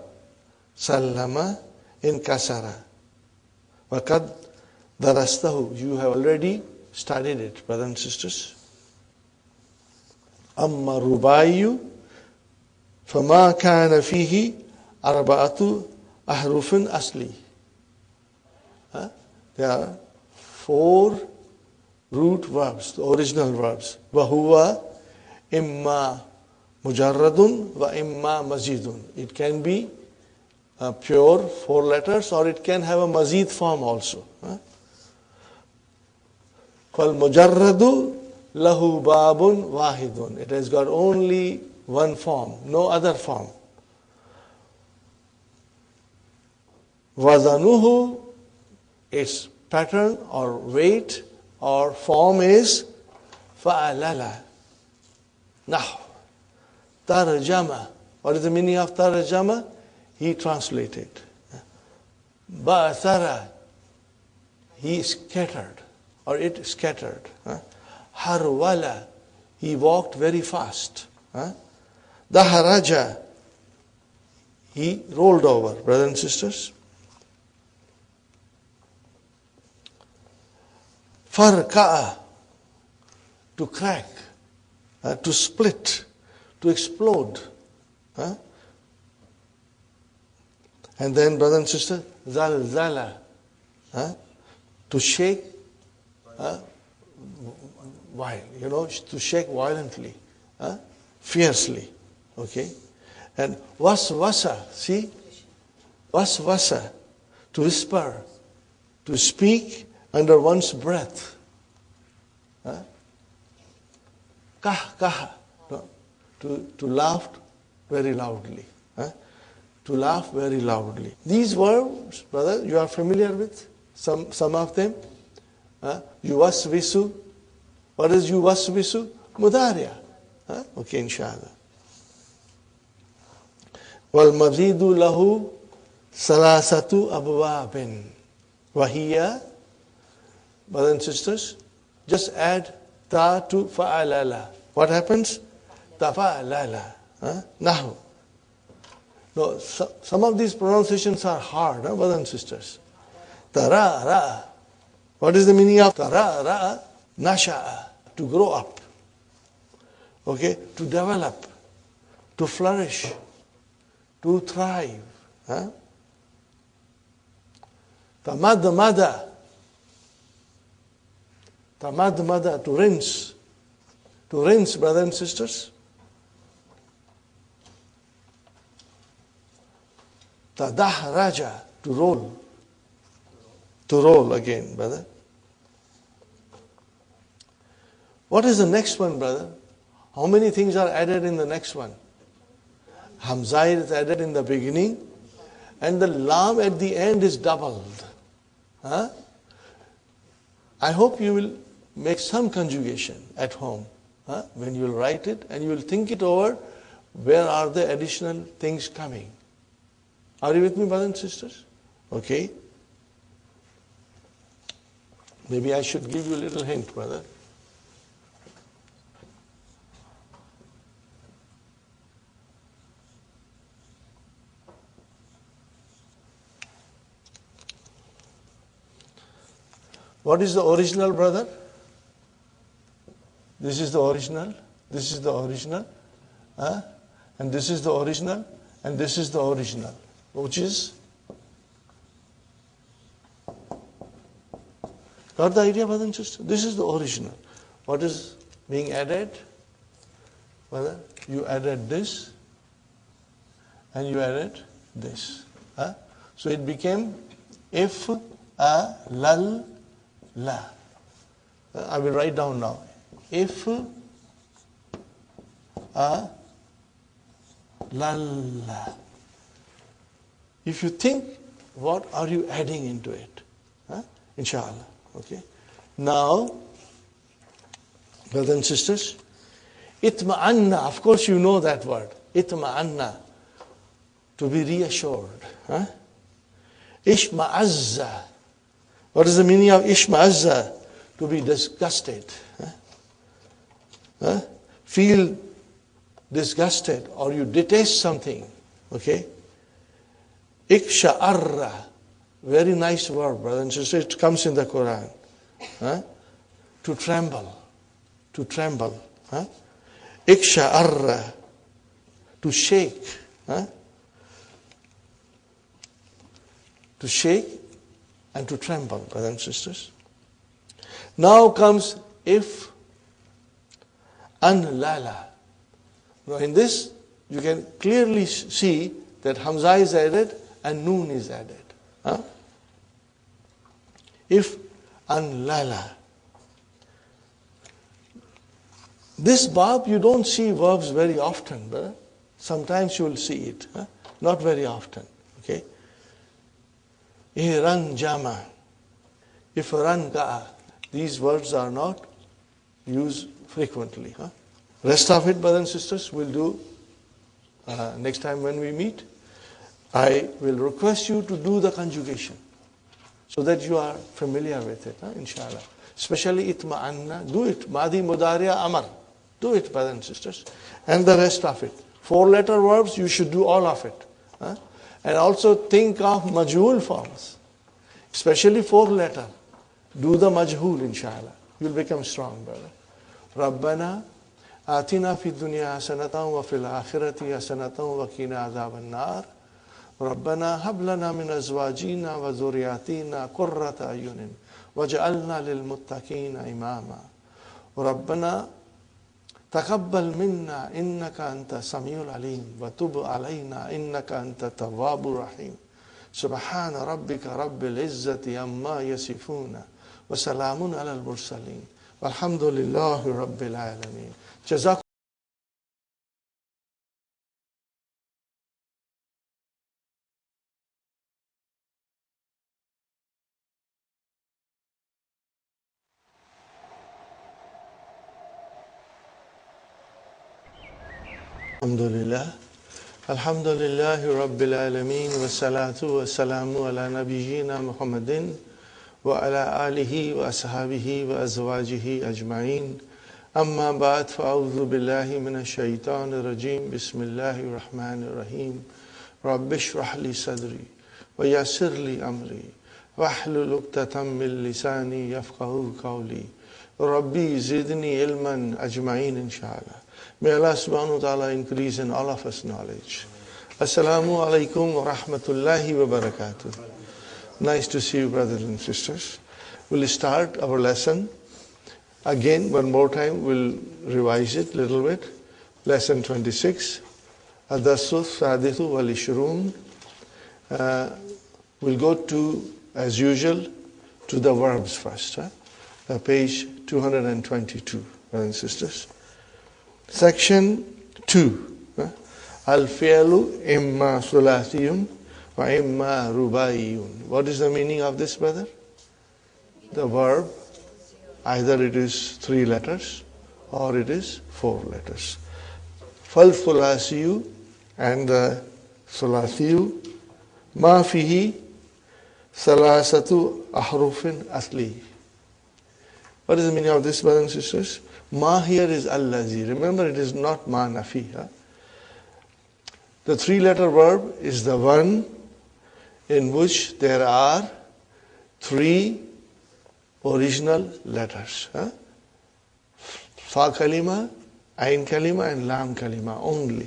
sallama, inkasara. Waqad darastahu. You have already studied it, brothers and sisters. Amma rubayu, fama kana fihi arba'atu ahrufin asli. There are 4 root verbs, the original verbs. Wahuwa imma mujarradun wa imma mazidun. It can be pure 4 letters, or it can have a mazid form also. Fal mujarradu lahu babun wahidun. It has got only one form, no other form. Wazanuhu, its pattern or weight or form is fa'alala. Now, tarjama. What is the meaning of tarjama? He translated. Ba'athara, he scattered, or it scattered. Harwala, he walked very fast. Daharaja, he rolled over, brothers and sisters. Farka'a, to crack, to split, to explode. And then, brothers and sisters, zalzala, to shake, to shake violently, fiercely. Okay? And waswasa, see? Waswasa, to whisper, to speak under one's breath. Kah, to laugh very loudly. To laugh very loudly. These words, brother, you are familiar with some of them. Yuvasvisu. What is yuvasvisu? Mudariya. Okay, inshallah. Wal mazidu lahu salasatu abwabin. Wahiya, brothers and sisters, just add ta to fa'alala. What happens? Tafa'alala. Nahu. No, some of these pronunciations are hard, brothers and sisters. Tara. What is the meaning of tara? Nasha'a. To grow up. Okay? To develop. To flourish. To thrive. Tamadmada. Tamadmada, to rinse. To rinse, brothers and sisters. Tadahraja, to roll. To roll again, brother. What is the next one, brother? How many things are added in the next one? Hamza is added in the beginning, and the lam at the end is doubled. I hope you will make some conjugation at home when you will write it, and you will think it over. Where are the additional things coming? Are you with me, brothers and sisters? Okay. Maybe I should give you a little hint, brother. What is the original, brother? This is the original. This is the original. And this is the original. And this is the original. Which is? Got the idea, brother and sister? This is the original. What is being added? Brother, you added this. And you added this. So it became if, a, lal, la. I will write down now. If, a, lal, la. If you think, what are you adding into it? Inshallah. Okay. Now, brothers and sisters, itma'anna, of course you know that word. Itma'anna, to be reassured. Ishma'azza. What is the meaning of ishma'azza? To be disgusted. Feel disgusted, or you detest something. Okay? Iksha'arra. Very nice word, brother and sister. It comes in the Qur'an. To tremble. To tremble. Iksha'arra. To shake. To shake and to tremble, brothers and sisters. Now comes if and lala. Now in this, you can clearly see that Hamza is added and Noon is added. If and lala. This bab, you don't see verbs very often, brother. Sometimes you will see it. Not very often. Okay? Ihran jama. Ifran ka'a. These words are not used frequently. Rest of it, brothers and sisters, we'll do next time when we meet, I will request you to do the conjugation so that you are familiar with it, inshallah. Especially itma'anna, do it. Madi, mudariya, amar. Do it, brothers and sisters. And the rest of it. 4-letter verbs, you should do all of it. And also think of majhul forms. Especially 4-letter. Do the majhul, inshallah. You'll become strong, brother. Rabbana atina fi dunya hasanatan wa fil akhirati hasanatan wa qina adhaban nar. Rabbana hab lana min azwajina wa dhurriyyatina qurrata ayunin waj'alna lil muttaqina imama. Rabbana taqabbal minna innaka anta samiul alim wa tub alayna innaka anta tawwabur rahim. Subhana rabbika rabbil izzati amma yasifuna wa salamun alal mursalin walhamdulillahi rabbil alamin. Jazakum Alhamdulillah. Alhamdulillahi Rabbil Alameen wa salatu wa salamu ala nabiyyina Muhammadin wa ala alihi wa ashabihi wa azwajihi ajma'in. Amma ba'd, fa'udhu billahi minash shaitanir rajim. Bismillahir rahmanir rahim. Rabbi shrah li sadri wa yassir li amri wahlul 'uqdatam min lisani yafqahu qawli. Rabbi zidni ilman ajma'in, inshallah. May Allah subhanahu wa ta'ala increase in all of us knowledge. Assalamu alaikum wa rahmatullahi wa barakatuh. Nice to see you, brothers and sisters. We'll start our lesson. Again, one more time, we'll revise it a little bit. Lesson 26. Ad-Darsu Sadithu wal Ishrun. We'll go to, as usual, to the verbs first. Page 222, brothers and sisters. Section 2. Al-fi'lu imma sulathiyun wa imma rubaiyun. What is the meaning of this, brother? The verb, either it is 3 letters or it is 4 letters. Fal-thulasiyu and the thulathiyu ma fihi salasatu ahrufin asli. What is the meaning of this, brothers and sisters? Ma here is allazi. Remember, it is not ma nafi. The 3-letter verb is the one in which there are 3 original letters. Fa kalima, ain kalima and lam kalima only.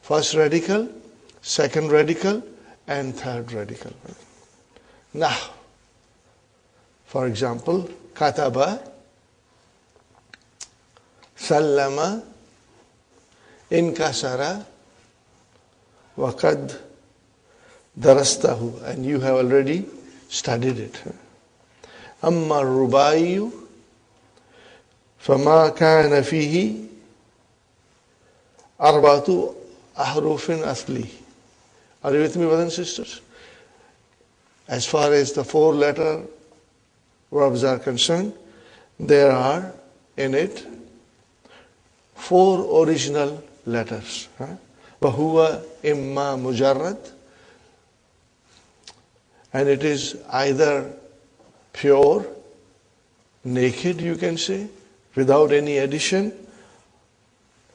First radical, second radical and third radical. Now, for example, kataba, sallama, inkasara, waqad darastahu, and you have already studied it. Amma rubayu, fama kana fihi arbatu ahrufin asli. Are you with me, brothers and sisters? As far as the 4-letter verbs are concerned, there are in it 4 original letters. Wahuwa imma mujarrad, and it is either pure, naked, you can say, without any addition,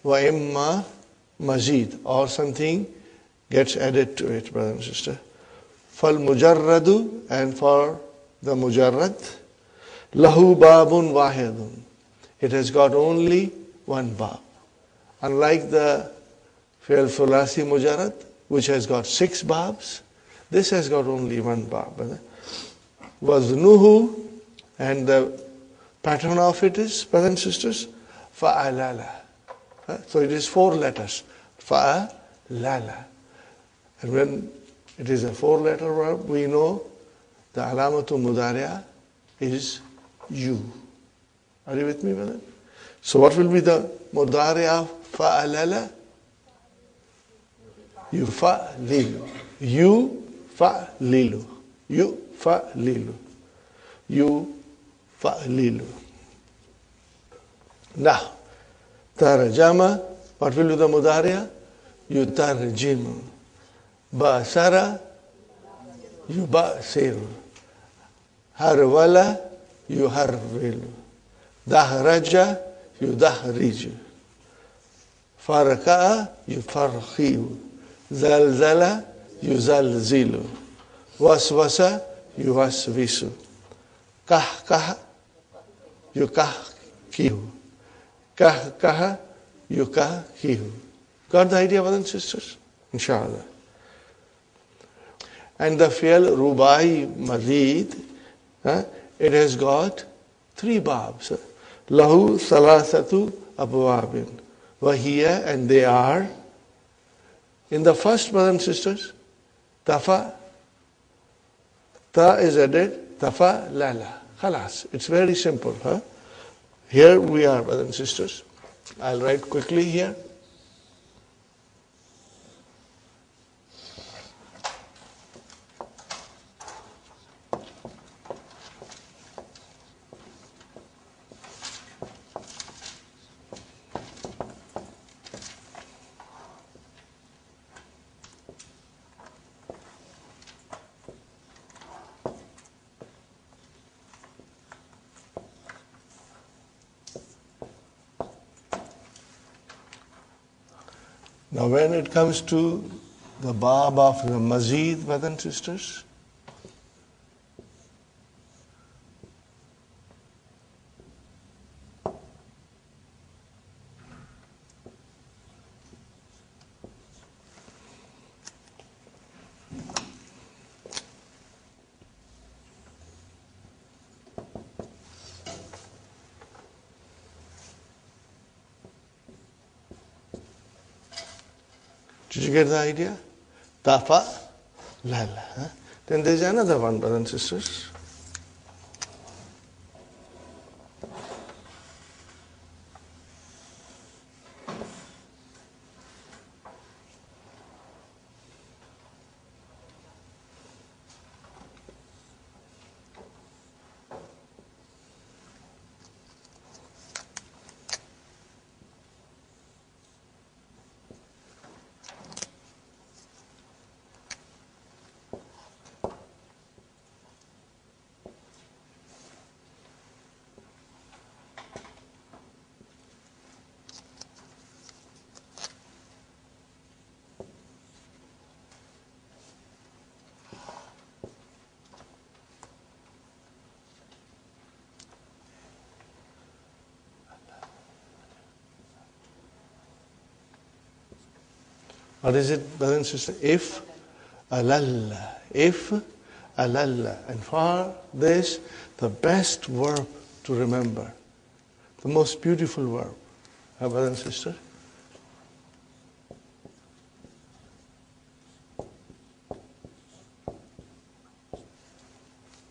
wa imma mazid, or something gets added to it, brother and sister. Fal mujarradu, and for the mujarrad, lahu babun wahidun. It has got only 1 bab. Unlike the fi'l thulasi mujarrad, which has got 6 babs, this has got only 1 bab. Waznuhu, and the pattern of it is, brothers and sisters, fa'alala. So it is 4 letters. Fa'alala. And when it is a 4-letter verb, we know the alamatu mudari'a is you. Are you with me, brother? So what will be the mudari'a fa'alala? Yufa'lilu. Yufa'lilu. Yufa'lilu. Yufa'lilu. Now, tarajama, what will be the mudari'a? yutarjimu. Basara, yubasiru. Harwala, yuharwilu. Dahraja, yudahriju. Farka'a, yufarkhiyu. Zalzala, yuzalzilu. Waswasa, yuwaswisu. Kahkaha, yukahkihu. Kahkaha, yukahkihu. Got the idea, brothers and sisters? Inshallah. And the fi'l rubai mazid, it has got 3 babs. Lahu salasatu abwabin. Wahiya, and they are. In the first, brothers and sisters, tafa, ta is added, tafa lala. Khalas. It's very simple. Here we are, brothers and sisters. I'll write quickly here. Now when it comes to the bab of the mazid, brothers and sisters, did you get the idea? Tafa, lala. Then there's another one, brothers and sisters. What is it, brothers and sisters? If, alalla. If, alalla. And for this, the best verb to remember, the most beautiful verb, brothers and sisters.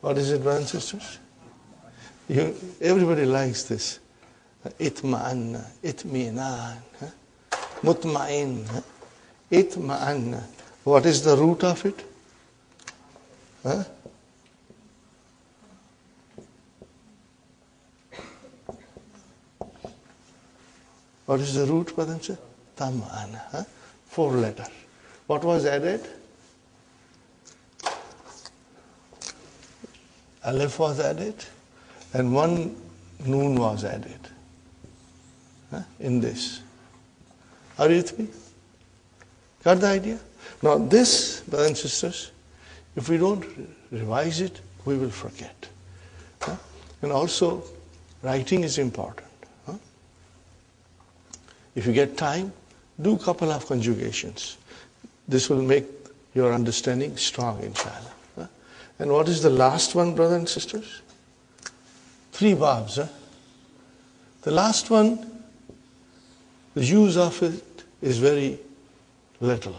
What is it, brothers and sisters? Everybody likes this. Itma'anna, itminan, mutma'in. Itma'anna. What is the root of it? What is the root, brothers and sisters? Tam'ana. 4 letters. What was added? Alif was added, and 1 noon was added in this. Are you with me? Got the idea? Now this, brothers and sisters, if we don't revise it, we will forget. And also, writing is important. If you get time, do a couple of conjugations. This will make your understanding strong, inshallah. And what is the last one, brothers and sisters? 3 babs. The last one, the use of it is very little.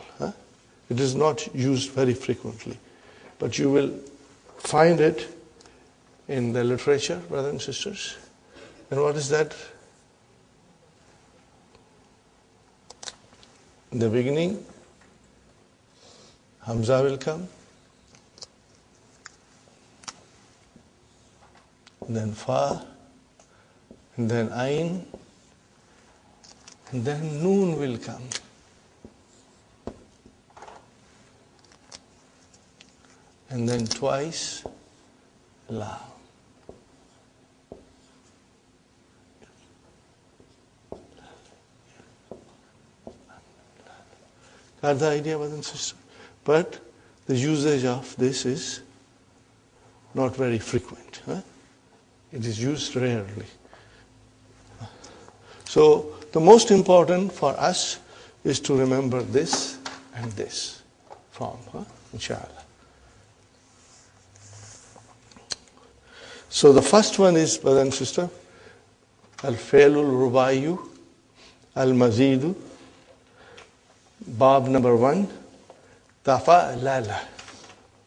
It is not used very frequently. But you will find it in the literature, brothers and sisters. And what is that? In the beginning, Hamza will come. And then Fa. And then Ain. And then Noon will come. and then twice la. Got the idea, brothers and sisters? But the usage of this is not very frequent. It is used rarely. So the most important for us is to remember this and this form, inshallah. So the first one is, brother and sister, al-fi'lul rubayu al-mazidu, bab number 1, tafa'lala.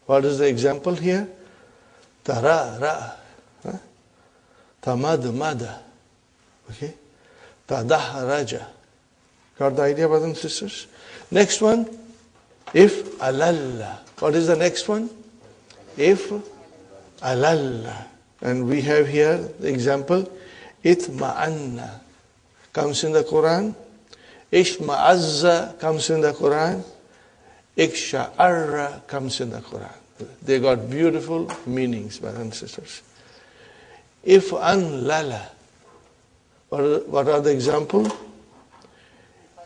What is the example here? Tara-ra, tamad-mada, okay? Tadahraja. Got the idea, brothers and sisters? Next one, if alalla. What is the next one? If alalla. And we have here the example, itma'anna comes in the Qur'an. Ishma'azza comes in the Qur'an. Iksha'arra comes in the Qur'an. They got beautiful meanings, brothers and sisters. If anlala. What are the examples?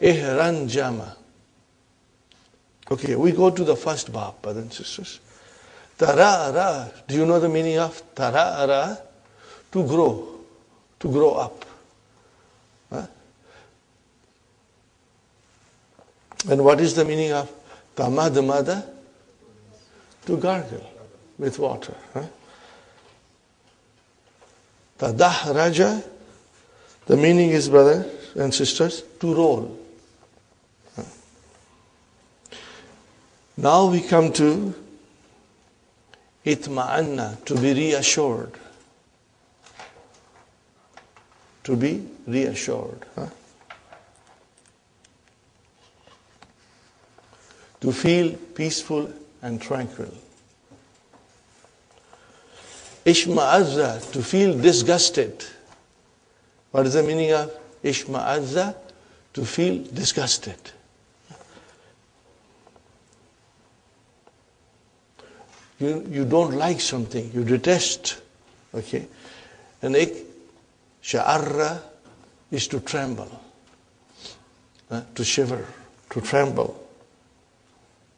Ihranjama. Okay, we go to the first bab, brothers and sisters. Tara'ara. Do you know the meaning of tara'ara? To grow up. And what is the meaning of tamadmada? To gargle with water. Tadahraja. The meaning is, brothers and sisters, to roll. Now we come to itma'anna, to be reassured. To be reassured. To feel peaceful and tranquil. Ishma'azza, to feel disgusted. What is the meaning of ishma'azza? To feel disgusted. You don't like something, you detest. Okay? And sha'arra is to tremble, to shiver, to tremble.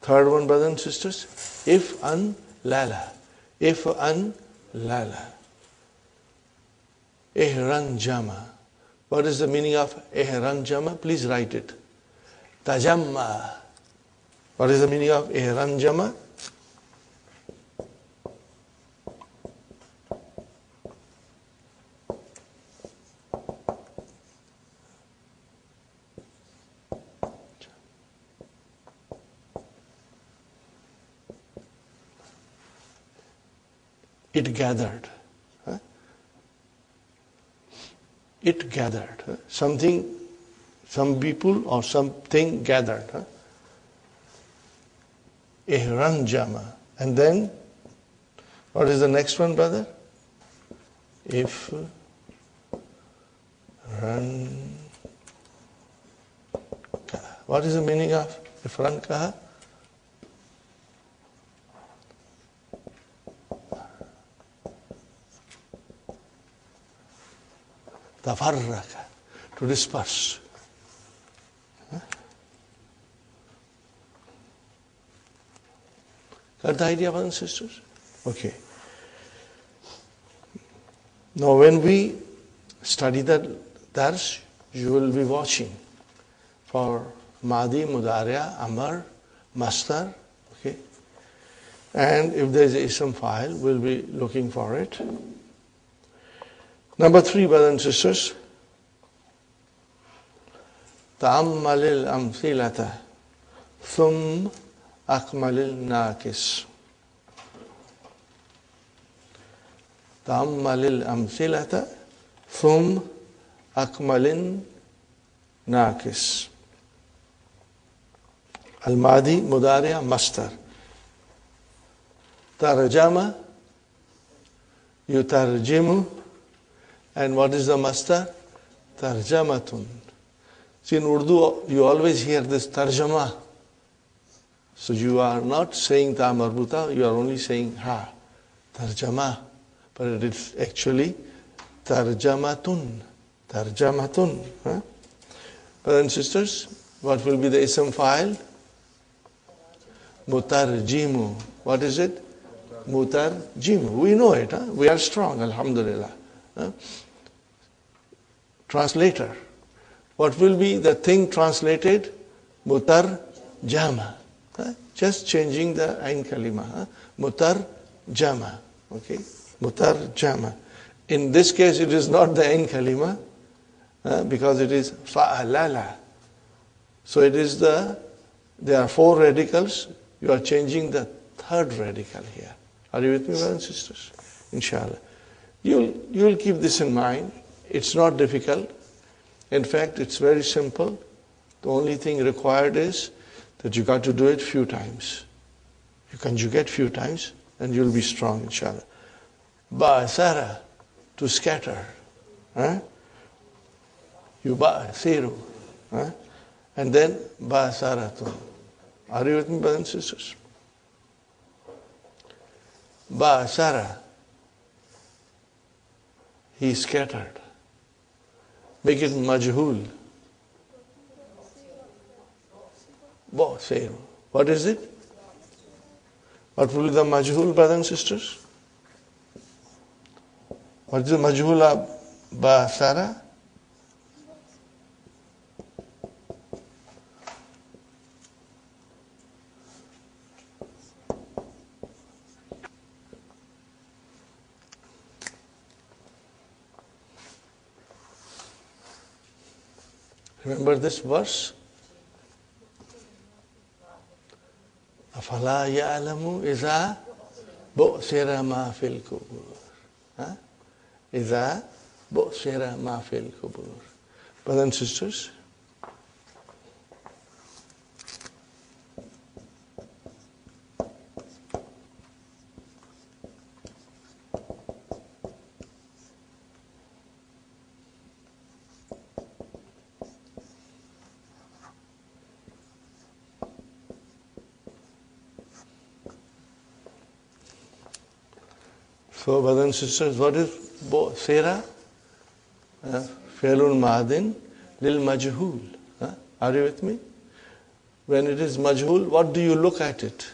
Third one, brothers and sisters, if lala. If lala. Ihranjama. What is the meaning of ihranjama? Please write it. Tajamma. What is the meaning of ihranjama? It gathered. It gathered. Something, some people or something gathered. Ihranjama. And then, what is the next one, brother? If ran. What is the meaning of ifran kaha? Tafarraka, to disperse. Got the idea, brothers and sisters? Okay. Now when we study the dars, you will be watching for Madi, Mudariya, Amar, Mastar, okay? And if there is a ism file, we'll be looking for it. Number 3, brothers and sisters, ta'ammalil amthilata thum akmalil nakis. Ta'ammalil amthilata thum akmalin nakis. Al-Madi, Mudariya, Mastar. Tarjama, yutarjimu. And what is the mastar? Tarjamatun. See, in Urdu, you always hear this tarjama. So you are not saying ta marbuta, you are only saying ha, tarjama. But it is actually tarjamatun. Tarjamatun. Huh? Brothers and sisters, what will be the ism file? Mutarjimu. What is it? Mutarjimu. We know it. Huh? We are strong, alhamdulillah. Huh? Translator. What will be the thing translated? Mutarjama. Huh? Just changing the ain kalima. Huh? Mutarjama. Okay? Mutarjama. In this case, it is not the ain kalima because it is fa'alala. So it is there are 4 radicals. You are changing the 3rd radical here. Are you with me, brothers and sisters? Inshallah. You'll keep this in mind. It's not difficult. In fact, it's very simple. The only thing required is that you got to do it few times. You conjugate few times and you'll be strong, inshallah. Ba'asara, to scatter. Huh? You ba'asiru. Huh? And then ba'asaratun. Are you with me, brothers and sisters? Ba'asara. He scattered. Make it majhul. Ba'asiru. What is it? What will be the majhul, brothers and sisters? What is the majhul of ba'asara? Remember this verse? أَفَلَا يَعْلَمُ إِذَا بُؤْثِرَ مَا فِي الْقُبُورِ إِذَا بُؤْثِرَ مَا فِي الْقُبُورِ. Brothers and sisters, so brothers and sisters, what is Sera? Fi'lun madin lil majhul. Are you with me? When it is majhul, what do you look at it?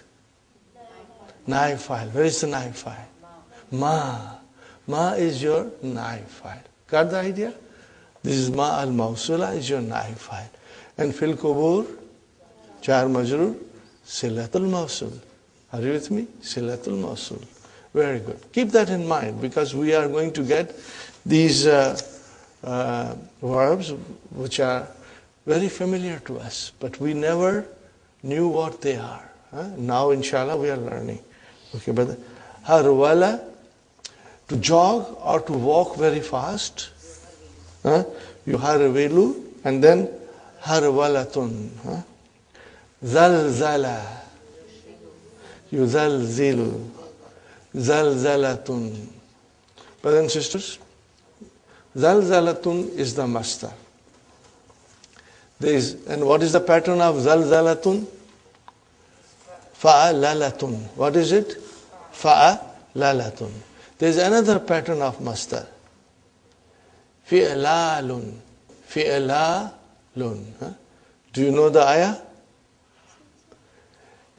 Naib file. Where is the naib file? Ma. Ma is your naib file. Got the idea? This is ma al mawsula is your naib file. And fil kubur, jar majrur, silatul mawsul. Are you with me? Silatul mawsul. Very good. Keep that in mind because we are going to get these verbs which are very familiar to us, but we never knew what they are. Now, inshallah, we are learning. Okay, but harwala, to jog or to walk very fast. You harwilu and then harwalatun. Zalzala. Yuzalzilu. Zalzalatun. Brothers and sisters, Zalzalatun is the master. And what is the pattern of Zalzalatun? Fa'alalatun. What is it? Fa'alalatun. There is another pattern of master. Fi'lalun. Fi'lalun. Do you know the ayah?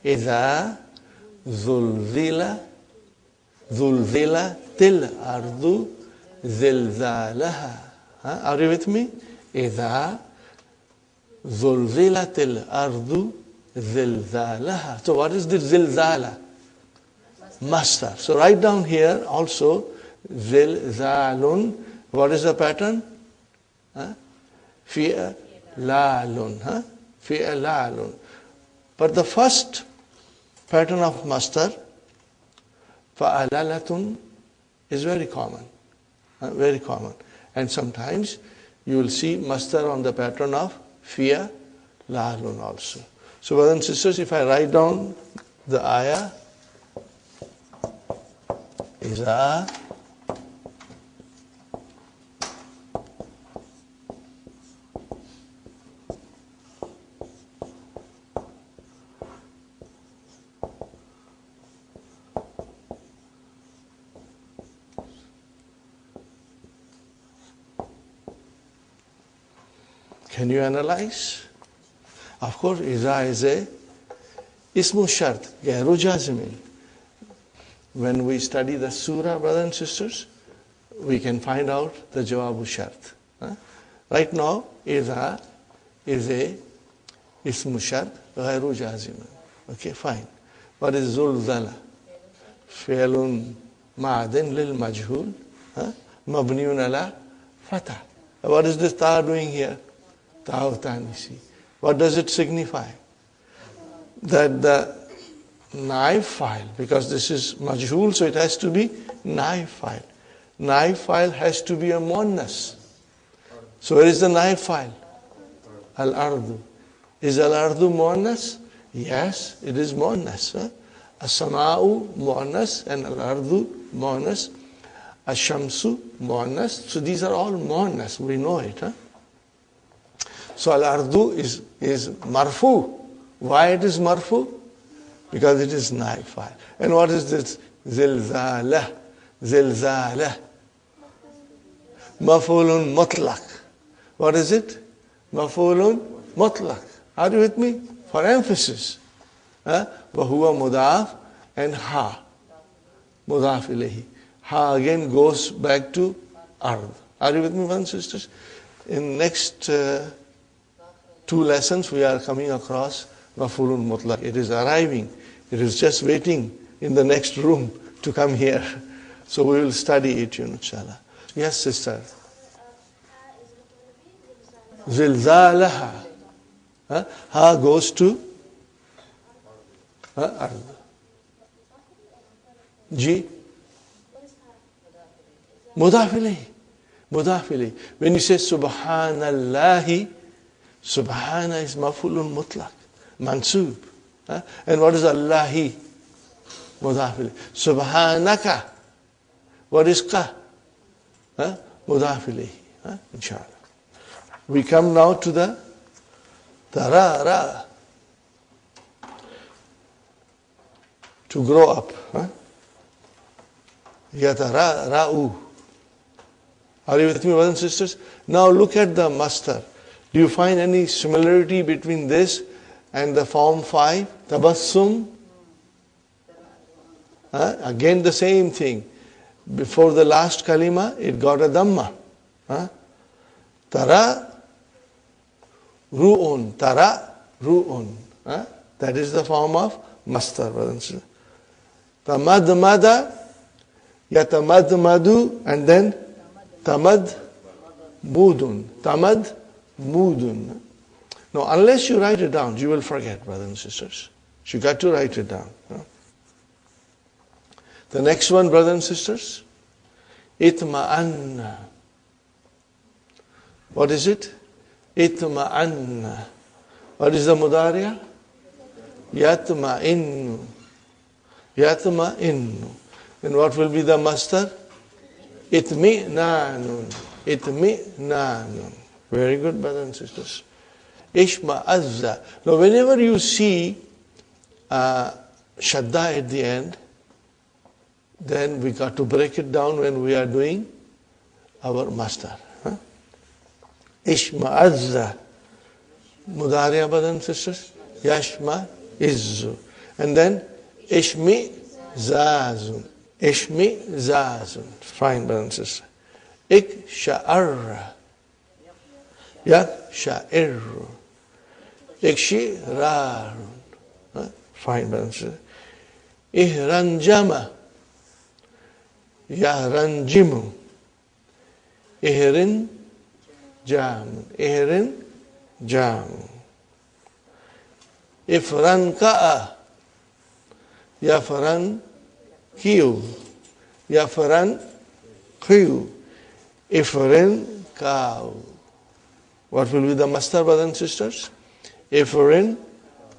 إذا zulzilatil ardu zilzalaha. Are you with me? إذا zulzilatil ardu zilzalaha. So what is the zilzala? Master. So write down here also zilzalun. What is the pattern? Fi'lalun. Fi'lalun. But the first pattern of master, fa'alalatun, is very common. Very common. And sometimes you will see master on the pattern of fi'lalun also. So brothers and sisters, if I write down the ayah, إذا Can you analyze? Of course, Iza is a ismu shart, gairu jazimin. When we study the surah, brothers and sisters, we can find out the jawabu shart. Right now, Iza is a ismu shart, gairu jazimin. Okay, fine. What is zulzala? Fi'lun ma'adin lil majhul, mabniun ala fatah. What is this ta doing here? Ta tanisi. What does it signify? That the naib file, because this is majhul, so it has to be naib file. Naib file has to be a muannas. So where is the naib file? Al-ardu. Is al-ardu muannas? Yes, it is muannas. As-sama'u muannas and al-ardu muannas. Ash-shamsu muannas. So these are all muannas. We know it. So al-ardu is marfu. Why it is marfu? Because it is naib file. And what is this? Zilzalah. Zilzalah. Maf'ulun mutlaq. What is it? Maf'ulun mutlaq. Are you with me? For emphasis. Wahuwa mudaf and ha. Mudaf ilayhi. Ha again goes back to ard. Are you with me, brothers and sisters? In next 2 lessons, we are coming across maf'ulun mutlaq. It is arriving. It is just waiting in the next room to come here. So we will study it, inshallah. Yes, sister. Zilzalaha. Ha goes to ard. Ji. Mudaf ilayhi. Mudaf ilayhi. When you say subhanallahi, subhana is maf'ulun mutlaq. Mansub. And what is Allahi? Mudaf ilayhi. Subhanaka. What is ka? Mudaf ilayhi. Inshallah. We come now to the ra. To grow up. Yatara'u. Are you with me, brothers and sisters? Now look at the master. Do you find any similarity between this and the form 5? Tabassum. Again the same thing. Before the last kalima, it got a dhamma. Tara ru'un. Tara ru'un. That is the form of master, brothers and sisters. Tamadmada, yatamadmadu, and then tamad mudun. Tamad mudun. Now, unless you write it down, you will forget, brothers and sisters. You got to write it down. The next one, brothers and sisters, itma'anna. What is it? Itma'anna. What is the mudariya? Yatma'innu. Yatma'innu. And what will be the master? Itmi'nanun. Itmi'nanun. Very good, brothers and sisters. Ishma'azza. Now, whenever you see shadda at the end, then we got to break it down when we are doing our master. Ishma'azza. Mudariya, brothers and sisters. Yashma izzu. And then Ishmi zazun. Ishmi zazun. Fine, brothers and sisters. Ik sha'arra. Yak sha'irru. Ikshi rarun. Fine, brothers and sisters. Ihranjama. Yahranjimu. Ihrin jamun. Ihrin jamun. Ifran ka'a. Yafran kiu. Yafran kiu. Ifrin ka'u. What will be the master, brothers and sisters? Ifrin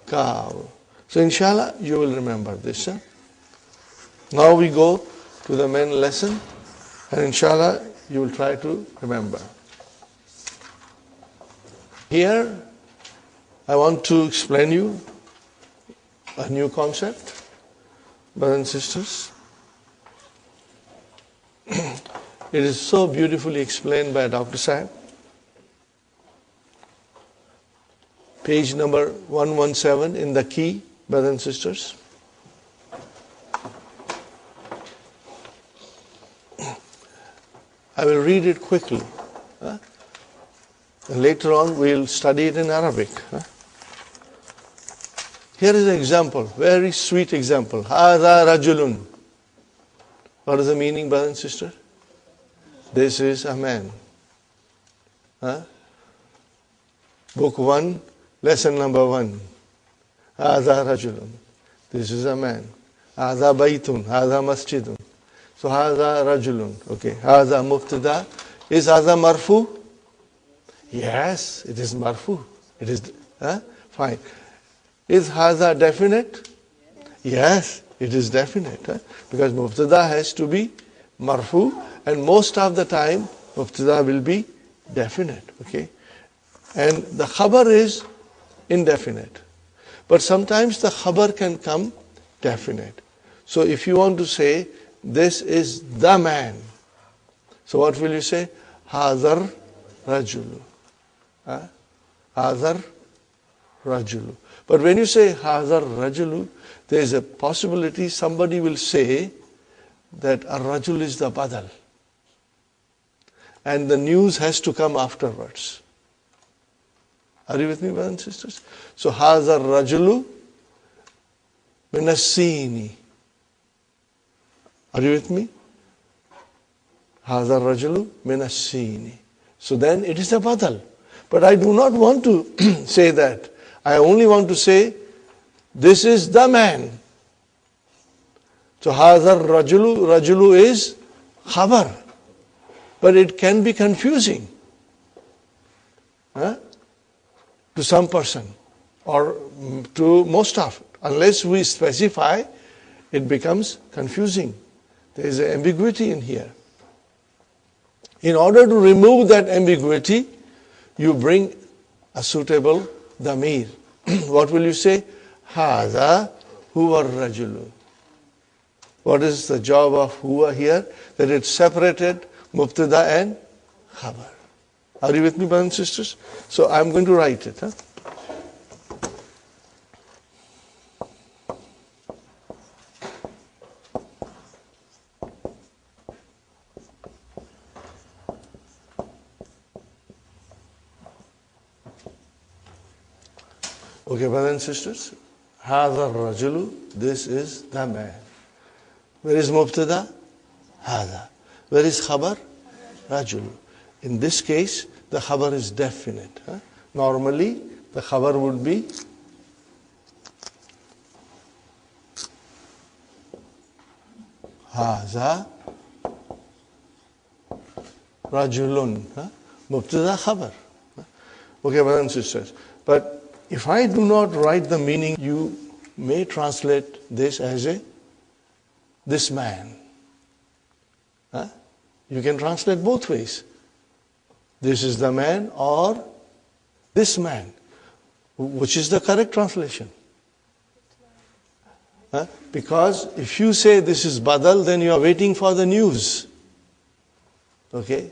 ka'u. So inshallah, you will remember this. Now we go to the main lesson, and inshallah, you will try to remember. Here, I want to explain you a new concept, brothers and sisters. It is so beautifully explained by Dr. Sahib. page number 117 in the key, brothers and sisters. I will read it quickly. And later on we'll study it in Arabic. Here is an example, very sweet example. هَذَا رَجُلٌ. What is the meaning, brothers and sisters? This is a man. Book 1, lesson number 1. هَذَا رَجُلٌ. This is a man. هَذَا بَيْتٌ. هَذَا مَسْجِدٌ. So هَذَا رَجُلٌ. Okay. هَذَا مُبْتَدَى. Is هَذَا marfu? Yes, it is marfu. It is, fine. Is هَذَا definite? Yes, it is definite. Because mubtada has to be marfu, and most of the time mubtada will be definite. Okay. And the khabar is indefinite. But sometimes the khabar can come definite. So if you want to say, this is the man. So what will you say? Hadar rajulu. Hadar rajulu. But when you say hadar rajulu, there is a possibility somebody will say that a rajul is the badal. And the news has to come afterwards. Are you with me, brothers and sisters? So hadar rajulu minasini. Are you with me? Hadar rajulu minasini. So then it is a badal. But I do not want to say that. I only want to say, this is the man. So hadar rajulu is khabar. But it can be confusing to some person or to most of it. Unless we specify, it becomes confusing. There is an ambiguity in here. In order to remove that ambiguity, you bring a suitable damir. What will you say? Hadha huwa rajulu. What is the job of huwa here? That it separated mubtada and khabar. Are you with me, brothers and sisters? So I'm going to write it. Okay, brothers and sisters. Hadha rajulu, this is the man. Where is mubtada? Hadha. Where is khabar? Rajulu. In this case, the khabar is definite. Normally, the khabar would be Hadha rajulun. Mubtada khabar. Okay, brothers and sisters. But if I do not write the meaning, you may translate this as this man. You can translate both ways. This is the man or this man. Which is the correct translation? Because if you say this is badal, then you are waiting for the news. Okay?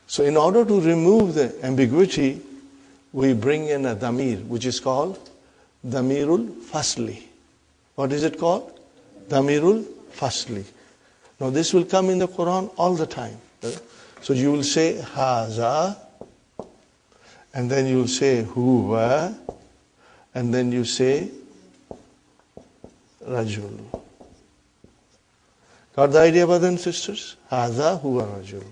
So in order to remove the ambiguity, we bring in a damir, which is called damirul fasli. What is it called? Damirul fasli. Now this will come in the Qur'an all the time. So you will say haza, and then you will say huwa, and then you say rajul. Got the idea, brothers and sisters? Haza huwa rajul.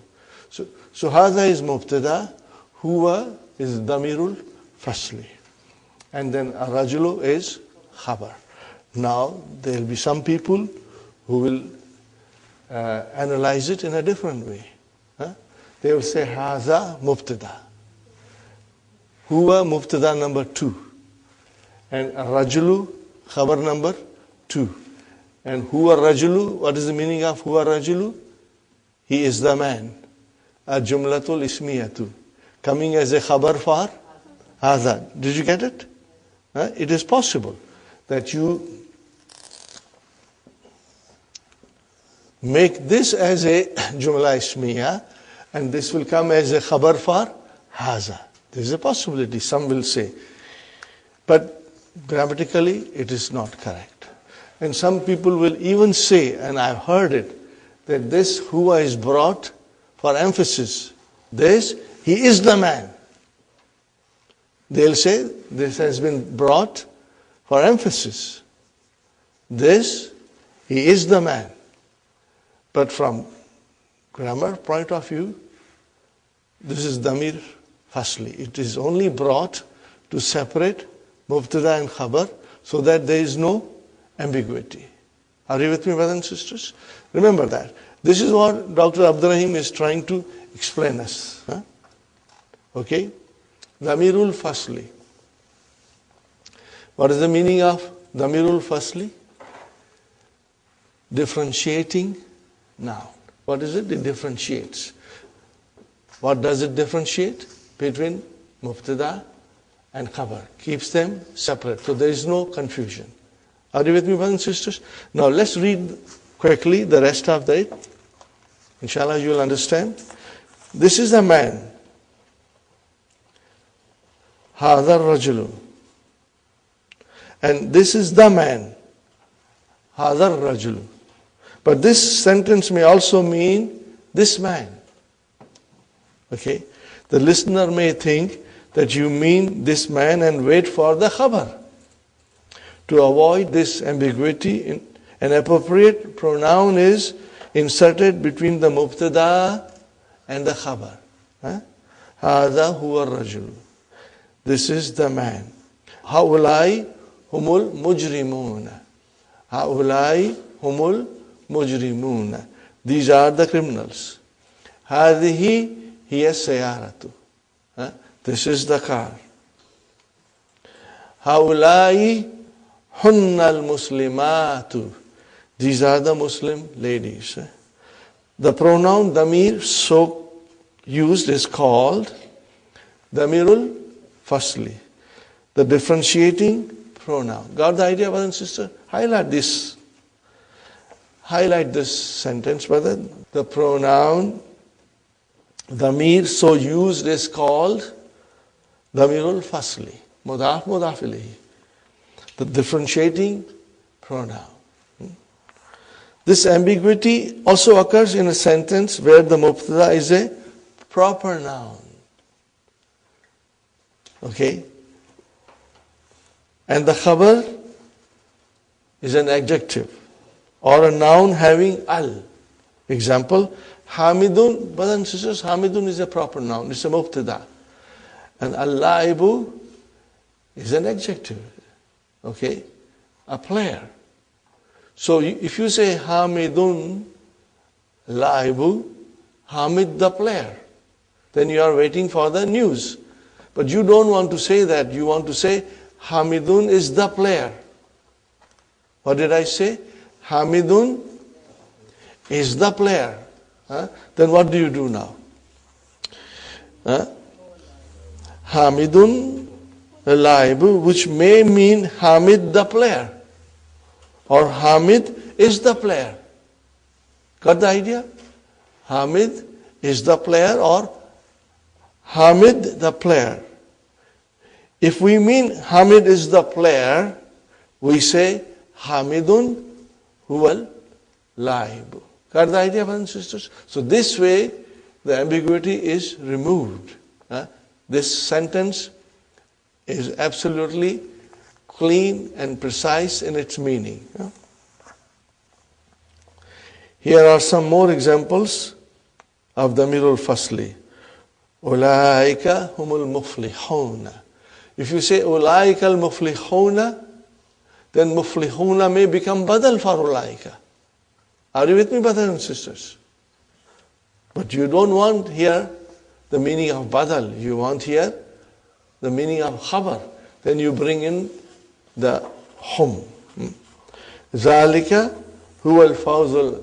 So haza is mubtada, huwa is damirul fasli, and then a rajulu is khabar. Now there will be some people who will analyze it in a different way. They will say haza mubtada, huwa mubtada number 2, and a rajulu khabar number 2, and huwa rajulu. What is the meaning of huwa rajulu? He is the man. A jumlatul ismiyatu, coming as a khabar for hadha. Did you get it? It is possible that you make this as a jumla ismiya, and this will come as a khabar for hadha. There is a possibility. Some will say. But grammatically, it is not correct. And some people will even say, and I've heard it, that this huwa is brought for emphasis. This, he is the man. They'll say, this has been brought for emphasis. This, he is the man. But from grammar point of view, this is damir fasli. It is only brought to separate mubtada and khabar so that there is no ambiguity. Are you with me, brothers and sisters? Remember that. This is what Dr. Abdurrahim is trying to explain us. Huh? Okay? Damirul fasli. What is the meaning of damirul fasli? Differentiating noun. What is it? It differentiates. What does it differentiate? Between mubtada and khabar. Keeps them separate. So there is no confusion. Are you with me, brothers and sisters? Now let's read quickly the rest of it. Inshallah, you will understand. This is a man. Hadha rajulu. And this is the man. Hadha rajulu. But this sentence may also mean this man. Okay? The listener may think that you mean this man and wait for the khabar. To avoid this ambiguity, an appropriate pronoun is inserted between the mubtada and the khabar. Hadha huwa rajul. This is the man. Haulai humul mujrimuna. Haulai humul mujrimuna. These are the criminals. Hadihi hiya sayaratu. This is the car. Haulai hunnal muslimatu. These are the Muslim ladies. The pronoun damir so used is called damirul fasli, the differentiating pronoun. Got the idea, brother and sister? Highlight this sentence, brother. The pronoun damir so used is called damirul fasli, mudaf mudaf ilayhi, the differentiating pronoun. This ambiguity also occurs in a sentence where the mubtada is a proper noun. Okay? And the khabar is an adjective or a noun having al. Example, Hamidun, brothers and sisters, Hamidun is a proper noun, it's a mubtada. And al-laibu is an adjective. Okay? A player. So if you say Hamidun laibu, Hamid the player, then you are waiting for the news. But you don't want to say that. You want to say Hamidun is the player. What did I say? Hamidun is the player. Then what do you do now? Hamidun laibu, which may mean Hamid the player. Or Hamid is the player. Got the idea? Hamid is the player or Hamid the player. If we mean Hamid is the player, we say Hamidun huwal laibu. Got the idea, brothers and sisters? So this way, the ambiguity is removed. This sentence is absolutely clean and precise in its meaning. Here are some more examples of damirul fasli. Ulaika humul muflihuna. If you say ulaika al muflihuna, then muflihuna may become badal for ulaika. Are you with me, brothers and sisters? But you don't want here the meaning of badal. You want here the meaning of khabar. Then you bring in the hum. Zalika huwa al-fawzul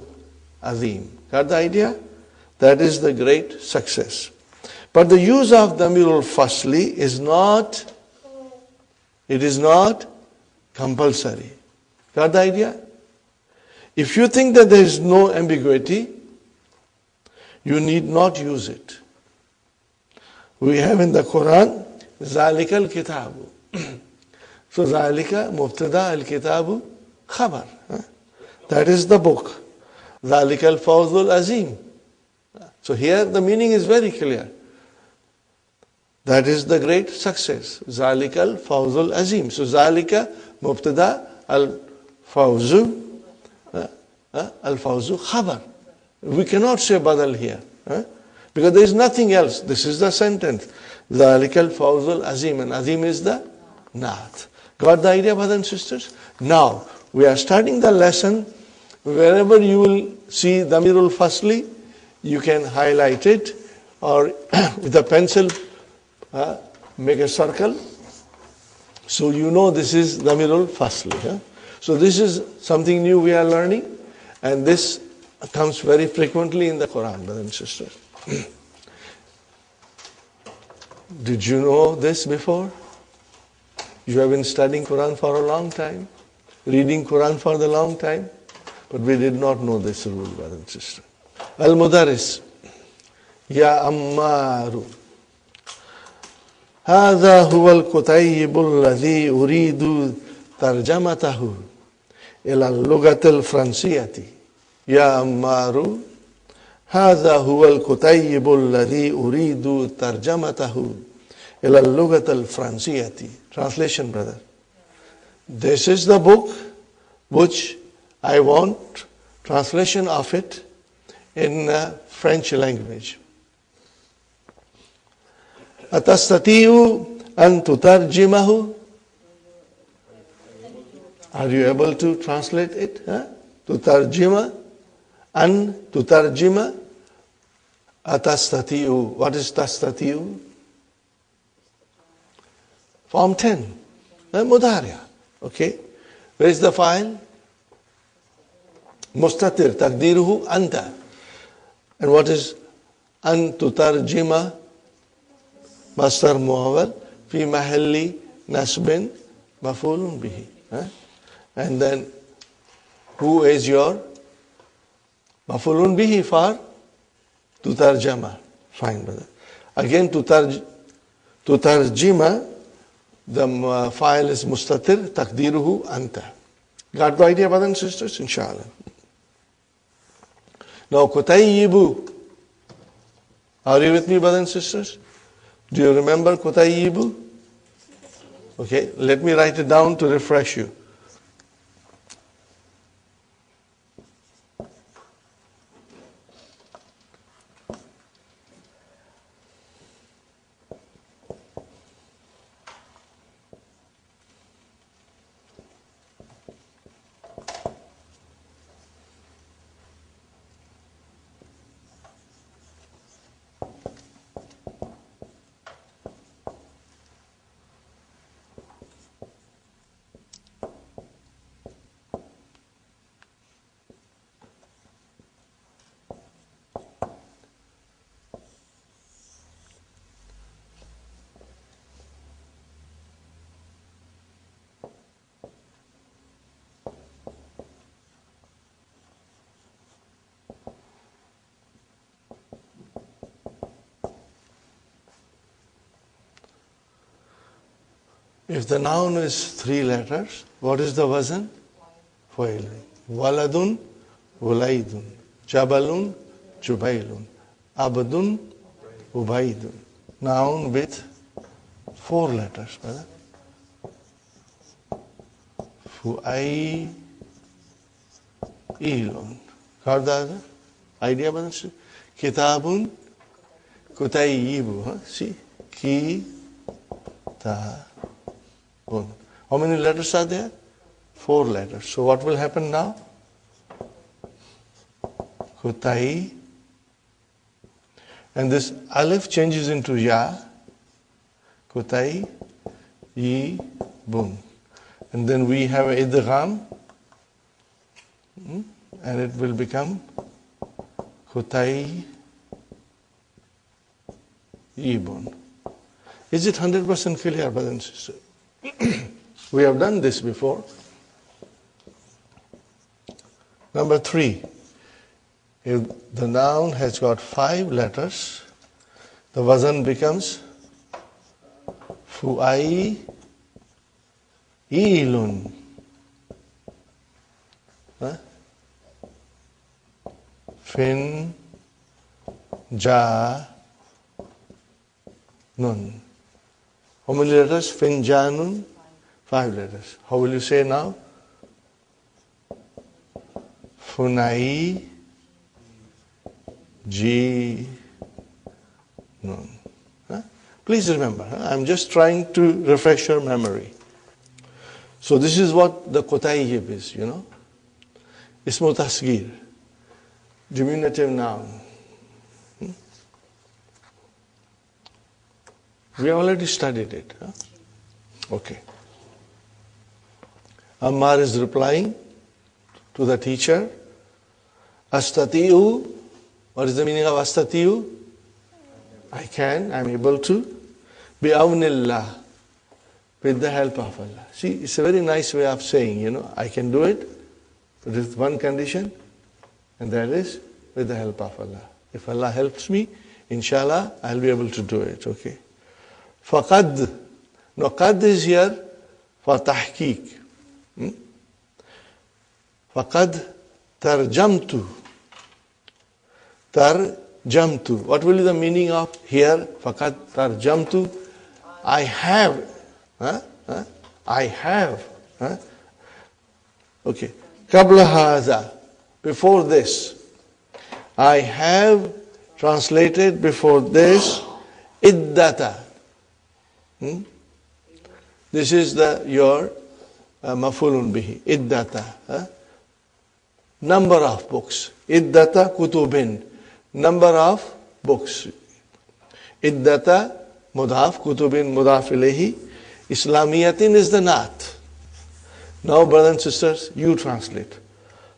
azim. Got the idea? That is the great success. But the use of damirul fasli is not compulsory. Got the idea? If you think that there is no ambiguity, you need not use it. We have in the Qur'an, Zalikal Kitabu. So ذَلِكَ مُبْتَدَى الْكِتَابُ خَبَرْ. That is the book. ذَلِكَ الْفَوْزُ الْعَظِيمُ. So here the meaning is very clear. That is the great success. ذَلِكَ الْفَوْزُ الْعَظِيمُ. So ذَلِكَ مُبْتَدَى الْفَوْزُ الْفَوْزُ خَبَرْ. We cannot say badal here. Because there is nothing else. This is the sentence. ذَلِكَ الْفَوْزُ الْعَظِيمُ. And Azim is the Naat. Got the idea, brothers and sisters? Now, we are starting the lesson. Wherever you will see Damirul Fasli, you can highlight it, or with a pencil, make a circle. So you know this is Damirul Fasli. So this is something new we are learning, and this comes very frequently in the Quran, brothers and sisters. Did you know this before? You have been studying Quran for a long time, reading Quran for the long time, but we did not know this rule, brothers and sisters. Al-Mudaris, Ya Ammaru, هذا هو الكتيب الذي أريد ترجمته إلى اللغة الفرنسية. يا أمار هذا هو الكتيب الذي أريد ترجمته إلى اللغة الفرنسية. Translation, brother. This is the book which I want translation of it in French language. أتستطيع أن تترجمه? Are you able to translate it? تترجم أن تترجم أتستطيع. What is تستطيع? Form 10. Mudariya. Okay. Where is the file? Mustatir. Taqdiruhu anta. And what is an tutarjima? Masdar muawwal fi mahalli nasbin maf'ulun bihi. And then who is your maf'ulun bihi for tutarjama? Fine, brother. Again tutarjima, the file is mustatir, taqdiruhu anta. Got the idea, brothers and sisters? Inshallah. Now, kutayyibu. Are you with me, brothers and sisters? Do you remember kutayyibu? Okay, let me write it down to refresh you. If the noun is 3 letters, what is the wazn? Fa'il. Waladun, wulaydun. Jabalun, jubaylun. Abdun, ubaydun. Noun with 4 letters, brother. Fu'aylun. Got the idea, brother? Kitabun, kutayyibu. See? Ki-ta. How many letters are there? 4 letters. So what will happen now? Kutai. And this alif changes into ya. Kutai. Yi. Bun. And then we have idgham. And it will become Kutai. Yi. Bun. Is it 100% clear, brothers and sisters? We have done this before. Number 3. If the noun has got 5 letters, the wazn becomes fu'ai Ilun. Fin ja nun. How many letters? Finjanun? 5 letters. How will you say now? Funai ji nun. Please remember, I'm just trying to refresh your memory. So this is what the Qutayyib is, you know. Ismu tasgir, diminutive noun. We already studied it. Okay. Ammar is replying to the teacher. Astati'u. What is the meaning of astati'u? I can, I'm able to. Bi'awnillah. With the help of Allah. See, it's a very nice way of saying, you know, I can do it, but with one condition, and that is with the help of Allah. If Allah helps me, inshallah, I'll be able to do it, okay? Faqad. No, qad is here for tahqiq. Faqad tarjamtu. Tarjamtu. What will be the meaning of here? Faqad tarjamtu. I have. I have. Okay. Qabla hadha. Before this. I have translated before this iddata. This is your mafulun bihi. Iddata. Number of books. Iddata kutubin. Number of books. Iddata mudhaf, kutubin mudhaf ilayhi. Islamiyatin is the naat. Now, brothers and sisters, you translate.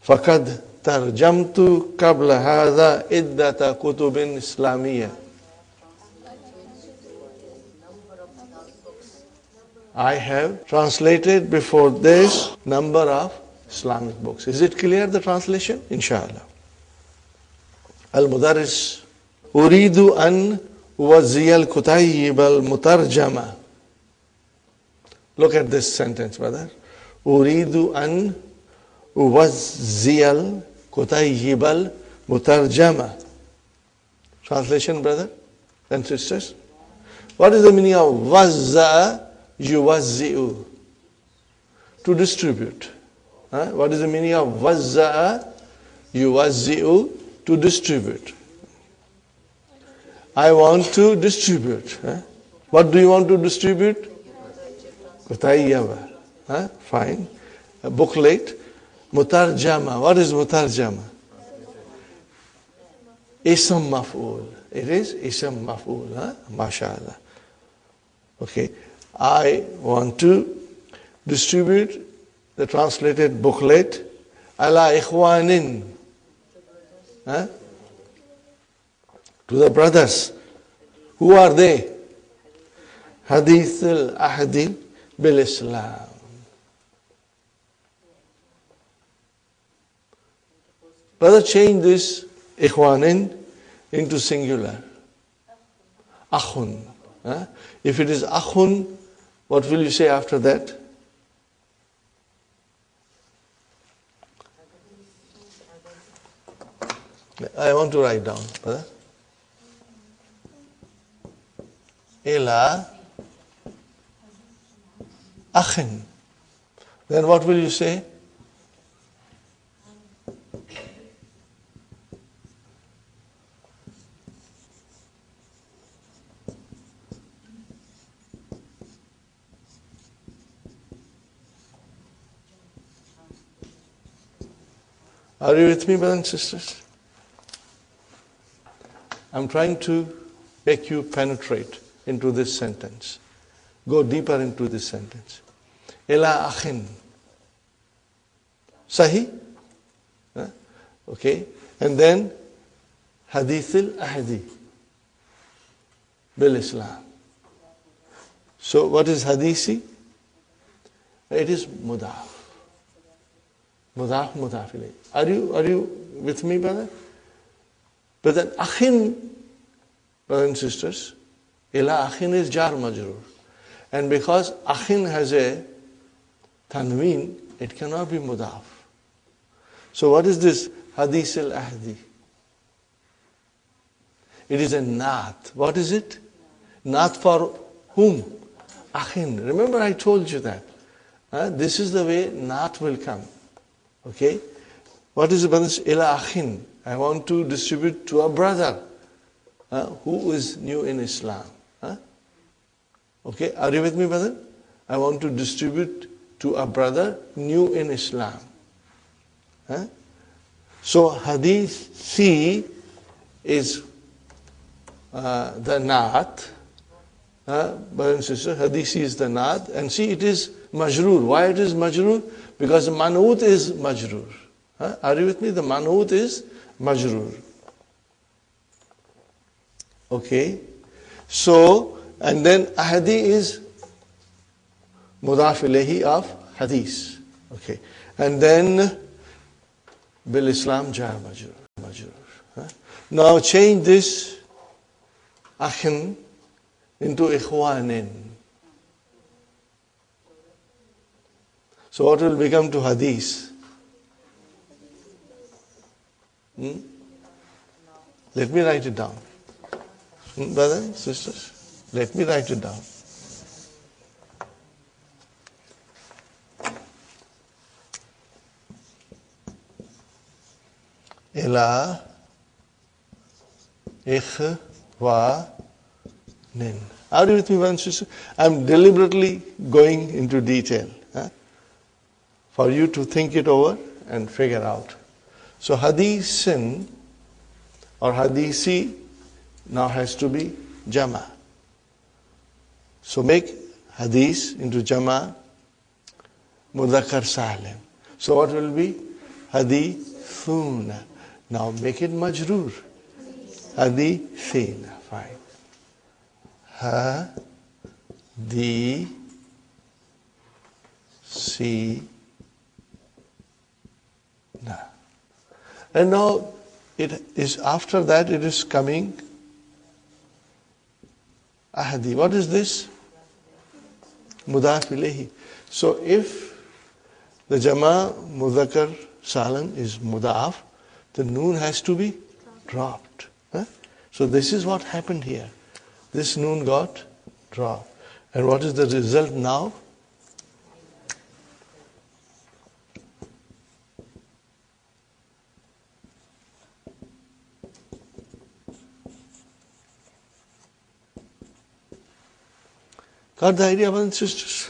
Faqad tarjamtu qabla hadha iddata kutubin islamiyya. I have translated before this number of Islamic books. Is it clear, the translation? Inshallah. Al-Mudarris. Uridu an uwazziya al-kutayyib al-mutarjama. Look at this sentence, brother. Uridu an uwazziya al-kutayyib al-mutarjama. Translation, brother and sisters. What is the meaning of wazza'a? Yuwazzi'u. To distribute. What is the meaning of wazza'a? Yuwazzi'u. To distribute. I want to distribute. What do you want to distribute? Kutayyaba. Fine. A booklet. Mutarjama. What is mutarjama? Ism maf'ul. It is ism maf'ul. MashaAllah. Okay. I want to distribute the translated booklet ala ikhwanin. To the brothers. Who are they? Hadith al-ahdi bil-Islam. Brother, change this ikhwanin into singular. Akhun. If it is akhun, what will you say after that? I want to write down, brother. Ila akhin. Then what will you say? Are you with me, brothers and sisters? I'm trying to make you penetrate into this sentence. Go deeper into this sentence. Ila akhin. Sahi? Okay. And then hadith al-ahdi bil-Islam. So what is hadithi? It is mudaf. Mudaf, mudaf ilayh. Are you with me, brother? But then akhin, brothers and sisters, ila akhin is jar majroor. And because akhin has a tanween, it cannot be mudaf. So what is this hadith al-ahdi? It is a naat. What is it? Naat for whom? Akhin. Remember I told you that. This is the way naat will come. Okay? What is the ila akhin? I want to distribute to a brother who is new in Islam. Okay, are you with me, brother? I want to distribute to a brother new in Islam. So hadith C is the naat. Brother and sister, hadith C is the naat. And see, it is majroor. Why it is majroor? Because the man'ut is majroor. Are you with me? The man'ut is majroor. Okay. So, and then ahadi is mudaf ilayhi of hadith. Okay. And then bil Islam jar majroor. Now change this akhin into ikhwanin. So what will become to hadith? Let me write it down. Brothers and sisters, let me write it down. Ila ikhwanin. Are you with me, brothers and sisters? I'm deliberately going into detail for you to think it over and figure out. So hadithin or hadithi now has to be jama. So make hadith into jama mudhakkar salim. So what will be? Hadithuna. Now make it majroor. Hadithina. Fine. Hadithina. And now it is after that it is coming ahadi. What is this? Mudaf ilayhi. So if the jama mudhakkar salim is mudaf, the noon has to be dropped. So this is what happened here. This noon got dropped. And what is the result now? Got the idea, brothers and sisters?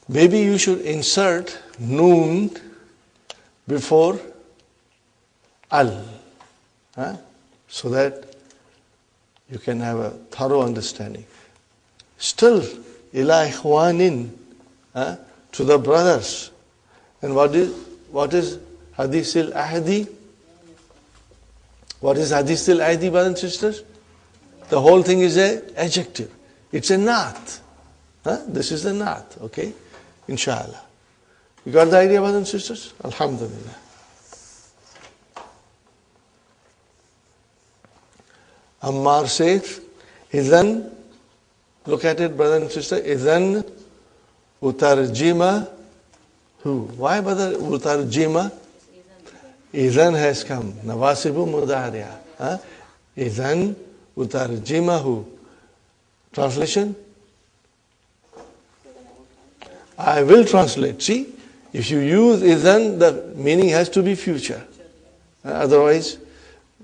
Maybe you should insert noon before al, so that you can have a thorough understanding. Still, ila ikhwanin, to the brothers. And what is hadith al-ahdi? What is hadith al-ahdi, brothers and sisters? The whole thing is an adjective. It's a naat. This is the naat, okay? Inshallah. You got the idea, brothers and sisters? Alhamdulillah. Ammar says, Idhan, look at it, brother and sister, Idhan utarjima who? Why, brother, utarjima? Idhan has come. Nawasibu mudariya. Idhan utarjima who? Translation? I will translate. See, if you use idhan, the meaning has to be future. Otherwise,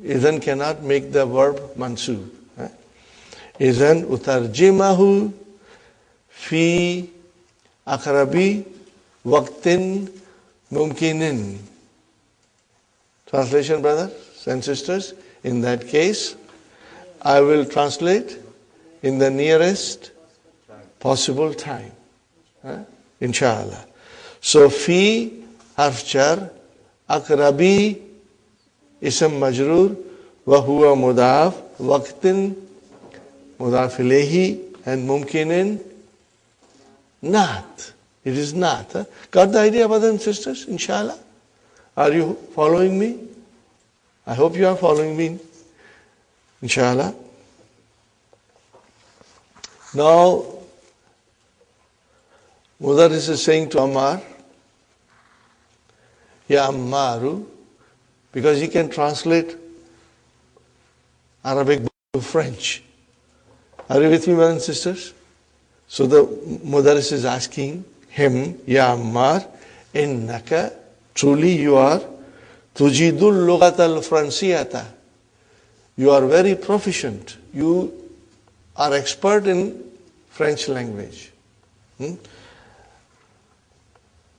idhan cannot make the verb mansub. Idhan utarjimahu fi akrabi waqtin mumkinin. Translation, brothers and sisters. In that case, I will translate in the nearest possible time. Inshallah. So, fi harf jar, akrabi ism majroor, wa huwa mudaf, waqtin mudaf ilayhi, and mumkinin naat. It is naat. Got the idea, brothers and sisters? Inshallah. Are you following me? I hope you are following me. Inshallah. Now, Mudaris is saying to Ammar, Ya Ammaru, because he can translate Arabic to French. Are you with me, brothers and sisters? So the Mudaris is asking him, Ya Ammar, innaka, truly you are, tujidul lugat al-fransiyata. You are very proficient. You are expert in French language.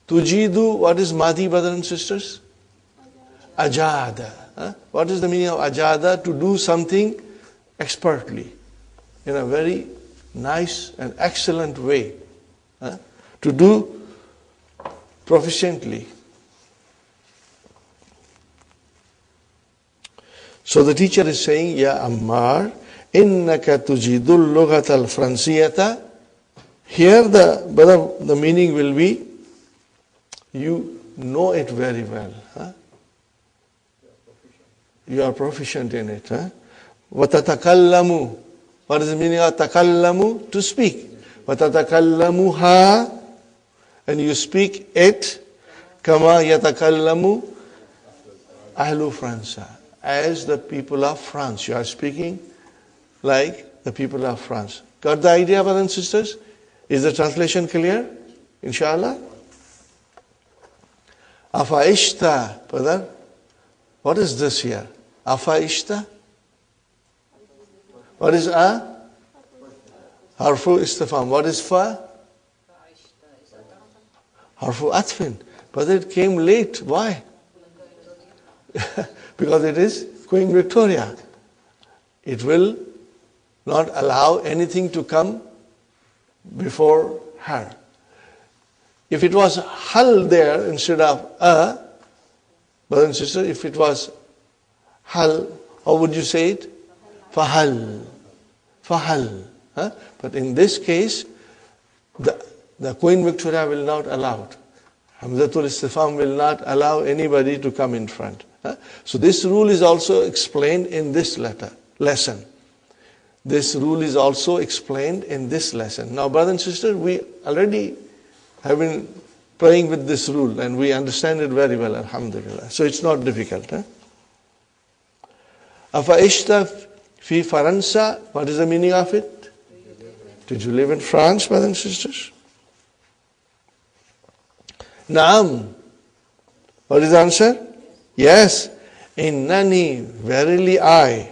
Tujidu, what is Madi, brothers and sisters? Ajada. What is the meaning of ajada? To do something expertly, in a very nice and excellent way. To do proficiently. So the teacher is saying, Ya Ammar, innaka tujidul lughat al-fransiyata. Here the meaning will be, you know it very well. You are proficient in it. وَتَتَكَلَّمُ. What is the meaning of takallamu? To speak. وَتَتَكَلَّمُهَا. And you speak it كَمَا يَتَكَلَّمُ أَهْلُ فْرَنْسَ. As the people of France. You are speaking like the people of France. Got the idea, brothers and sisters? Is the translation clear? Inshallah? Afaishta, brother. What is this here? Afaishta? What is a? Harfu istifham. What is fa? Harfu atfin. But it came late. Why? Because it is Queen Victoria. It will not allow anything to come before her. If it was hal there instead of a, brothers and sisters, if it was hal, how would you say it? Fahal. Fahal. But in this case, the Queen Victoria will not allow it. Hamzatul Istifham will not allow anybody to come in front. So this rule is also explained in this lesson. This rule is also explained in this lesson. Now, brothers and sisters, we already have been praying with this rule and we understand it very well, alhamdulillah. So it's not difficult. Afaishta fi Faransa, what is the meaning of it? Did you live in France, brothers and sisters? Naam. What is the answer? Yes. Innani, verily I.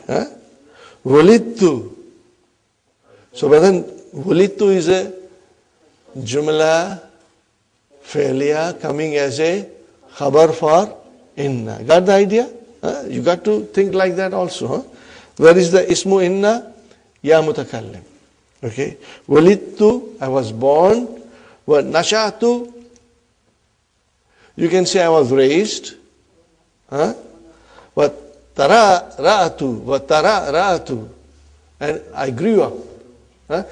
Walittu. So, brother, walittu is a jumla failure coming as a khabar for inna. Got the idea? You got to think like that also. Where is the ismu inna? Ya mutakallim. Okay. Walittu, I was born. Wa nashatu, you can say I was raised. Wa tara ra'atu, and I grew up. But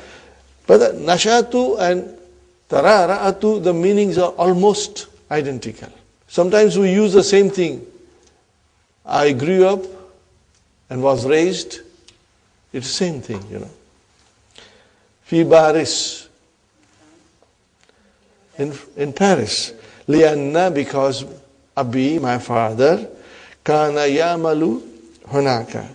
nashatu and tara ra'atu, the meanings are almost identical. Sometimes we use the same thing. I grew up and was raised. It's the same thing, Fi Paris. In Paris. Lianna, because Abi, my father, kana yamalu hunaka.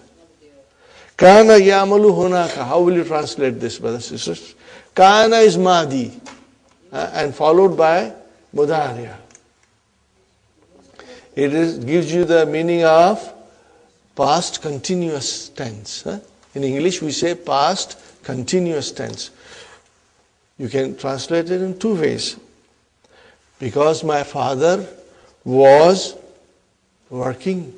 Kana yamalu hunaka. How will you translate this, brothers and sisters? Kana is Madi and followed by Mudariya. It gives you the meaning of past continuous tense. In English we say past continuous tense. You can translate it in two ways. Because my father was working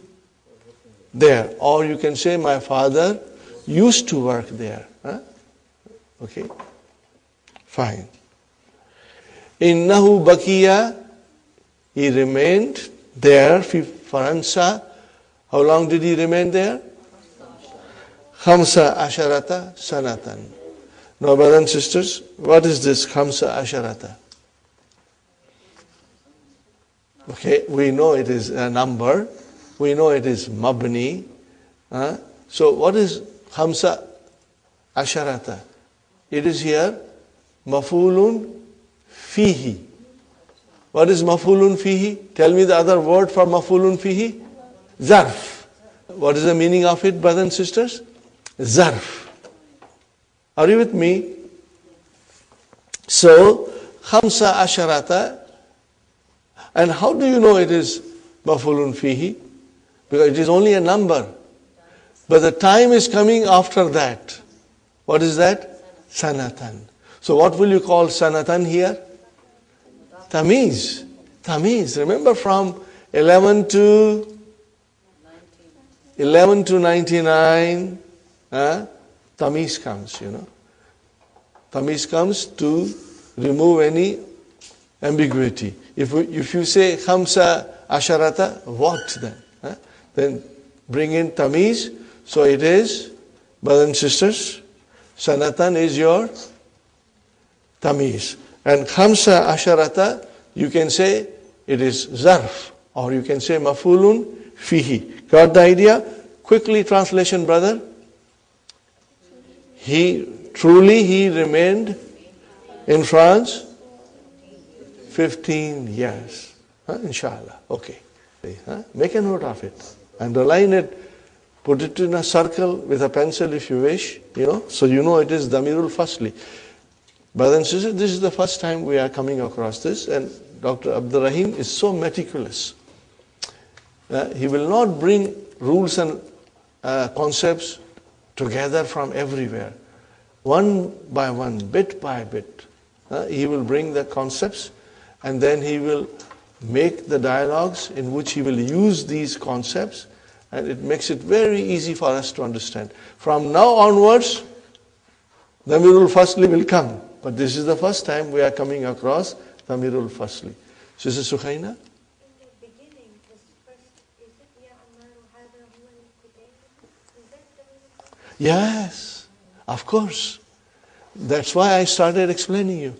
there. Or you can say my father used to work there. Okay. Fine. Innahu bakiya, he remained there, fi Faransa. How long did he remain there? Khamsa asharata sanatan. Now, brothers and sisters, what is this khamsa asharata? Okay, we know it is a number. We know it is mabni. So what is khamsa asharata? It is here mafulun fihi. What is maf'ulun fihi? Tell me the other word for maf'ulun fihi. Zarf. What is the meaning of it, brothers and sisters? Zarf. Are you with me? So, khamsa asharata. And how do you know it is maf'ulun fihi? Because it is only a number. But the time is coming after that. What is that? Sanatan. So what will you call sanatan here? Tamiz. Tamiz. Remember from 11 to 99, Tamiz comes, Tamiz comes to remove any ambiguity. If you say khamsa asharata, what then? Then bring in Tamiz. So it is, brothers and sisters, sanatan is your Tamiz. And khamsa asharata, you can say it is zarf, or you can say maf'ulun fihi. Got the idea? Quickly translation, brother. He remained in France 15 years. Inshallah. Okay. Make a note of it. Underline it. Put it in a circle with a pencil if you wish, so you know it is Damirul Fasli. Brothers and sisters, this is the first time we are coming across this, and Dr. Abdul Rahim is so meticulous. He will not bring rules and concepts together from everywhere. One by one, bit by bit, he will bring the concepts, and then he will make the dialogues in which he will use these concepts, and it makes it very easy for us to understand. From now onwards, Damirul Fasli will come. But this is the first time we are coming across Damirul Fasli. Sister Sukhaina? In the beginning, this first, is it Ya Amaru Hada Huwa al-Qudayr? Is that Damirul Fasli? Yes, of course. That's why I started explaining you.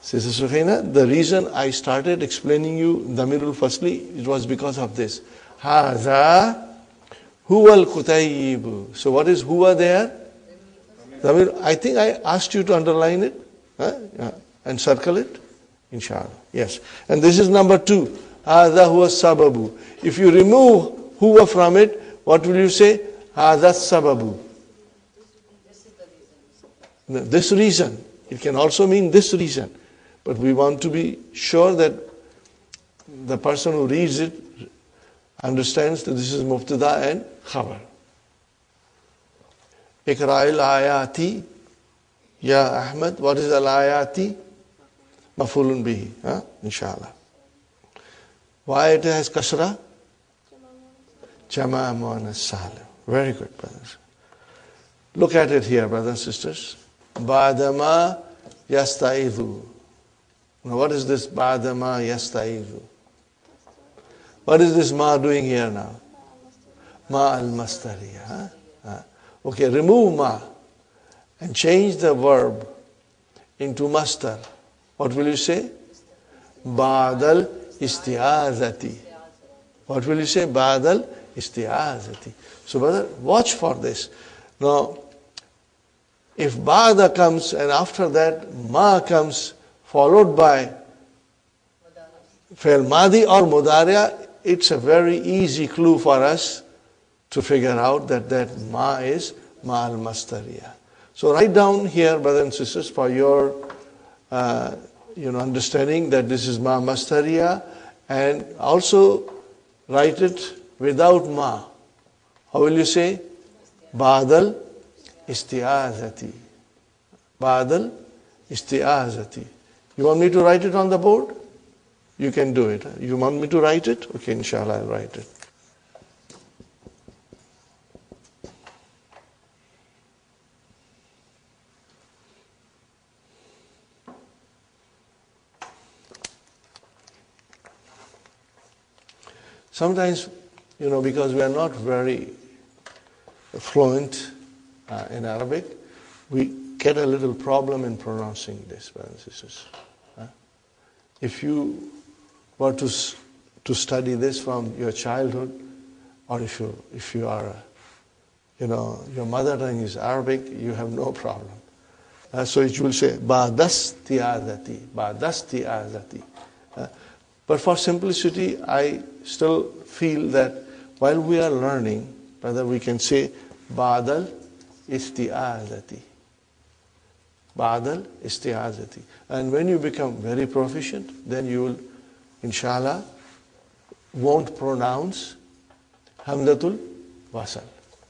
Sister Sukhaina, the reason I started explaining you Damirul Fasli, it was because of this. Hada huwa al-Qutayb. So what is huwa there? Damir, I think I asked you to underline it and circle it. Inshallah. Yes. And this is number 2. Hada huwa sababu. If you remove huwa from it, what will you say? Hada sababu. This reason. It can also mean this reason. But we want to be sure that the person who reads it understands that this is mubtada and khabar. Ikra'il ayati, Ya Ahmad. What is al-ayati? Maf'ulun bihi. Inshallah. Why it has kasra? Jama' muannas salim. Very good, brothers. Look at it here, brothers and sisters. Ba'dama yasta'idhu. Now what is this ba'dama yasta'idhu? What is this ma doing here now? Ma al-mastariya. Okay, remove ma and change the verb into mastar. What will you say? Ba'dal isti'azati. What will you say? Ba'dal isti'azati. So brother, watch for this. Now, if ba'da comes and after that ma comes followed by fi'l madi or mudariya, it's a very easy clue for us to figure out that ma is ma al-mastariya. So write down here, brothers and sisters, for your understanding that this is ma mastariya, and also write it without ma. How will you say? Ba'dal isti'azati. Ba'dal isti'azati. You want me to write it on the board? You can do it. You want me to write it? Okay, inshallah, I'll write it. Sometimes, because we are not very fluent in Arabic, we get a little problem in pronouncing this, brothers and sisters. If you were to study this from your childhood, or if you are, your mother tongue is Arabic, you have no problem. So it will say, Ba'dasti'azati, Ba'dasti'azati. But for simplicity, I still feel that while we are learning, whether we can say, Ba'dal isti'azati. Ba'dal isti'azati. And when you become very proficient, then you will, inshallah, won't pronounce Hamdatul Wasal.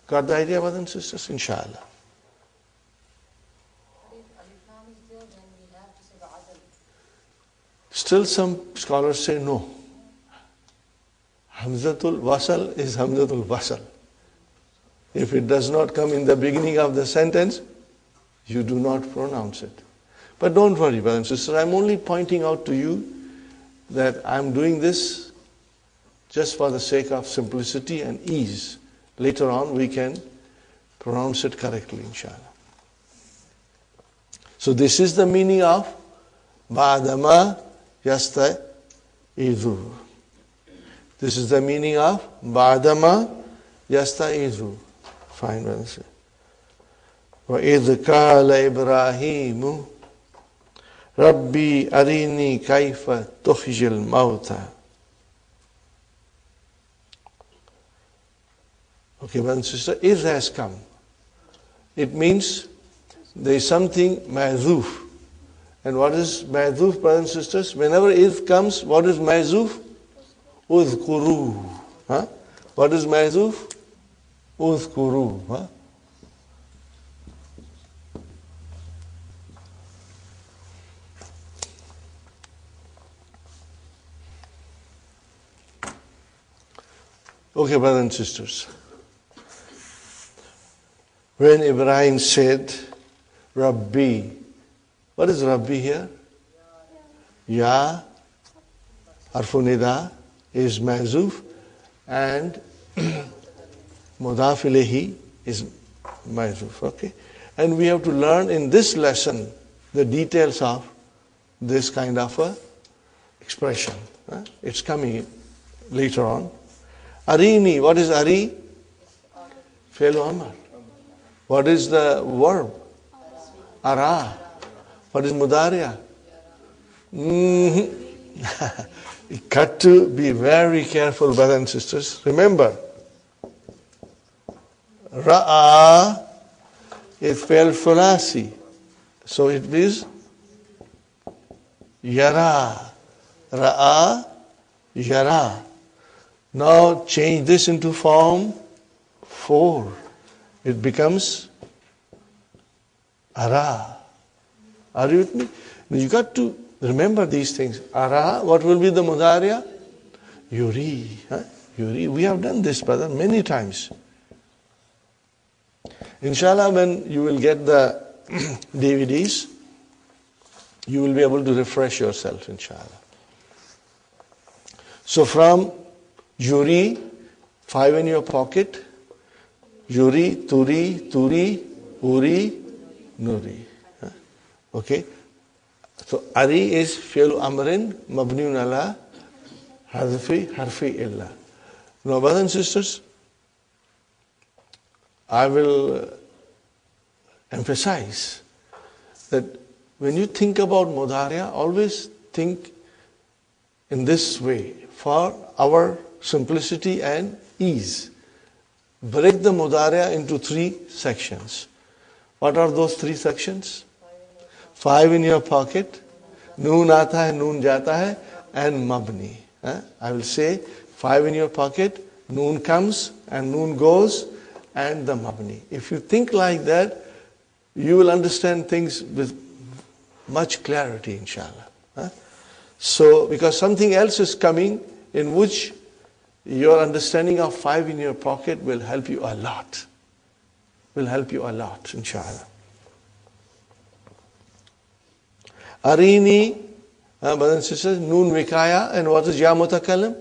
Got the idea, brothers and sisters? Inshallah. Still some scholars say no. Hamzatul Wasal is Hamzatul Wasal. If it does not come in the beginning of the sentence, you do not pronounce it. But don't worry, brothers and sisters, I'm only pointing out to you that I'm doing this just for the sake of simplicity and ease. Later on we can pronounce it correctly, inshallah. So this is the meaning of Ba'dama Yasta'idhu. This is the meaning of Ba'dama Yasta'idhu. Fine, brothers. وَإِذْ قَالَ إِبْرَاهِيمُ رَبِّي أَرِنِي كَيْفَ تُخْرِجُ الْمَوْتَى. Okay, brother and sister, إِذْ has come. It means there is something ma'zoof. And what is ma'zoof, brothers and sisters? Whenever إِذْ comes, what is ma'zoof? Udhkuru. Huh? What is ma'zoof? Udhkuru. Huh? Okay, brothers and sisters. When Ibrahim said, Rabbi, what is Rabbi here? Ya, Harfunida is Ma'zuf, and Mudaf ilayhi is Ma'zuf. Okay? And we have to learn in this lesson the details of this kind of a expression. It's coming later on. Arini, what is Ari? Fi'lu Amr. What is the verb? Ara. What is Mudariya? You got to be very careful, brothers and sisters. Remember, Ra'a is Fi'l Thulasi. So it is Yara. Ra'a, Yara. Now change this into form 4. It becomes Ara. Are you with me? You got to remember these things. Ara, what will be the Mudariya? Yuri. Yuri. We have done this, brother, many times. Inshallah, when you will get the DVDs, you will be able to refresh yourself, inshallah. So from Yuri, 5 in your pocket. Yuri, Turi, Turi, Uri, Nuri. Okay? So Ari is Fi'lu Amrin, Mabniun ala Harfi illa. Now, brothers and sisters, I will emphasize that when you think about Mudariya, always think in this way for our simplicity and ease. Break the Mudariya into 3 sections. What are those 3 sections? 5 in your pocket, Noon aata hai, Noon jata hai, and Mabni. I will say 5 in your pocket, Noon comes and Noon goes, and the Mabni. If you think like that, you will understand things with much clarity, inshallah. So, because something else is coming in which your understanding of 5 in your pocket will help you a lot. Will help you a lot, inshallah. Arini, brothers and sisters, Noon Vikaya, and what is Ya Mutakallim?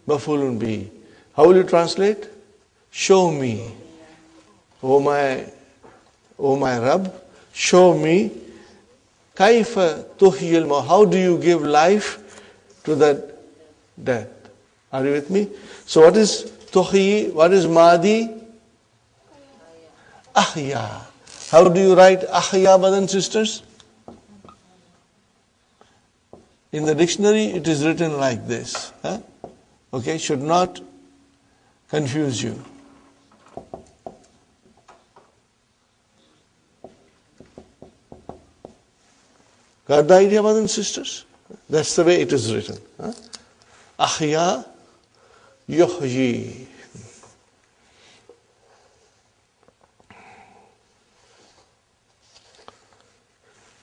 Mafulun Bihi. How will you translate? Show me. Oh my Rabb, show me. Kaifa tuhyil ma. How do you give life to that death? Are you with me? So what is Tuhi? What is Madi? Ahya. How do you write ahya, brothers and sisters? In the dictionary, it is written like this. Okay, should not confuse you. Got the idea, brothers and sisters? That's the way it is written. Ahya yuhyi.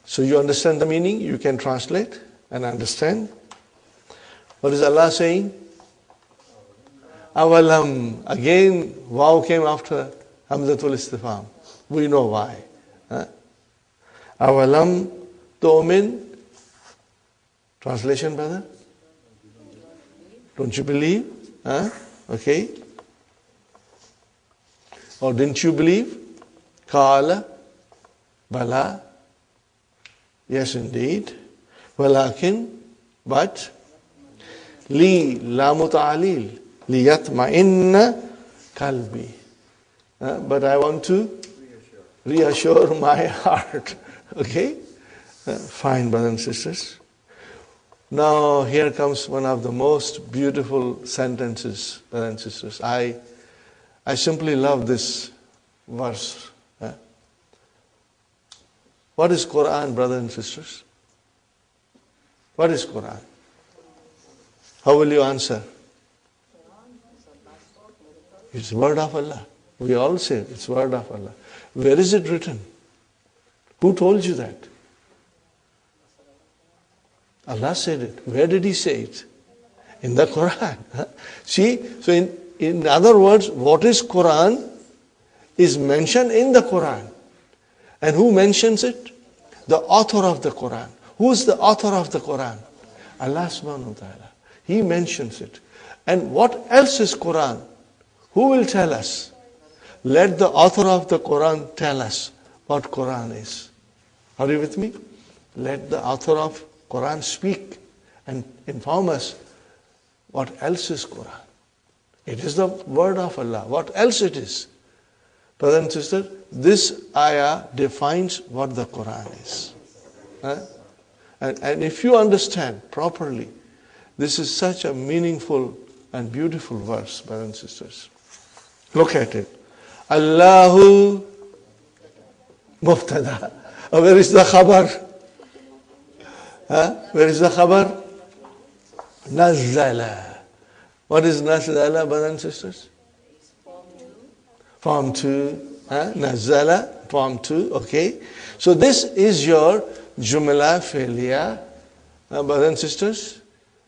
So you understand the meaning, you can translate and understand. What is Allah saying? Awalam. Again, waw came after Hamzatul Istifham. We know why. Awalam tu'min. Translation, brother? Don't you believe? Okay. Or didn't you believe? Qala. Bala. Yes, indeed. Walakin, but li la muta'alil liyatma'inna kalbi. But I want to reassure my heart. Okay? Fine, brothers and sisters. Now here comes one of the most beautiful sentences, brothers and sisters. I simply love this verse. What is Qur'an, brothers and sisters? What is Qur'an? How will you answer? It's word of Allah. We all say it's word of Allah. Where is it written? Who told you that? Allah said it. Where did He say it? In the Qur'an. See, so in other words, what is Qur'an is mentioned in the Qur'an. And who mentions it? The author of the Qur'an. Who is the author of the Qur'an? Allah subhanahu wa ta'ala. He mentions it. And what else is Qur'an? Who will tell us? Let the author of the Qur'an tell us what Qur'an is. Are you with me? Let the author of Qur'an speak and inform us what else is Qur'an. It is the word of Allah. What else it is? Brothers and sisters, this ayah defines what the Qur'an is. And if you understand properly, this is such a meaningful and beautiful verse, brothers and sisters. Look at it. Allahu Mubtada. Where is the khabar? Where is the khabar? Nazzala. What is Nazzala, brothers and sisters? Form 2. Nazzala, form 2. Okay. So this is your Jumla Fi'liya, brothers and sisters.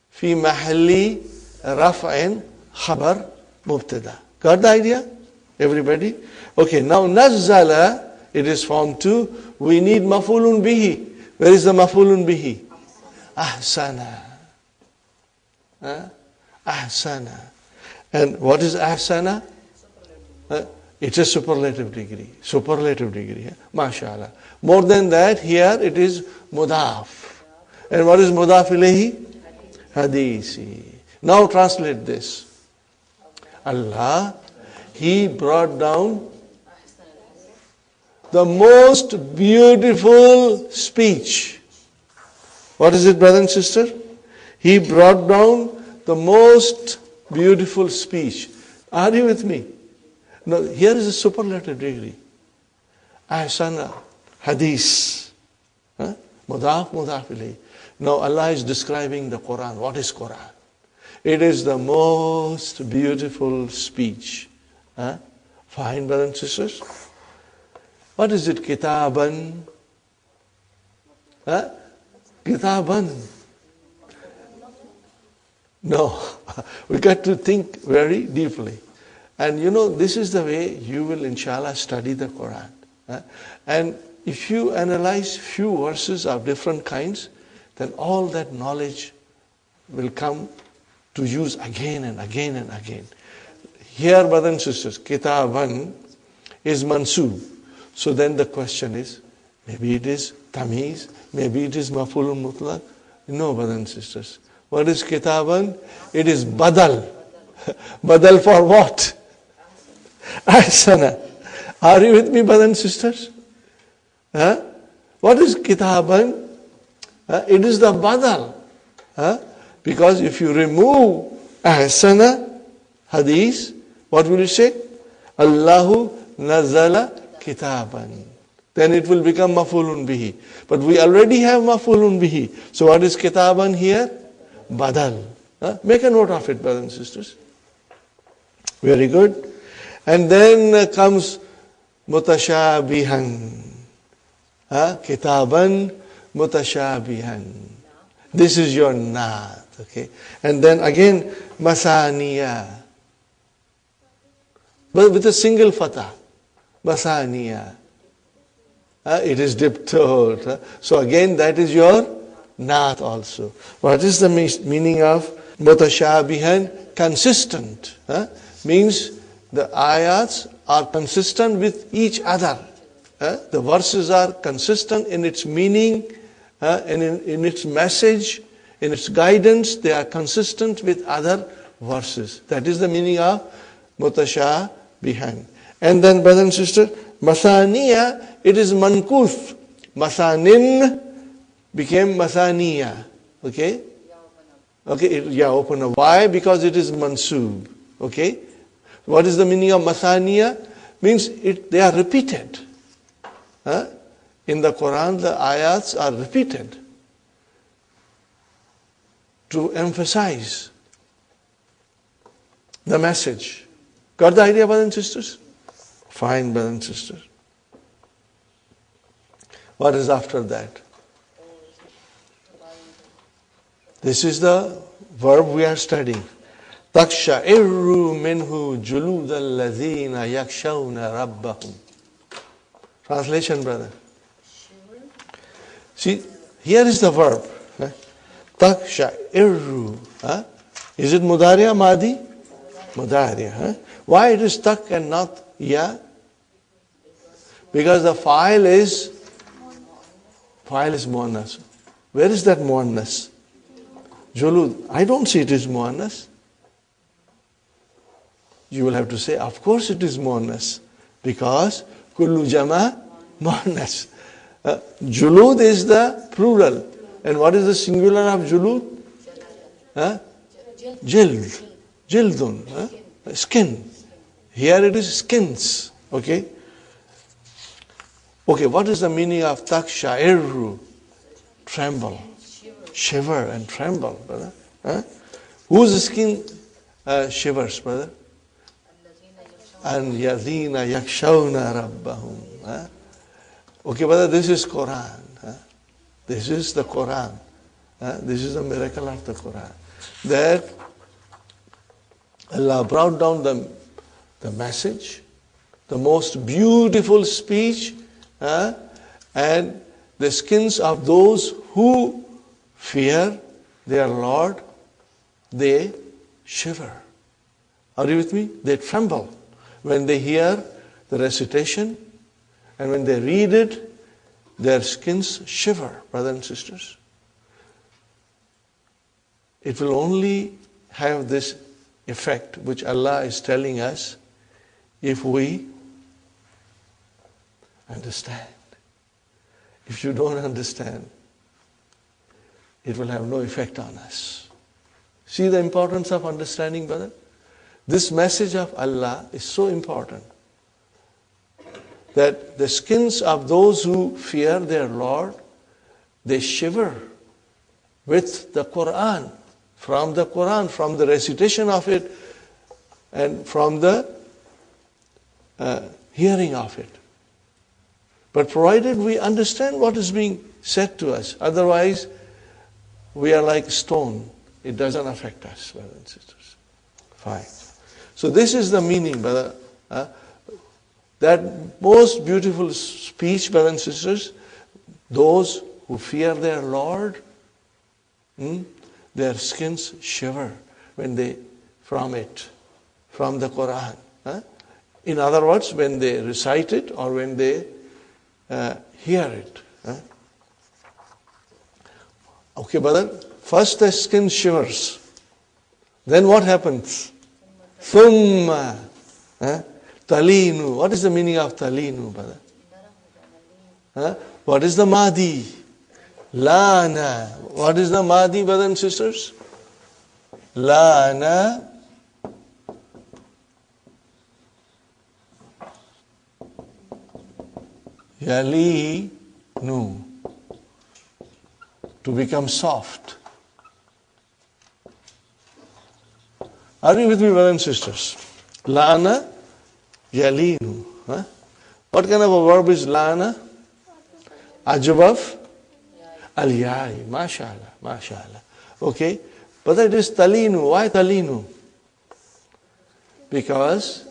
Fi mahalli raf'in khabar mubtada. Got the idea? Everybody? Okay, now Nazzala, it is form 2. We need maf'ulun bihi. Where is the maf'ulun bihi? Ahsana. Ahsana. And what is ahsana? It's a superlative degree. Superlative degree. MashaAllah. More than that, here it is mudaf. And what is mudaf ilayhi? Hadisi. Now translate this. Allah, He brought down the most beautiful speech. What is it, brother and sister? He brought down the most beautiful speech. Are you with me? Now, here is a superlative degree. Ahsana, hadith. Mudaf, mudaf ilayhi. Now, Allah is describing the Qur'an. What is Qur'an? It is the most beautiful speech. Fine, brothers and sisters. What is it? Kitaban. Kitaban. No, we got to think very deeply. And you know, this is the way you will, inshallah, study the Qur'an. And if you analyze few verses of different kinds, then all that knowledge will come to use again and again and again. Here, brothers and sisters, Kitaban is mansub. So then the question is, maybe it is tamiz, maybe it is maf'ulun mutlaq. No, brothers and sisters. What is Kitaban? It is badal. Badal for what? Ahsana. Are you with me, brothers and sisters? Huh? What is kitaban? It is the badal. Because if you remove ahsana hadith, what will you say? Allahu nazala kitaban. Then it will become mafulun bihi. But we already have mafulun bihi. So what is kitaban here? Badal. Make a note of it, brothers and sisters. Very good. And then comes mutashabihan. Kitaban mutashabihan. This is your naat. Okay. And then again masaniya. But with a single fatah. Masaniya. It is diptoed. So again that is your naat also. What is the meaning of mutashabihan? Consistent. Means the ayats are consistent with each other. The verses are consistent in its meaning, and in its message, in its guidance. They are consistent with other verses. That is the meaning of mutashabihan. And then, brother and sister, masaniya, it is mankuth. Masanin became masaniya. Okay? Okay, open up. Why? Because it is mansub. Okay? What is the meaning of masaniya? Means they are repeated. In the Qur'an, the ayats are repeated to emphasize the message. Got the idea, brothers and sisters? Fine, brothers and sisters. What is after that? This is the verb we are studying. Taksha'irru minhu julud alladhina yakshawna rabbahum. Translation, brother. See, here is the verb. Taksha'irru. Is it mudariya, madi? Mudariya. Why it is tak and not ya? Because the file is muannas. Where is that muannas? Julud. I don't see it is muannas. You will have to say, of course it is muannas. Because kullu jama muannas. Julud is the plural. And what is the singular of julud? Jild. Jildun. Skin. Here it is skins. Okay? Okay, what is the meaning of taksha'irru? Tremble. Shiver and tremble, brother. Whose skin shivers, brother? And yadina yakshawna rabbahum. Okay, brother, this is Qur'an. This is the Qur'an. This is the miracle of the Qur'an. That Allah brought down the message, the most beautiful speech, and the skins of those who fear their Lord, they shiver. Are you with me? They tremble when they hear the recitation, and when they read it, their skins shiver, brothers and sisters. It will only have this effect which Allah is telling us if we understand. If you don't understand, it will have no effect on us. See the importance of understanding, brother? This message of Allah is so important that the skins of those who fear their Lord, they shiver with the Qur'an, from the recitation of it, and from the hearing of it. But provided we understand what is being said to us, otherwise we are like stone. It doesn't affect us, brothers and sisters. Fine. So this is the meaning, brother. That most beautiful speech, brothers and sisters, those who fear their Lord, their skins shiver when they, from the Qur'an. In other words, when they recite it or when they hear it. Okay, brother. First the skin shivers. Then what happens? Thumma talinu. What is the meaning of talinu, brother? What is the Madi? Lana. What is the Madi, brothers and sisters? Lana. Yalinu. To become soft. Are you with me, brothers and sisters? Lana. Yalinu. What kind of a verb is lana? Ajabaf? Al-yai. MashaAllah. MashaAllah. Okay. But it is talinu. Why talinu? Because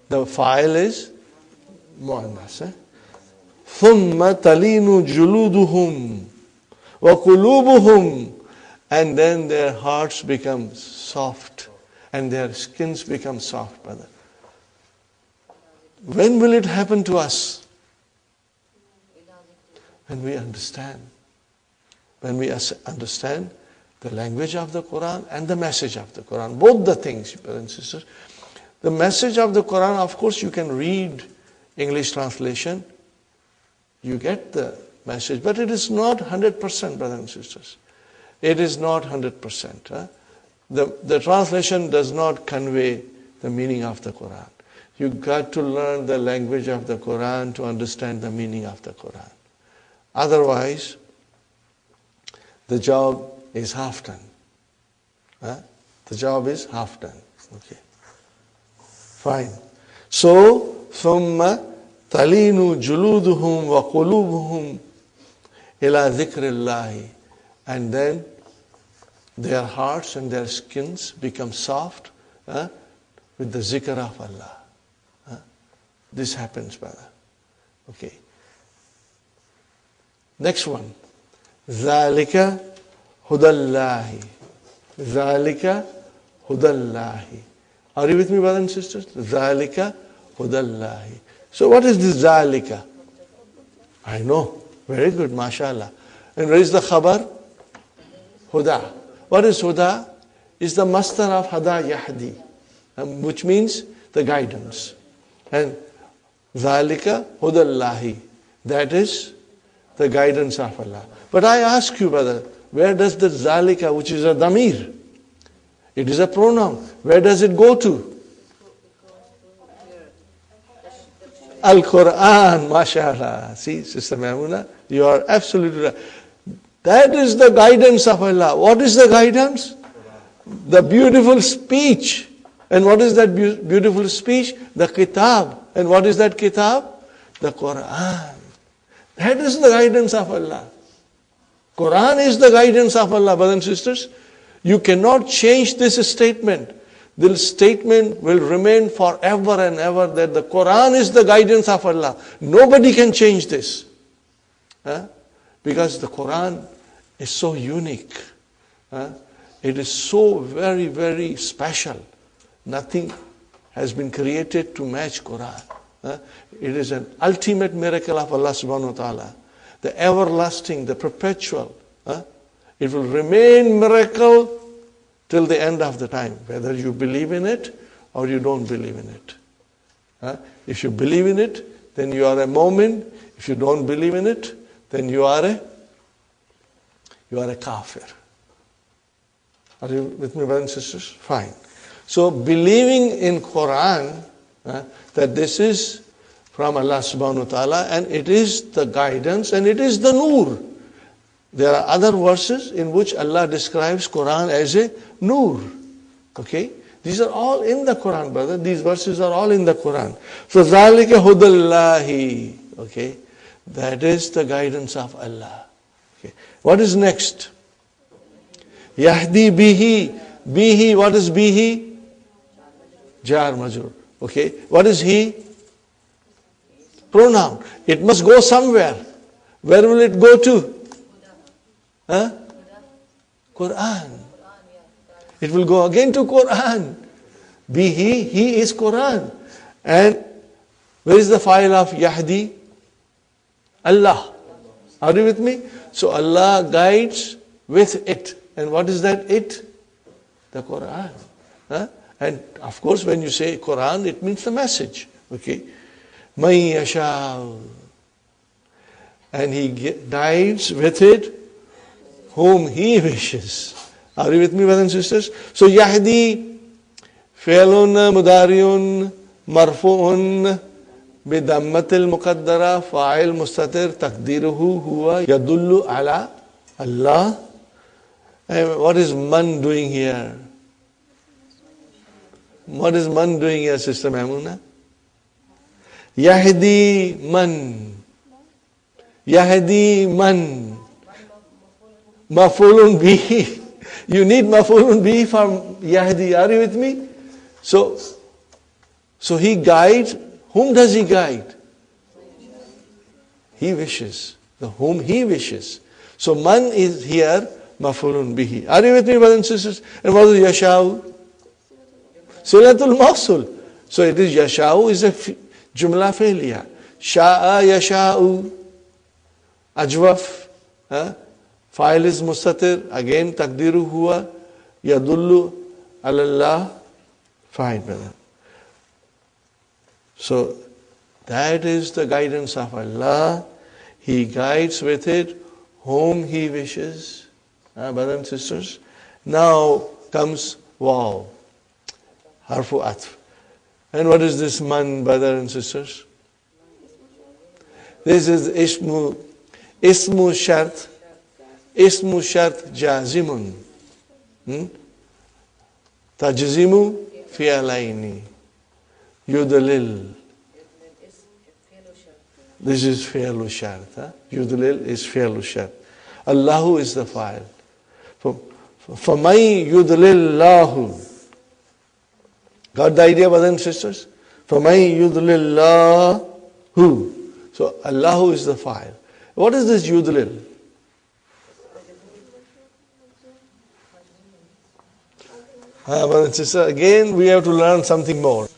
the file is muannas. ثُمَّ تَلِينُ جُلُودُهُمْ وَقُلُوبُهُمْ. And then their hearts become soft and their skins become soft, brother. When will it happen to us? When we understand. When we understand the language of the Qur'an and the message of the Qur'an. Both the things, brothers and sisters. The message of the Qur'an, of course, you can read English translation. You get the message. But it is not 100%, brothers and sisters. It is not 100%. The translation does not convey the meaning of the Qur'an. You got to learn the language of the Qur'an to understand the meaning of the Qur'an. Otherwise, the job is half done. The job is half done. Okay. Fine. So, ثُمَّ تَلِينُ جُلُودُهُمْ وَقُلُوبُهُمْ إِلَى ذِكْرِ اللَّهِ. And then their hearts and their skins become soft with the zikr of Allah. This happens, brother. Okay. Next one. ذَلِكَ هُدَى اللَّهِ. ذَلِكَ هُدَى اللَّهِ. Are you with me, brothers and sisters? ذَلِكَ هُدَى اللَّهِ. So what is this ذَلِكَ? I know. Very good, mashallah. And where is the khabar? Huda. What is Huda? Is the masdar of Hada Yahdi, which means the guidance. And Zalika Hudallahi. That is the guidance of Allah. But I ask you, brother, where does the Zalika, which is a damir, it is a pronoun, where does it go to? Al-Qur'an, mashallah. See, Sister Maimuna, you are absolutely right. That is the guidance of Allah. What is the guidance? The beautiful speech. And what is that beautiful speech? The kitab. And what is that kitab? The Qur'an. That is the guidance of Allah. Qur'an is the guidance of Allah, brothers and sisters. You cannot change this statement. This statement will remain forever and ever that the Qur'an is the guidance of Allah. Nobody can change this. Because the Qur'an is so unique. It is so very, very special. Nothing has been created to match Qur'an. It is an ultimate miracle of Allah subhanahu wa ta'ala. The everlasting, the perpetual. It will remain miracle till the end of the time, whether you believe in it or you don't believe in it. If you believe in it, then you are a mu'min. If you don't believe in it, then you are a kafir. Are you with me, brothers and sisters? Fine. So believing in Qur'an, that this is from Allah subhanahu wa ta'ala and it is the guidance and it is the nur. There are other verses in which Allah describes Qur'an as a nur. Okay? These are all in the Qur'an, brother. These verses are all in the Qur'an. So ذَلِكَ هُدَى اللَّهِ. Okay? That is the guidance of Allah. Okay. What is next? Yahdi bihi. Bihi, what is bihi? Jar majur. Okay. What is he? Pronoun. It must go somewhere. Where will it go to? Qur'an. It will go again to Qur'an. Bihi, he is Qur'an. And where is the file of Yahdi? Allah. Are you with me? So Allah guides with it. And what is that it? The Qur'an. And of course when you say Qur'an, it means the message. Okay. مَن يَشَاءُ and he guides with it whom he wishes. Are you with me, brothers and sisters? So Yahdi, fi'lun mudariun marfu'un bidammatil muqaddara fa'il mustatir taqdiruhu huwa yadullu ala Allah. What is man doing here? What is man doing here, Sister Maimuna? Yahdi man. Yahdi man. Mafulun bihi. You need mafulun bihi for Yahdi. Are you with me? So he guides. Whom does he guide? He wishes. Whom he wishes. So man is here mafulun bihi. Are you with me, brothers and sisters? And what is yasha'u? Silatul mawsul. So it is yasha'u is a jumla failure. Sha'a yasha'u. Ajwaf. Fa'il is mustatir. Again taqdiru huwa. Yadullu ala Allah. Fine, brother. So that is the guidance of Allah. He guides with it whom He wishes. Brothers and sisters. Now comes waw. Harfu atf. And what is this man, brothers and sisters? This is ismu shart. Ismu shart jazimun. Tajzimu fi'alaini. Yudlil. This is fi'lu shart. Yudlil is fi'lu shart. Allahu is the fa'il. فَمَنْ يُدْلِلْ اللَّهُ. Got the idea, brothers and sisters? فَمَنْ يُدْلِلْ اللَّهُ. So Allahu is the fa'il. What is this yudlil? Brothers and sisters, again we have to learn something more.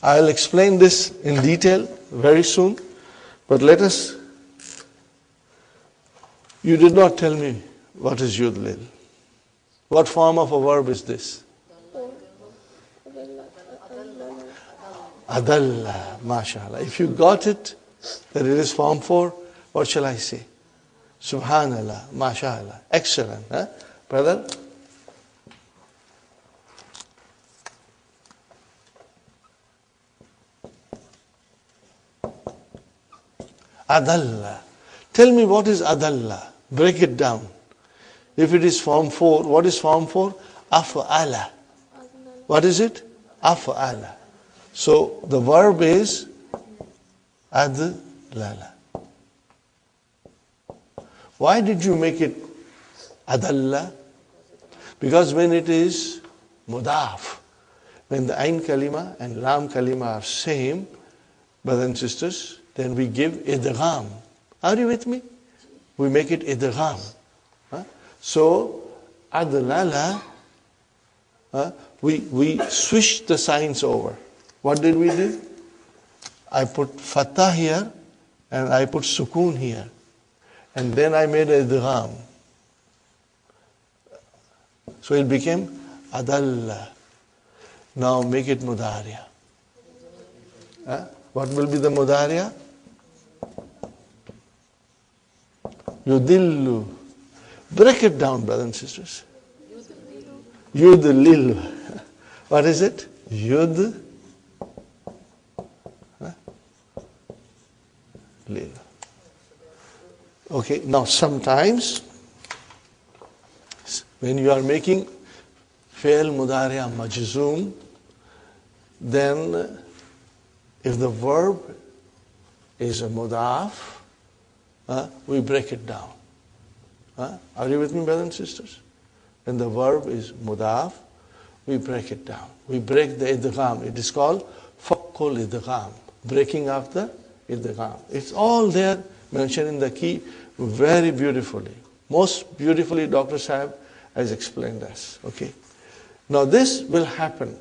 I'll explain this in detail very soon. But let us, you did not tell me what is yudlil. What form of a verb is this? Adalla, mashallah. If you got it, that it is form 4, what shall I say? Subhanallah, mashallah. Excellent, brother? Adalla. Tell me what is adalla. Break it down. If it is form 4, what is form 4? Af'ala. What is it? Af'ala. So the verb is adlala. Why did you make it adalla? Because when it is mudaf, when the ain kalima and lam kalima are same, brothers and sisters, then we give idgham. Are you with me? We make it idgham. So, adlala, we switch the signs over. What did we do? I put fatah here and I put sukoon here. And then I made idgham. So it became adalla. Now make it mudariya. What will be the mudariya? Yudillu. Break it down, brothers and sisters. Yudlil. What is it? Yud. Lil. Okay, now sometimes when you are making fi'l mudariya majzoom, then if the verb is a mudaf, we break it down. Are you with me, brothers and sisters? When the verb is mudaf, we break it down. We break the idgham. It is called fakkul idgham, breaking of the idgham. It's all there mentioned in the key very beautifully. Most beautifully Dr. Sahib has explained us. Okay. Now this will happen.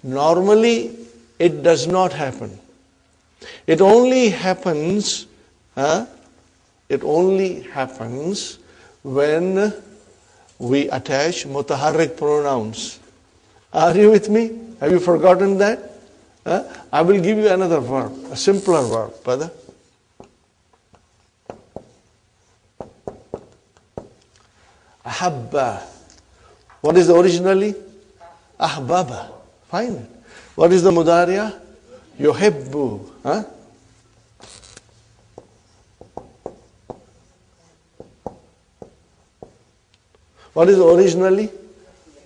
Normally it does not happen. It only happens when we attach mutaharrik pronouns. Are you with me? Have you forgotten that? I will give you another verb, a simpler verb, brother. Ahabba. What is the originally? Ahbaba. Find it. What is the mudariya? Yuhibbu. Huh? What is originally?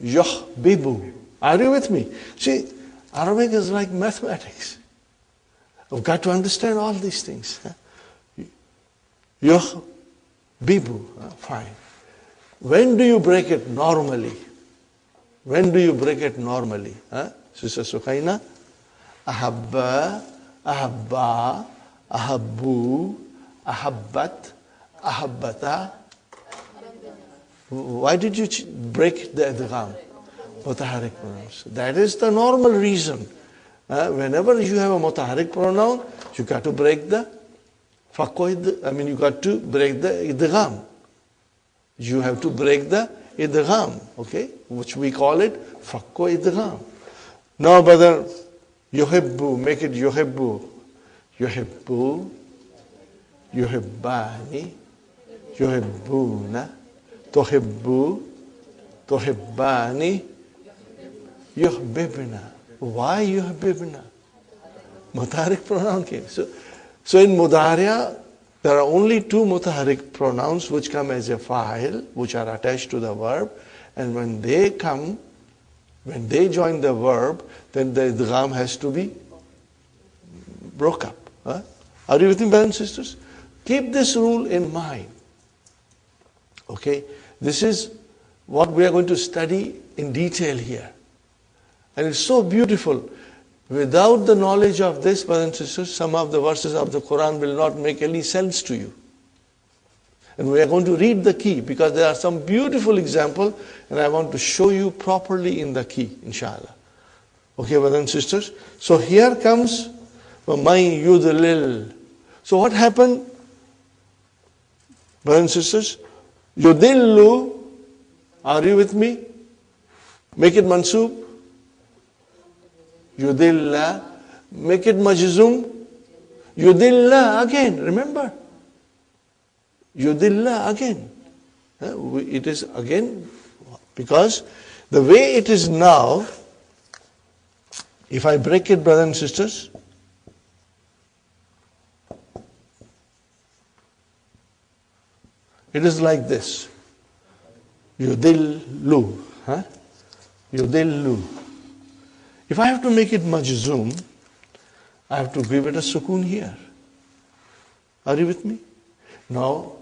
Yuhbibu. Are you with me? See, Arabic is like mathematics. You've got to understand all these things. Yuhbibu. Fine. When do you break it normally? When do you break it normally? Sister Sukhaina? Ahabba, ahabba, ahabbu, ahabbat, ahabbata. Why did you break the idgham? Mutaharik pronouns. That is the normal reason. Whenever you have a mutaharik pronoun, you got to break the you got to break the idgham. You have to break the idgham, okay? Which we call it fakko idgham. Now, brother, yuhibbu, make it yuhibbu. Yuhibbu, yuhibbani, yuhibbuna, tuhibbu, tuhibbani, yuhbibna. Why yuhbibna? Mutaharik pronoun came. So in Mudariya, there are only two mutaharik pronouns which come as a fa'il, which are attached to the verb, and when they join the verb, then the idgham has to be broke up. Are you with me, brothers and sisters? Keep this rule in mind. Okay? This is what we are going to study in detail here. And it's so beautiful. Without the knowledge of this, brothers and sisters, some of the verses of the Qur'an will not make any sense to you. And we are going to read the key because there are some beautiful examples and I want to show you properly in the key, inshallah. Okay, brothers and sisters? So here comes وَمَنْ يُضْلِلْ. So what happened, brothers and sisters? Yudillu. Are you with me? Make it mansub. Yudilla. Make it majzum. Yudilla again. Remember? Yudilla again. It is again because the way it is now, if I break it, brothers and sisters, it is like this. Yudillu. Yudillu. If I have to make it majzoom, I have to give it a sukoon here. Are you with me? Now,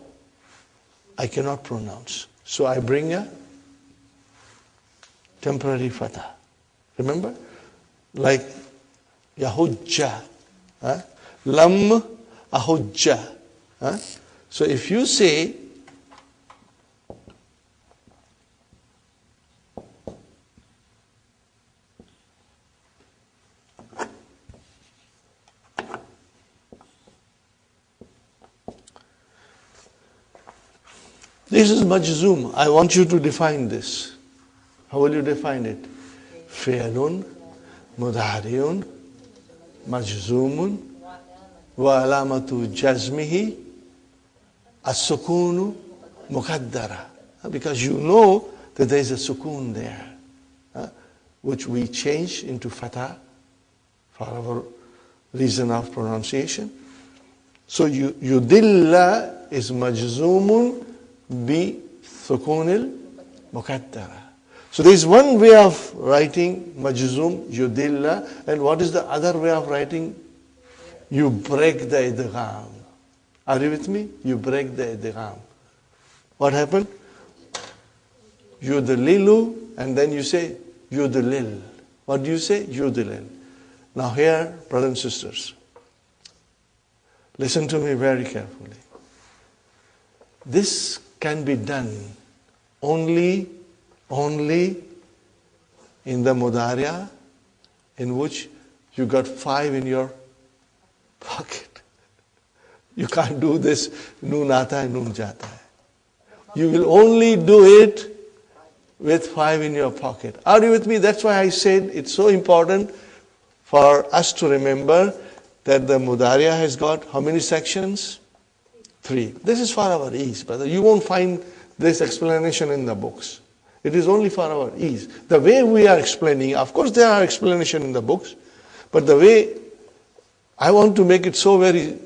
I cannot pronounce. So I bring a temporary fatha. Remember? Like Yahujja. Lam ahujja. So if you say this is majzoom. I want you to define this. How will you define it? Fi'lun, mudhari'un, majzoomun, wa alamatu jazmihi, as-sukunu muqaddara. Because you know that there is a sukoon there, which we change into fatah for our reason of pronunciation. So yudilla is majzoomun bi sukunil muqaddara. So there is one way of writing majzoom, yudilla, and what is the other way of writing? You break the idgham. Are you with me? You break the idgham. What happened? Yudlilu, and then you say yudlil. What do you say? Yudlil. Now here, brothers and sisters, listen to me very carefully. This can be done only in the mudariya in which you got 5 in your pocket. You can't do this noon aata hai, noon jata hai. You will only do it with 5 in your pocket. Are you with me? That's why I said it's so important for us to remember that the mudariya has got how many sections? 3. This is for our ease, brother. You won't find this explanation in the books. It is only for our ease. The way we are explaining, of course there are explanations in the books, but the way I want to make it so very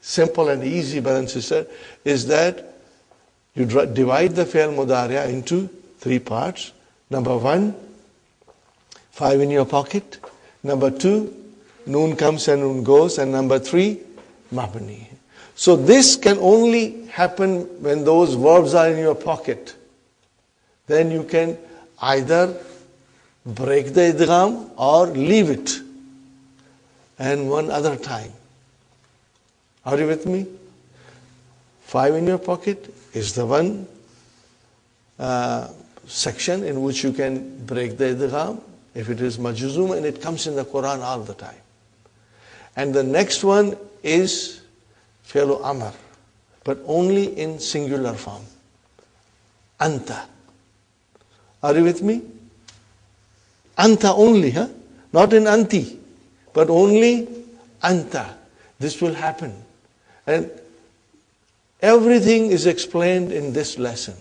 simple and easy, brother and sister, is that you divide the fi'l mudari' into 3 parts. Number 1, 5 in your pocket. Number 2, noon comes and noon goes. And number 3, mabni. So this can only happen when those verbs are in your pocket. Then you can either break the idgham or leave it. And one other time. Are you with me? 5 in your pocket is the one section in which you can break the idgham if it is majzum, and it comes in the Qur'an all the time. And the next one is fi'l amr, but only in singular form. Anta. Are you with me? Anta only, huh? Not in anti, but only anta. This will happen. And everything is explained in this lesson.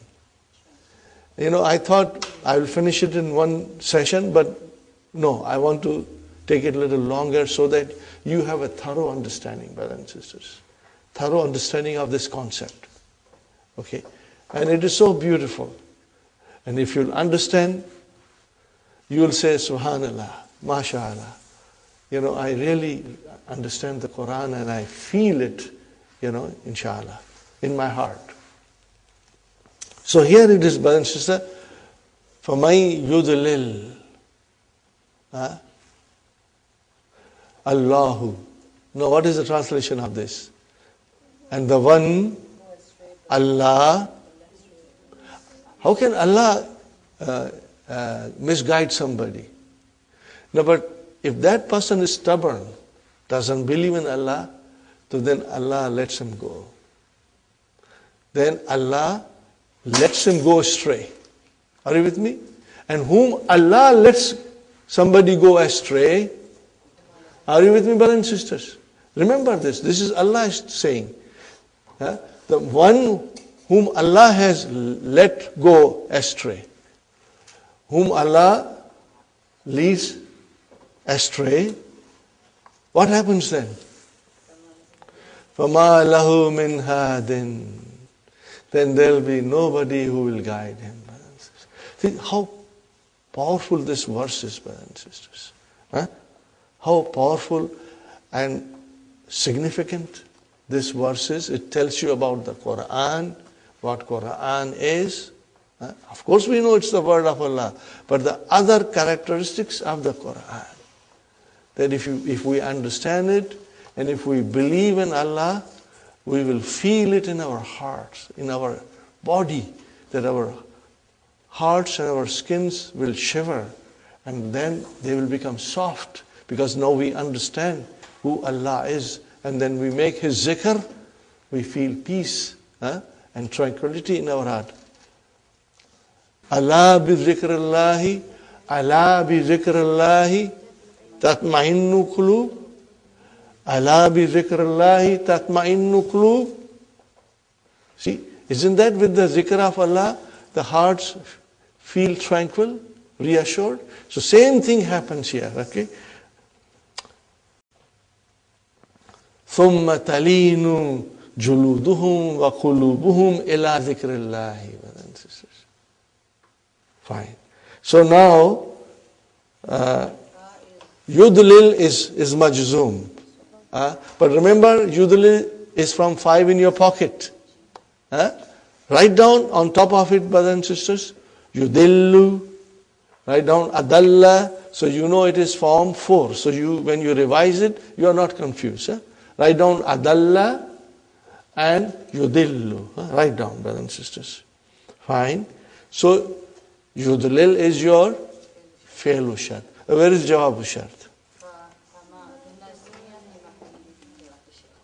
You know, I thought I will finish it in one session, but no, I want to take it a little longer so that you have a thorough understanding, brothers and sisters. Thorough understanding of this concept. Okay? And it is so beautiful. And if you'll understand, you will say, Subhanallah, MashaAllah. You know, I really understand the Qur'an and I feel it, you know, inshallah, in my heart. So here it is, brother and sister, فَمَنْ يُضْلِلْ Allahu. Now what is the translation of this? And the one, Allah. How can Allah misguide somebody? No, but if that person is stubborn, doesn't believe in Allah, so then Allah lets him go. Then Allah lets him go astray. Are you with me? And whom Allah lets somebody go astray, are you with me, brothers and sisters? Remember this. This is Allah saying. The one whom Allah has let go astray, whom Allah leads astray, what happens then? فَمَا لَهُ مِنْ هَادٍ. Then there will be nobody who will guide him. See how powerful this verse is, brothers and sisters. How powerful and significant this verse is. It tells you about the Qur'an, what Qur'an is. Of course we know it's the word of Allah, but the other characteristics of the Qur'an. That if we understand it, and if we believe in Allah, we will feel it in our hearts, in our body, that our hearts and our skins will shiver, and then they will become soft, because now we understand who Allah is, and then we make His zikr, we feel peace and tranquility in our heart. Allah bi zikrillahi, Allah bi zikrillahi tatma'innu qulub. Allah bi zikrillahi tatma'innu qulub. See, isn't that with the zikr of Allah, the hearts feel tranquil, reassured? So same thing happens here, okay? ثُمَّ تَلِينُ جُلُودُهُمْ وَقُلُوبُهُمْ إِلَىٰ ذِكْرِ اللَّهِ. Brothers and sisters. Fine. So now, yudlil is majzoom. But remember, yudlil is from 5 in your pocket. Write down on top of it, brothers and sisters, yudillu. Write down adalla, so you know it is form 4. So when you revise it, you are not confused. Write down adalla and yudillu. Write down, brothers and sisters. Fine. So yudlil is your fi'lu shart. Where is jawabu shart?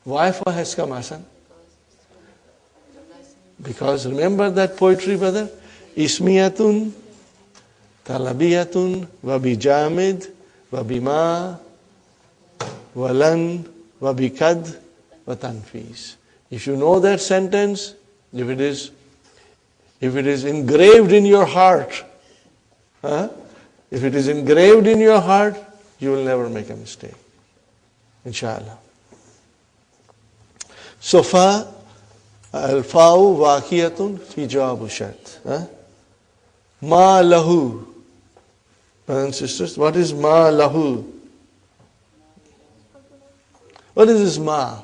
Why for has come, Hasan? Because remember that poetry, brother? Ismiyatun, talabiyatun, wabijamid, wabima, walan, wabikad, watanfis. If you know that sentence, if it is If it is engraved in your heart, if it is engraved in your heart, you will never make a mistake. Inshallah. So fa al-fa'u waqiyatun fi jawab shart. Ma lahu. Brothers and sisters, what is ma lahu? What is this ma?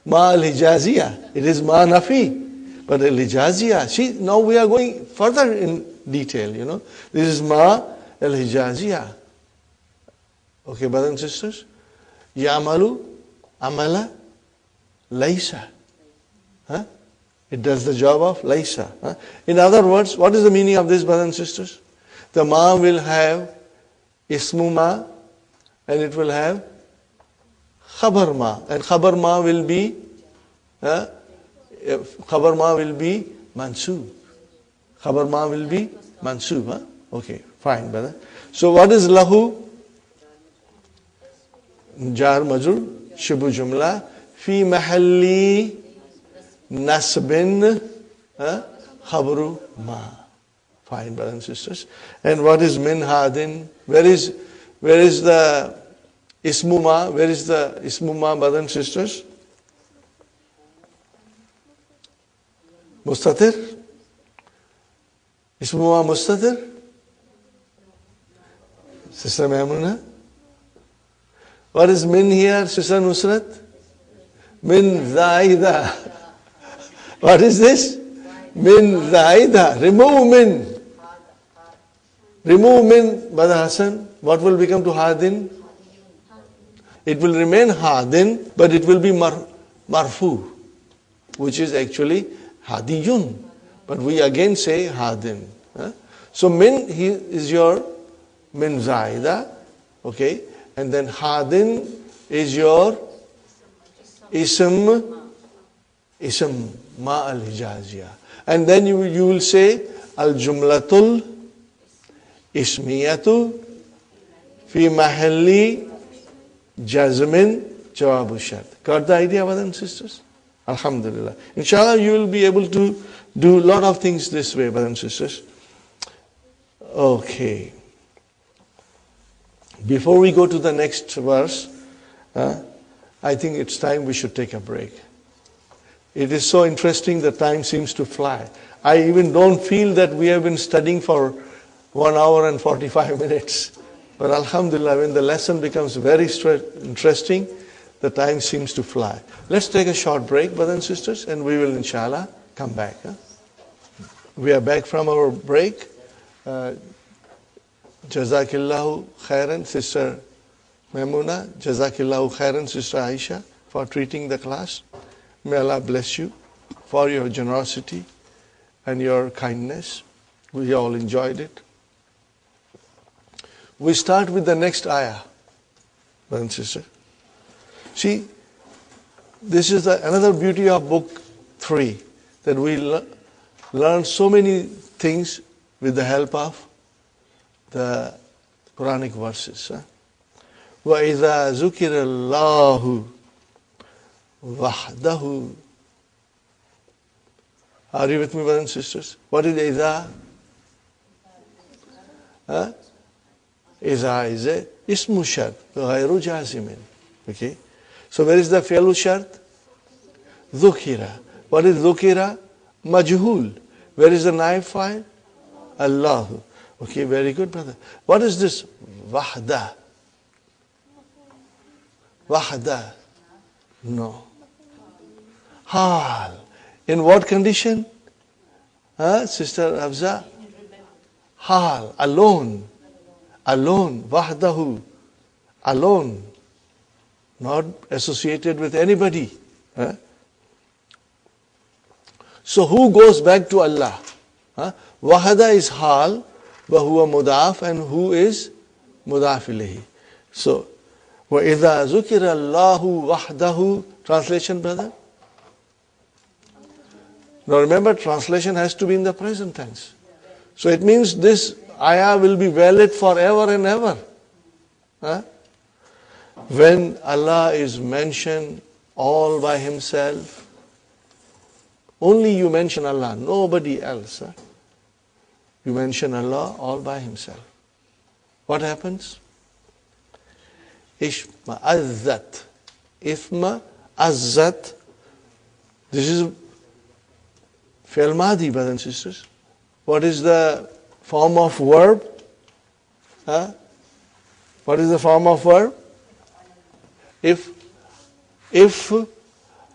Ma al-hijaziyah. It is ma nafi. But al-hijaziyah. See, now we are going further in detail, This is ma al-hijaziyah. Okay, brothers and sisters. Ya'malu amala laysa. It does the job of laysa. In other words, what is the meaning of this, brothers and sisters? The ma will have ismu ma, and it will have khabar ma. And khabar ma will be mansoob. Khabar ma will be mansoob. Okay, fine, brother. So what is lahu? Jar majrur, shibu jumla, fi mahalli nasbin, khabru ma. Fine, brothers and sisters. And what is min hadin? Where is the ismu ma? Where is the ismu ma, brothers and sisters? Mustatir? Ismu ma mustatir? Sister Maimuna? What is min here, Sister Nusrat? Min zaida. What is this? Min zaida. Remove min. Remove min, Brother Hassan. What will become to hadin? It will remain hadin, but it will be marfu, which is actually hadiyun. But we again say hadin. So min is your min zaida. Okay. And then hadin is your ism ma al-hijaziyah. And then you will say al-jumlatul ismiyatu fi mahalli jazmin jawabu shart. Got the idea, brothers and sisters? Alhamdulillah. Inshallah, you will be able to do a lot of things this way, brothers and sisters. Okay. Before we go to the next verse, I think it's time we should take a break. It is so interesting, the time seems to fly. I even don't feel that we have been studying for 1 hour and 45 minutes. But alhamdulillah, when the lesson becomes very interesting, the time seems to fly. Let's take a short break, brothers and sisters, and we will inshallah come back. We are back from our break. Jazakillahu khairan, Sister Maimuna. Jazakillahu khairan, Sister Aisha, for treating the class. May Allah bless you for your generosity and your kindness. We all enjoyed it. We start with the next ayah, brother and sister. See, this is another beauty of book 3, that we learn so many things with the help of the Quranic verses. وَإِذَا ذُكِرَ اللَّهُ وَحْدَهُ. Are you with me, brothers and sisters? What is إِذَا? إِذَا is a ismu shart, غَيْرُ جَازِمٍ. Okay. So where is the fi'lu shart? ذُكِرَ. What is ذُكِرَ? Majhul. Where is the naib file? Allahu. Okay, very good, brother. What is this? Wahda. Wahda. No. Hal. In what condition? Sister Hafza? Hal. Alone. Alone. Wahdahu. Alone. Not associated with anybody. So who goes back to Allah? Wahada is hal. وَهُوَ مُضَافٌ, and who is مُضَافٌ إِلَيْهِ. So, وَإِذَا ذُكِرَ اللَّهُ وَحْدَهُ. Translation, brother? Now remember, translation has to be in the present tense. So it means this ayah will be valid forever and ever. When Allah is mentioned all by Himself, Only you mention Allah, nobody else. Huh? You mention Allah all by Himself. What happens? Ishma azzat. Ifma azzat. This is fi'l madi, brothers and sisters. What is the form of verb? Huh? What is the form of verb? If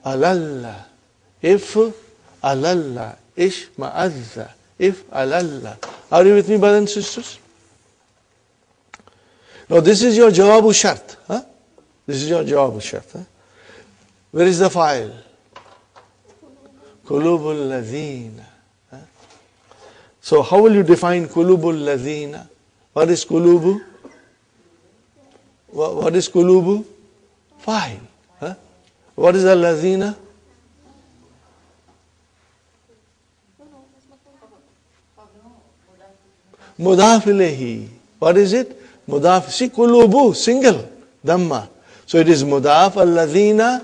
alalla. If alalla. Ishma azza. If alalla. Are you with me, brothers and sisters? Now this is your jawabu shart. Huh? This is your jawabu shart. Huh? Where is the file? Kulubul ladhina. Huh? So how will you define kulubul ladhina? What is kulubu? What is kulubu? File. Huh? What is al ladhina? Mudaf ilayhi. What is it? Mudaf. See, kulubu, single, dhamma. So it is mudaf, al-ladhina,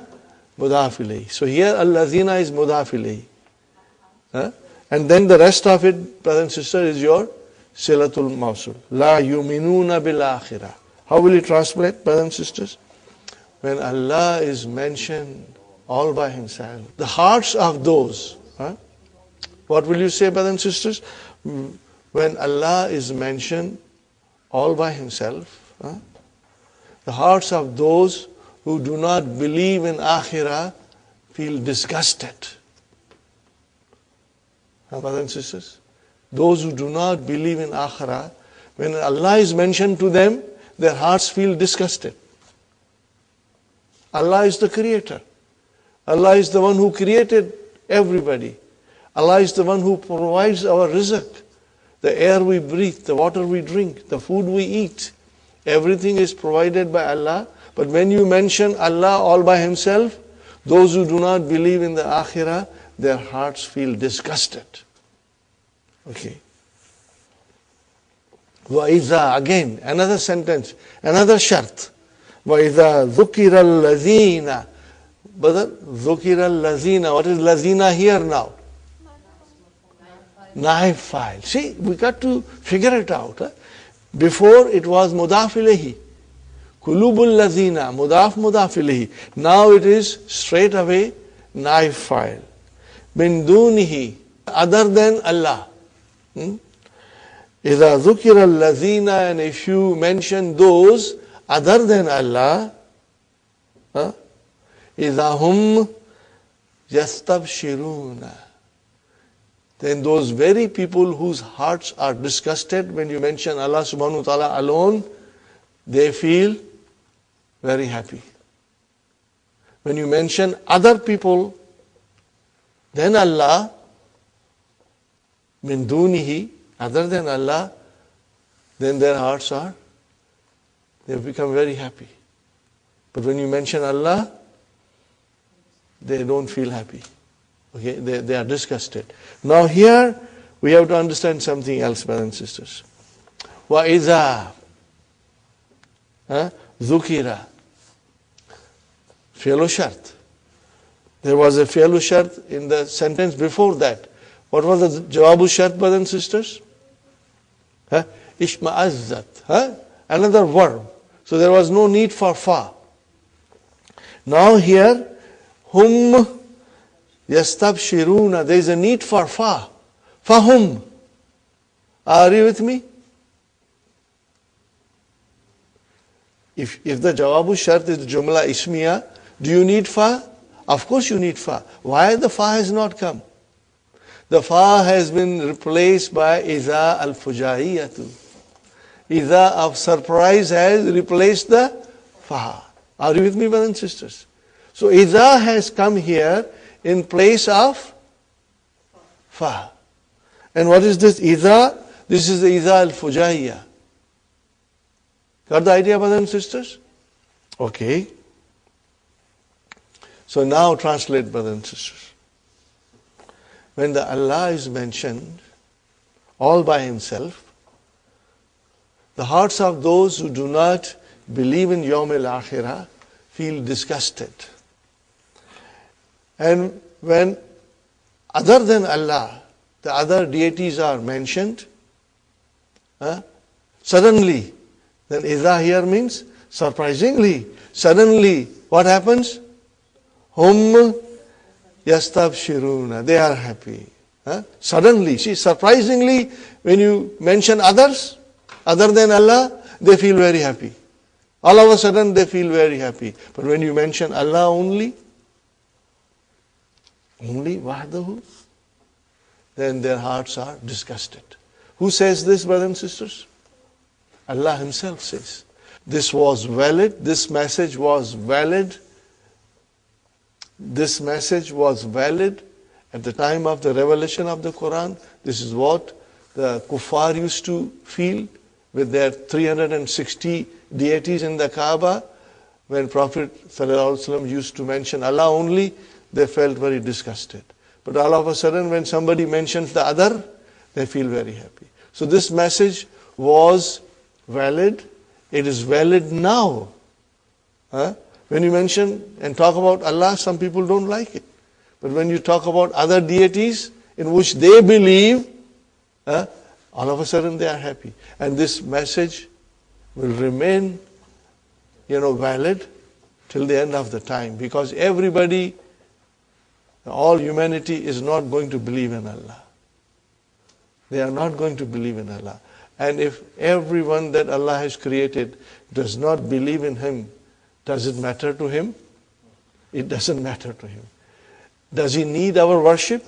mudaf ilayhi. So here al-ladhina is mudaf ilayhi. Huh? And then the rest of it, brother and sister, is your silatul mawsul. La yuminuna bil akhirah. How will you translate, brothers and sisters? When Allah is mentioned all by Himself, the hearts of those, huh? What will you say, brothers and sisters? When Allah is mentioned all by Himself, huh? The hearts of those who do not believe in Akhirah feel disgusted. Huh, brothers and sisters? Those who do not believe in Akhirah, when Allah is mentioned to them, their hearts feel disgusted. Allah is the creator. Allah is the one who created everybody. Allah is the one who provides our rizq. The air we breathe, the water we drink, the food we eat. Everything is provided by Allah. But when you mention Allah all by Himself, those who do not believe in the Akhirah, their hearts feel disgusted. Okay. وَإِذَا, again, another sentence, another shart. وَإِذَا ذُكِرَ الَّذِينَ. Brother, ذُكِرَ الَّذِينَ. What is lazina here now? Naib file. See, we got to figure it out. Huh? Before it was mudaf ilayhi. Kulubul lazina, mudaf ilayhi. Now it is straight away naib file. Min dunihi, other than Allah. إِذَا ذُكِرَ الَّذِينَ. And if you mention those other than Allah, إِذَا هُمْ يَسْتَبْشِرُونَ. Then those very people whose hearts are disgusted when you mention Allah subhanahu wa ta'ala alone, they feel very happy. When you mention other people, then Allah, min dunihi, other than Allah, then their hearts are, they become very happy. But when you mention Allah, they don't feel happy. Okay, they are disgusted. Now here we have to understand something else, brothers and sisters. وَإِذَا ذُكِرَ fi'lu shart. There was a fi'lu shart in the sentence before that. What was the jawabu shart, brothers and sisters? Ishma'azzat. Another verb. So there was no need for fa. Now here, hum yastabshiruna. There is a need for fa. Fahum. Are you with me? If the jawabu shart is the jumla ismiya, do you need fa? Of course you need fa. Why the fa has not come? The fa has been replaced by iza al-fujaiyatu. Iza of surprise has replaced the fa. Are you with me, brothers and sisters? So iza has come here in place of fa. And what is this iza? This is the iza al-fujaiyah. Got the idea, brothers and sisters? Okay. So now translate, brothers and sisters. When the Allah is mentioned all by Himself, the hearts of those who do not believe in Yawm al-Akhirah feel disgusted. And when other than Allah, the other deities are mentioned, suddenly, then idha here means surprisingly, suddenly, what happens? Hum yastabshiruna, they are happy. Suddenly, see, surprisingly, when you mention others, other than Allah, they feel very happy. All of a sudden, they feel very happy. But when you mention Allah only wahdahu, then their hearts are disgusted. Who says this, brothers and sisters? Allah Himself says. This was valid, this message was valid. This message was valid at the time of the revelation of the Qur'an. This is what the kuffar used to feel with their 360 deities in the Kaaba. When Prophet ﷺ used to mention Allah only, they felt very disgusted. But all of a sudden, when somebody mentions the other, they feel very happy. So this message was valid. It is valid now. When you mention and talk about Allah, some people don't like it. But when you talk about other deities in which they believe, all of a sudden they are happy. And this message will remain, valid till the end of the time. Because everybody, all humanity is not going to believe in Allah. They are not going to believe in Allah. And if everyone that Allah has created does not believe in Him, does it matter to Him? It doesn't matter to Him. Does He need our worship?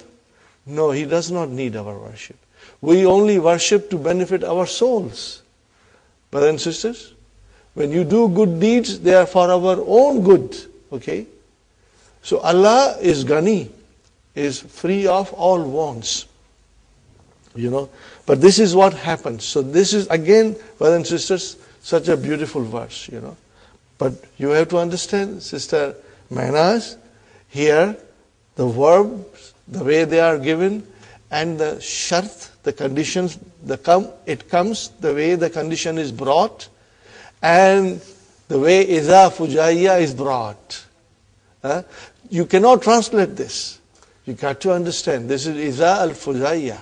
No, He does not need our worship. We only worship to benefit our souls. Brothers and sisters, when you do good deeds, they are for our own good. Okay? So Allah is Ghani, is free of all wants. But this is what happens. So this is again, brothers and sisters, such a beautiful verse, But you have to understand, Sister Meherali, here the verbs, the way they are given, and the shart, the conditions, it comes, the way the condition is brought, and the way idha fujaiya is brought. You cannot translate this. You got to understand, this is idha al-fujaiya.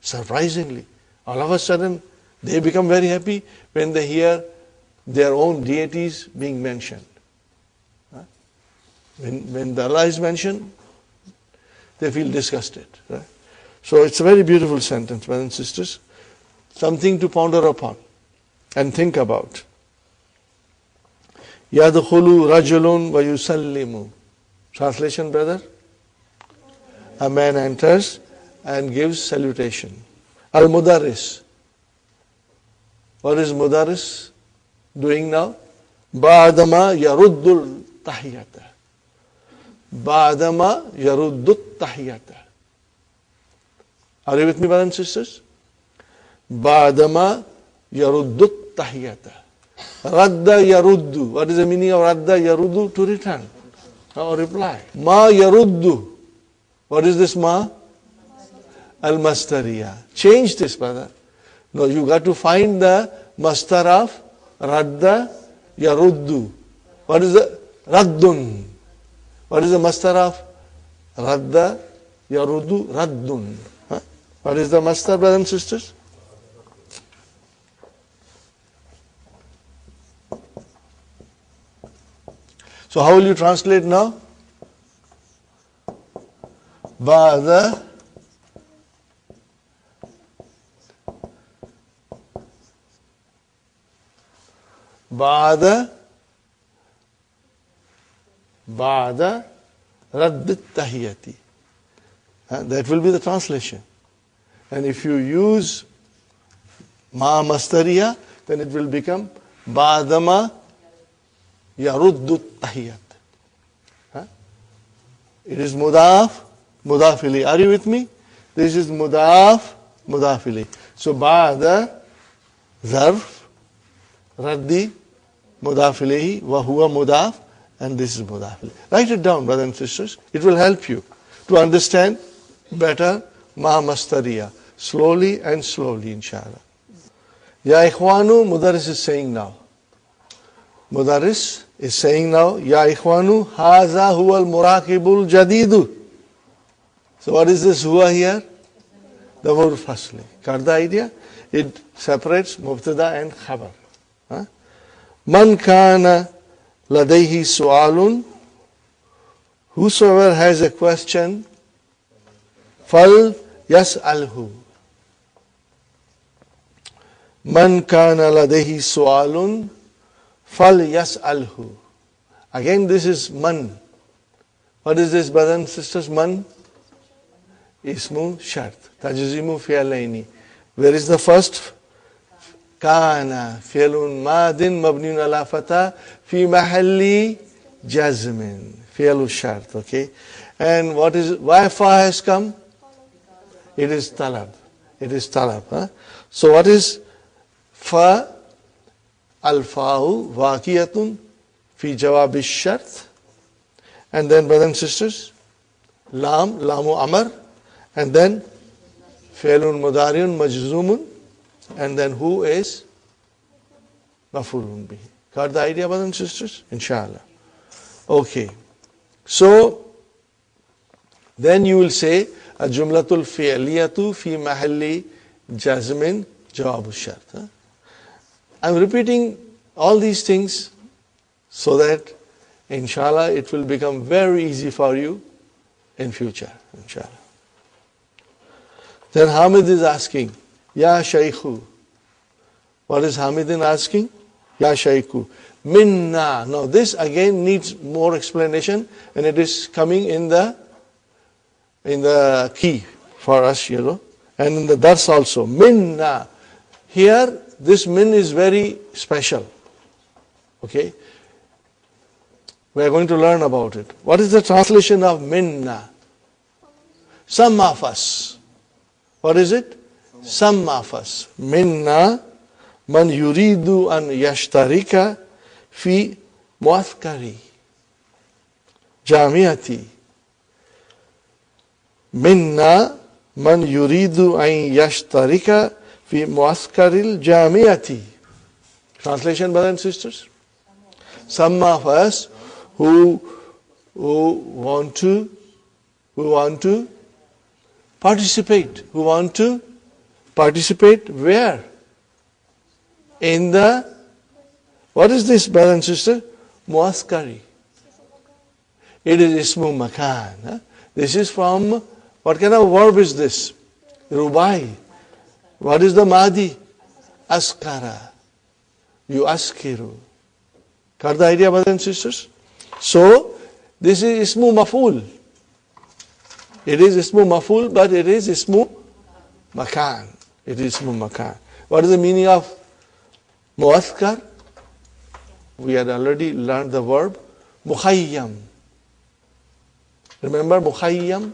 Surprisingly, all of a sudden, they become very happy when they hear their own deities being mentioned. When the Allah is mentioned, they feel disgusted. Right? So it's a very beautiful sentence, brothers and sisters. Something to ponder upon and think about. Yadkhulu rajulun wa yusallimu. Translation, brother? A man enters and gives salutation. Al-Mudarris. What is Mudarris doing now? Ba'dama yaruddul tahiyata. Ba'dama yaruddul tahiyata. Are you with me, brothers and sisters? Ba'dama yaruddul tahiyata. Radda yaruddu. What is the meaning of radda yaruddu? To return or reply. Ma yaruddu. What is this ma? Al-Mastariya. Change this, brother. No, you got to find the mastar of radda yaruddu. What is the raddun? What is the mastar of radda yaruddu? Raddun. What is the mastar, brothers and sisters? So how will you translate now? Ba'da Ba'da radd tahiyati. That will be the translation. And if you use ma mastariya, then it will become ba'dama yaruddu tahiyat. It is mudaf, mudafili. Are you with me? This is mudaf, mudafili. So ba'da zarf raddi mudafilihi wa huwa mudaf, and this is mudafili. Write it down, brothers and sisters. It will help you to understand better ma mastariya. Slowly and slowly, inshallah. Ya ikhwanu, Mudarris is saying now. Mudarris is saying now, Ya ikhwanu, haza huwa al-murakibul jadidu. So what is this huwa here? The word fasli. Got the idea? It separates mubtada and khabar. Huh? Man kana ladayhi su'alun. Whosoever has a question, fal yas'alhu. Man kana ladayhi su'alun, fal yas'alhu. Again, this is man. What is this, brothers and sisters? Man? Ismu shart. Tajzimu fi'alaini. Where is the first? Kana fi'lun madin mabniun ala fata fi mahalli jazmin. Fi'lu shart. Okay. And what is, why fa has come? It is talab. It is talab. Huh? So what is fa? Al-fa'u waqiyatun fi jawab ash-shart. And then, brothers and sisters, lamu amar, and then fi'lun mudariun majzumun, and then who is maf'ulun bihi. Got the idea, brothers and sisters? Inshallah. Okay. So then you will say a jumlatul fi'liyatu fi mahalli jazmin jawabu shart. I'm repeating all these things so that inshallah it will become very easy for you in future. Inshallah. Then Hamid is asking, Ya Shaykhu. What is Hamidin asking? Ya Shaykhu. Minna. Now this again needs more explanation, and it is coming in the key for us, and in the dars also. Minna. Here, this min is very special. Okay? We are going to learn about it. What is the translation of minna? Some of us. What is it? Some of us. Minna man yuridu an yashtarika fi muaskari jamiati. Minna man yuridu an yashtarika fi muaskaril jamiati. Translation, brothers and sisters? Some of us who want to participate. Who want to participate where? In the, what is this, brother and sister? Muaskari. It is ismu makan. Huh? This is from, what kind of verb is this? Rubai. What is the madi? Askara. You askiru. Got the idea, brothers and sisters? So, this is ismu maf'ul. It is ismu maf'ul, but it is ismu makan. It is ismu makan. What is the meaning of muaskar? We had already learned the verb mukhayyam. Remember mukhayyam?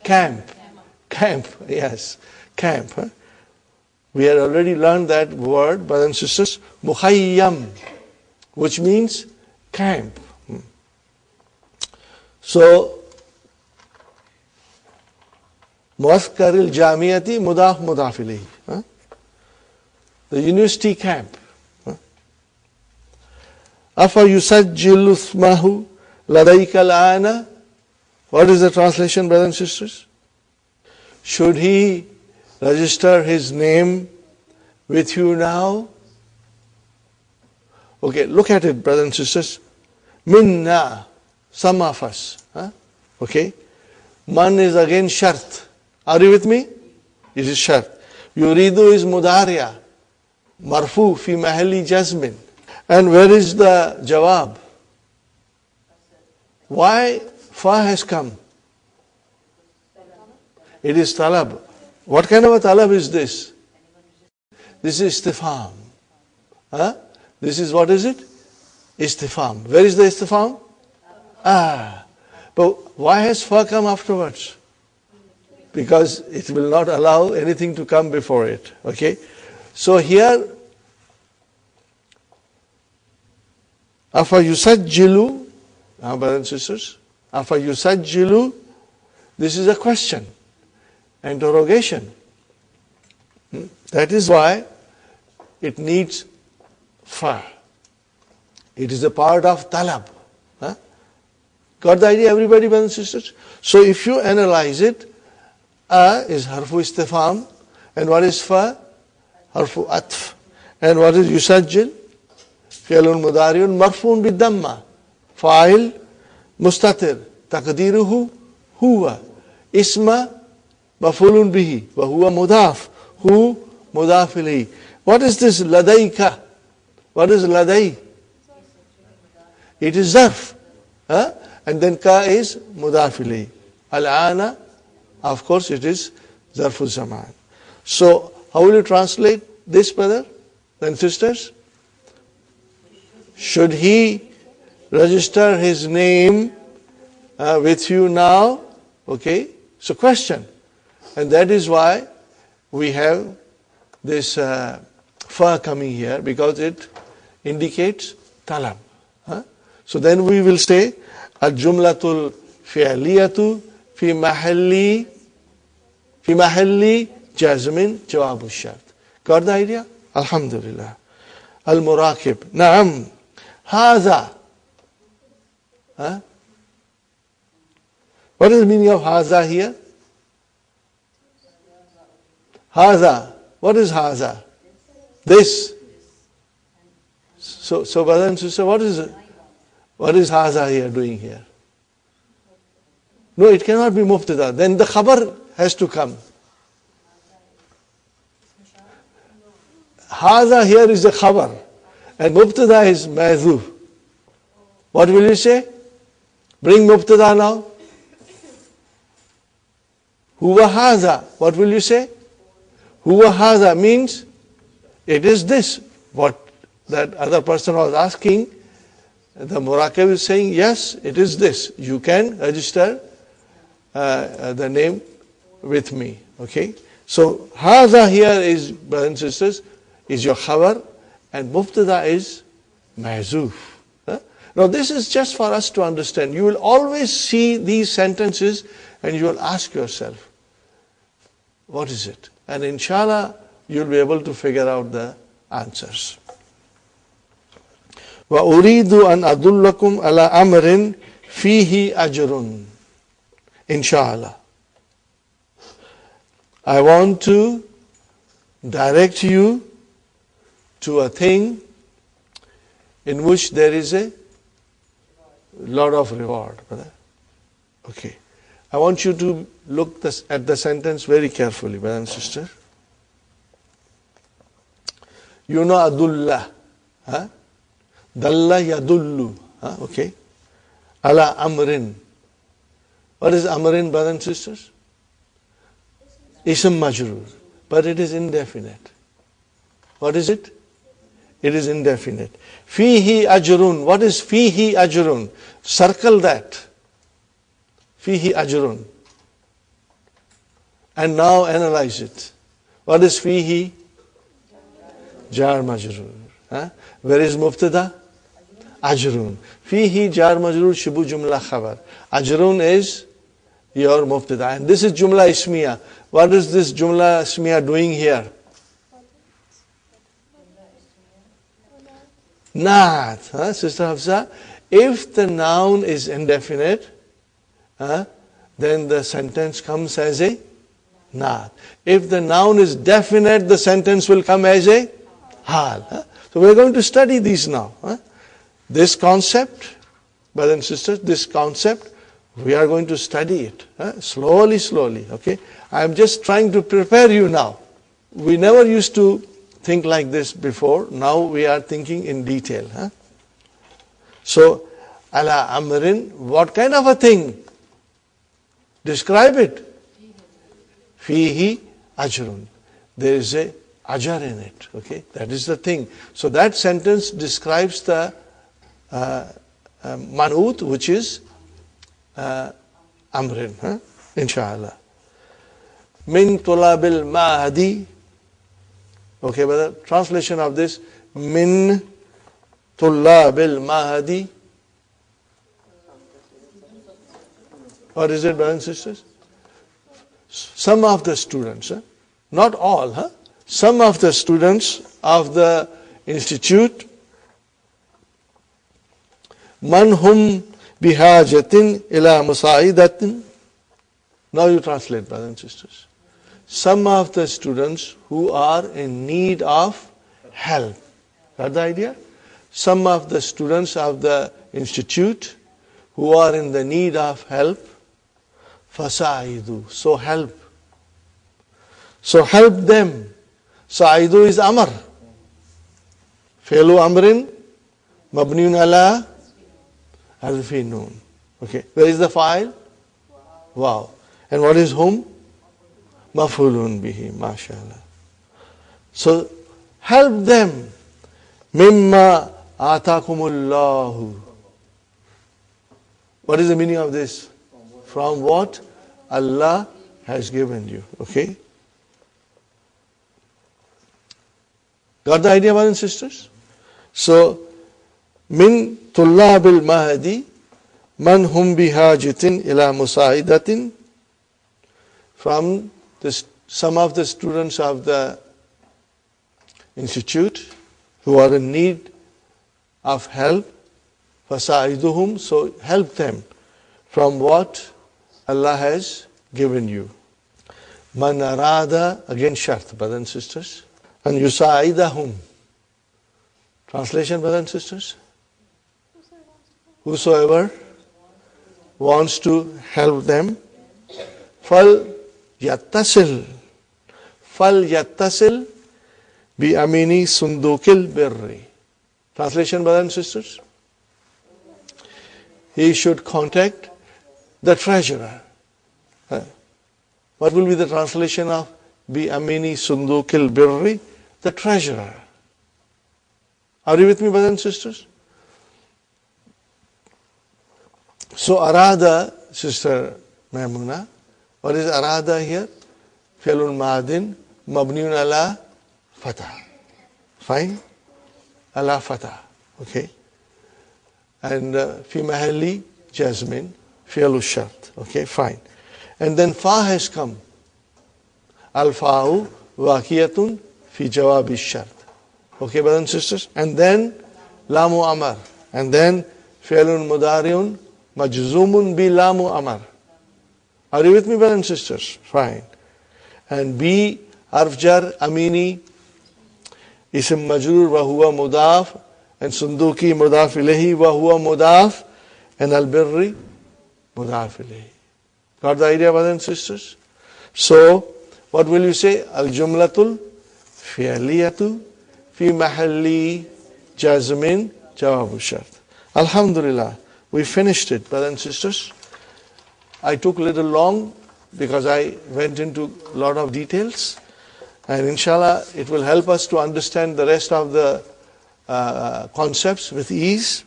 Camp. Camp, yes. Camp. Huh? We had already learned that word, brothers and sisters, mukhayyam, which means camp. So, muaskaril jamiyati mudaf mudaf ilayhi. The university camp. Afa yusajjilu ismahu ladayka al-ana. What is the translation, brothers and sisters? Should he register his name with you now? Okay, look at it, brothers and sisters. Minna, some of us. Okay. Man is again shart. Are you with me? It is shart. Yuridu is mudariya. Marfu fi mahalli jazmin. And where is the jawab? Why fa has come? It is talab. What kind of a talab is this? This is istifham. This is, what is it? Istifham. Where is the istifham? But why has fa come afterwards? Because it will not allow anything to come before it. Okay? So here, afa yusajjilu, brothers and sisters, afa yusajjilu, this is a question, interrogation. That is why it needs fa. It is a part of talab. Got the idea, everybody, brothers and sisters? So if you analyze it, is harfu istifham, and what is fa? Harfu atf. And what is yusajjil? Fi'lun mudari'un marfu'un bid-damma. Fa'il mustatir. Taqdiruhu huwa. Isma maf'ulun bihi. Wa huwa mudaf. Hu mudaf ilayhi. What is this ladayka? What is laday? It is zarf. And then ka is mudaf ilayhi. Al-ana, of course, it is zarful zaman. So, how will you translate this, brother and sisters? Should he register his name with you now? Okay, so question. And that is why we have this fa coming here, because it indicates talab. So then we will say al-jumlatul fi'liyatu fi mahalli jazmin jawabu shart. Got the idea? Alhamdulillah. Al-murakib. Na'am. Haza. What is the meaning of haza here? Haza. What is haza? This. So brother and sister, what is haza here doing here? No, it cannot be mubtada. Then the khabar has to come. Haza here is the khabar, and mubtada is mahzuf. What will you say? Bring mubtada now. Huwa haza. What will you say? Huwa haza means it is this. What that other person was asking, the murakab is saying, yes, it is this. You can register the name with me. Okay? So, haza here is, brothers and sisters, is your khabar, and mubtada is mahzuf. Now, this is just for us to understand. You will always see these sentences and you will ask yourself, what is it? And inshallah, you'll be able to figure out the answers. وَأُرِيدُ أَنْ أَدُلَّكُمْ عَلَىٰ أَمْرٍ فِيهِ أَجْرٌ. Inshallah. I want to direct you to a thing in which there is a lot of reward. Okay. I want you to look at the sentence very carefully, brother and sister. You know adulla. Dalla yadullu. Okay. Ala amrin. What is amrin, brothers and sisters? Ism majroor. But it is indefinite. What is it? It is indefinite. Fihi ajrun. What is fihi ajrun? Circle that. Fihi ajrun. And now analyze it. What is fihi? Jar majrur. Where is mubtada? Ajrun. Fihi jar majrur shibu jumla khabar. Ajrun is your mubtada. And this is jumla ismiya. What is this jumla ismiya doing here? Naat. Sister Hafsa, if the noun is indefinite, then the sentence comes as a naat. If the noun is definite, the sentence will come as a hal. So we're going to study these now. This concept, brothers and sisters, this concept, we are going to study it slowly. Okay, I am just trying to prepare you now. We never used to think like this before. Now we are thinking in detail. So, ala amrin, what kind of a thing? Describe it. Fihi ajrun. There is a ajar in it. Okay, that is the thing. So that sentence describes the manut, which is amrin. Inshallah. Min tulabil mahdi. Okay, brother. Translation of this. Min tulabil mahdi. What is it, brothers and sisters? Some of the students, not all, some of the students of the institute, man hum بِحَاجَةٍ إِلَى مُسَاعِدَةٍ. Now you translate, brothers and sisters. Some of the students who are in need of help. Got the idea? Some of the students of the institute who are in the need of help, فَسَاعِدُوا. So help. So help them. Sa'idu is Amr. Fi'lu Amrin, Mabniun ala, Harfi Noon. Okay, where is the file? Wow. And what is whom? Maf'ulun bihi, mashallah. So help them. Mimma atakumullahu. What is the meaning of this? From what Allah has given you. Okay? Got the idea, brothers and sisters? So, min tullabil mahdi man hum bihajitin ila musaidatin. From some of the students of the institute who are in need of help, fasaiduhum, so help them from what Allah has given you. Man arada, again shart, brothers and sisters. And yusaidahum. Translation, brothers and sisters? Whosoever wants to help them, fal yattasil. Fal yattasil bi amini sundukil birri. Translation, brothers and sisters? He should contact the treasurer. What will be the translation of bi amini sundukil birri? The treasurer. Are you with me, brothers and sisters? So arada, Sister Maimuna, what is arada here? Fi'lun madin, mabniun ala fatah. Fine? Ala fatah. Okay? And fi mahalli jasmin, fi'lu shart. Okay, fine. And then fa has come. Al-fa'u waqiyatun fi jawabi shart. Okay, brothers and sisters? And then lamu amar. And then fi'lun mudariun majzumun bi lamu amar. Are you with me, brothers and sisters? Fine. And B, harf jar, amini, ism majrur wa huwa mudaf, and sunduki mudaf ilayhi wa huwa mudaf, and al-birri mudaf ilayhi. Got the idea, brothers and sisters? So, what will you say? Al-jumlatul fi'liyatu fi mahalli jazmin jawabu shart. Alhamdulillah, we finished it, brothers and sisters. I took a little long because I went into a lot of details, and inshallah it will help us to understand the rest of the concepts with ease.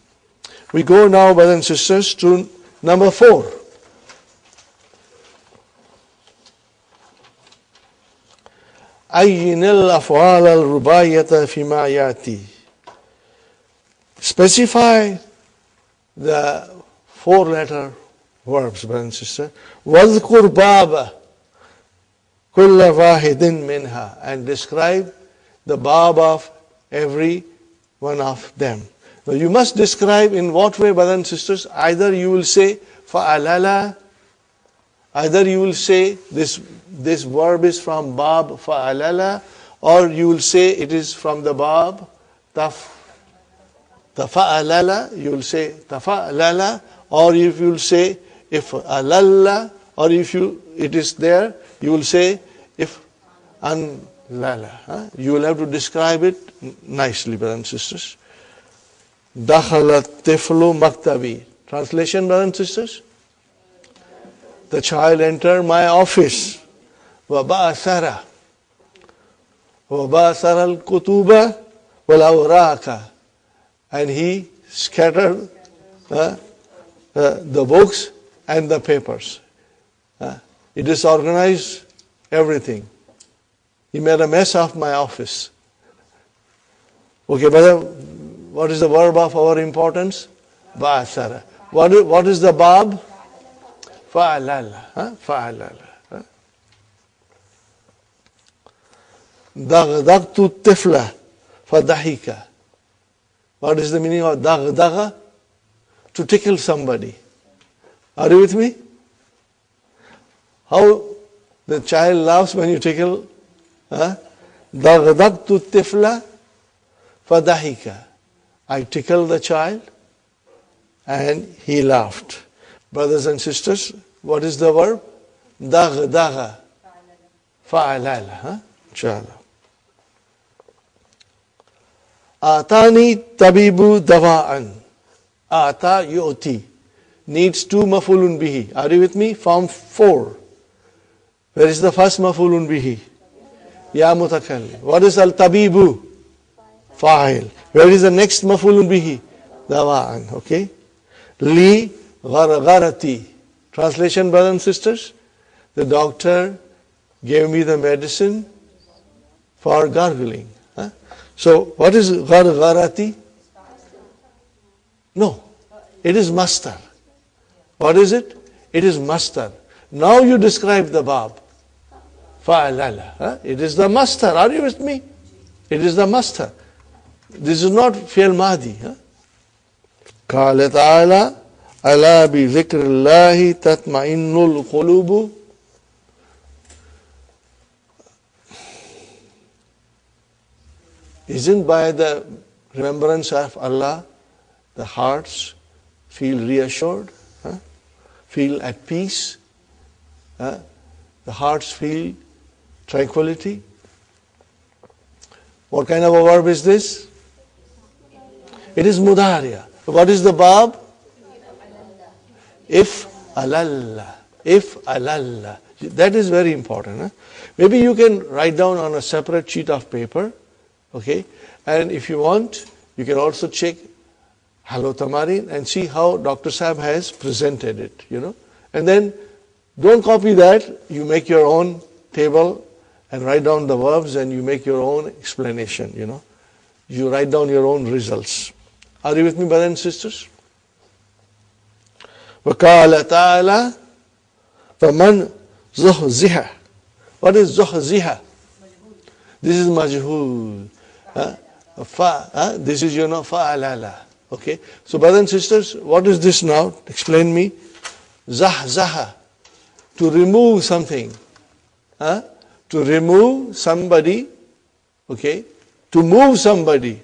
We go now, brothers and sisters, to number 4. أين الأفعال الرباعية فيما يأتي. Specify the 4-letter verbs, brothers and sisters. وَاذْكُرْ بَابَ كُلَّ وَاحِدٍ مِنْهَا. And describe the bab of every one of them. Now you must describe in what way, brothers and sisters. Either you will say فَأَلَلَا. Either you will say this verb is from bab fa'alala, or you will say it is from the bab tafa'alala, you will say tafa'alala, or if you will say if alalla, or if it is there, you will say if anlala. You will have to describe it nicely, brothers and sisters. Dakhala tiflu maktabi. Translation, brothers and sisters? The child entered my office. وَبَأَثَرَ الْكُتُوبَ وَالْأَوْرَاقَ. And he scattered the books and the papers. He disorganized everything. He made a mess of my office. Okay, brother, what is the verb of our importance? بَأَثَرَ. What is the bab? فَعَلَلَ. فَعَلَلَ. دغدغت الطفل فضحك. What is the meaning of دغدغ? To tickle somebody. Are you with me? How the child laughs when you tickle? ضَغْضَبْتُ الطِّفْلَ فَضَحِكَ. I tickled the child and he laughed. Brothers and sisters, what is the verb? ضَغْضَغَ فَعَلَالَ. Inshallah. آتاني tabibu dawa'an. Ata yu'ti. Needs two mafulun bihi. Are you with me? Form 4. Where is the first mafulun bihi? Ya mutakallim. What is al-tabibu? Fa'il. Where is the next mafulun bihi? Dawa'an. Okay. Li ghargharati. Translation, brothers and sisters. The doctor gave me the medicine for gargling. So, what is ghargharati? No. It is mastar. What is it? It is mastar. Now you describe the bab. Fa'alala. It is the mastar. Are you with me? It is the mastar. This is not fi'l mahdi. قال تعالى ألا بذكر الله تطمئن القلوب. Isn't by the remembrance of Allah the hearts feel reassured, feel at peace, the hearts feel tranquility? What kind of a verb is this? It is mudariya. What is the bab? If alalla. If alalla. That is very important. Maybe you can write down on a separate sheet of paper. Okay, and if you want, you can also check Hello Tamarin and see how Dr. Saab has presented it, And then don't copy that, you make your own table and write down the verbs and you make your own explanation, You write down your own results. Are you with me, brothers and sisters? وَقَالَ تَعَالَى فَمَنْ زُحْزِحَ. What is زُحْزِحَ? This is majhul. This is, fa'alala. Okay. So, brothers and sisters, what is this now? Explain me. Zahzaha. To remove something. To remove somebody. Okay. To move somebody.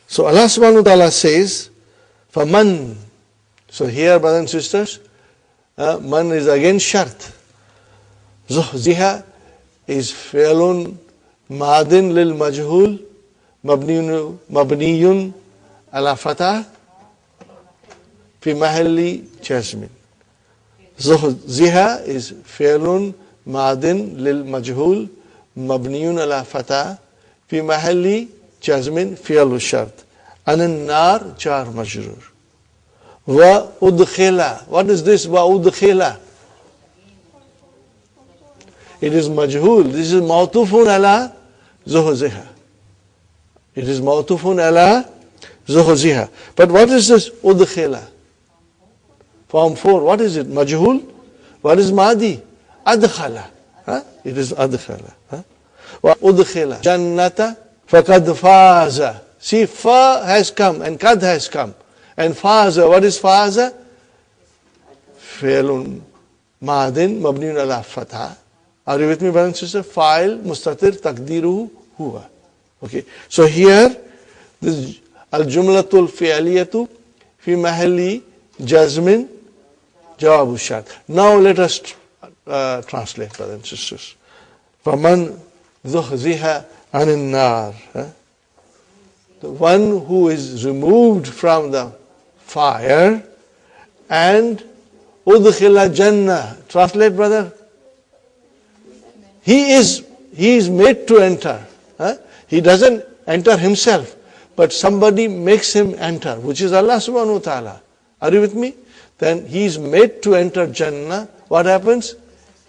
So, Allah subhanahu wa ta'ala says, Faman. So, here, brothers and sisters, man is again shart. Zuhziha is fi'lun madin lil majhul mabniyun ala fatah fi mahalli jazmin. Zuhziha is fi'lun madin lil majhul mabniyun ala fatah fi mahalli jazmin fi'lu shart. Anan nar jar majrur. Wa udkhila. What is this wa udkhila? It is majhul. This is mawtufun ala zuhziha. It is mawtufun ala zuhziha. But what is this udkhila? Form 4. What is it? Majhul? What is madi? Adkhala. It is adkhala. Wa udkhila jannata faqad faza. See, fa has come and kad has come. And faza, what is faza? Fi'lun madin mabniun ala fatha. Are you with me, brothers and sisters? Fa'il mustatir taqdiruhu huwa. Okay. So here, this al-jumlatul fi'aliyatu fi mahalli jazmin jawabu shart. Now let us translate, brothers and sisters. Faman zuhziha anin nar. The one who is removed from the fire and udkhila jannah. Translate, brother. He is made to enter. He doesn't enter himself, but somebody makes him enter, which is Allah subhanahu wa ta'ala. Are you with me? Then he is made to enter Jannah. What happens?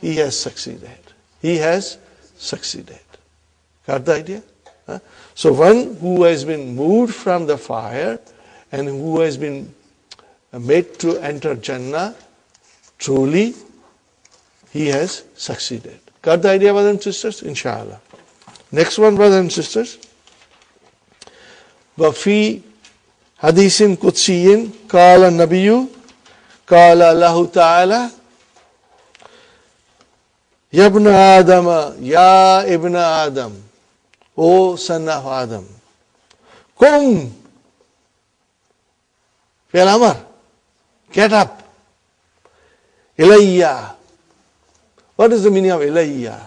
He has succeeded. He has succeeded. Got the idea? So one who has been moved from the fire and who has been made to enter Jannah, truly he has succeeded. Got the idea, brothers and sisters? Inshallah. Next one, brothers and sisters. Wafi Hadithin Qudsiyin, Qala Nabiyu, Qala Allahu Ta'ala, Yabna Adam, Ya Ibn Adam, O son of Adam, Kum, Fi'al Amr, get up, Ilayya. What is the meaning of Ilayya?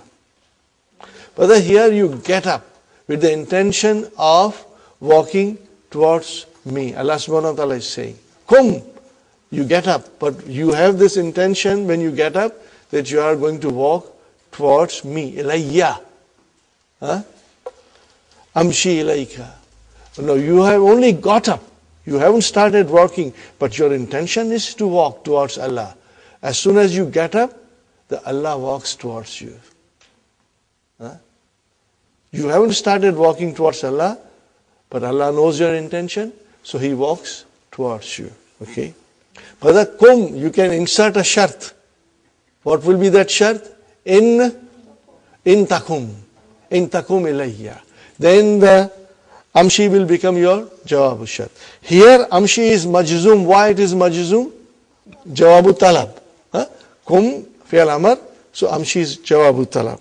But here you get up with the intention of walking towards me. Allah subhanahu wa ta'ala is saying, Kum, you get up, but you have this intention when you get up that you are going to walk towards me. Ilayya. Huh? Amshi ilayka. No, you have only got up. You haven't started walking, but your intention is to walk towards Allah. As soon as you get up, the Allah walks towards you. Huh? You haven't started walking towards Allah, but Allah knows your intention, so He walks towards you. Okay? But the kum, you can insert a shart. What will be that shart? In takum. In takum ilayya. Then the amshi will become your jawabu shart. Here amshi is majzum. Why it is majzum? Jawabu talab. Huh? Kum fi'al amr. So amshi is jawabu talab.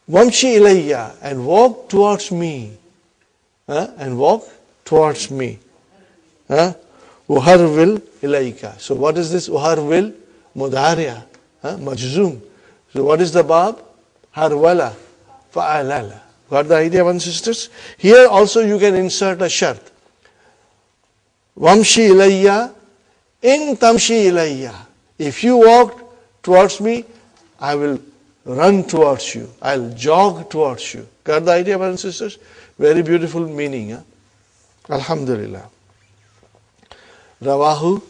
Wamshi ilayya, and walk towards me. And walk towards me. Uharwil ilayka. So what is this uharwil? Mudariya. Majzum. So what is the bab? Harwala. Fa'alala. Got the idea, brothers and sisters? Here also you can insert a shart. Wamshi ilayya, in tamshi ilayya. If you walk towards me, I will run towards you. I'll jog towards you. Got the idea, brothers and sisters? Very beautiful meaning. Alhamdulillah. Rawahu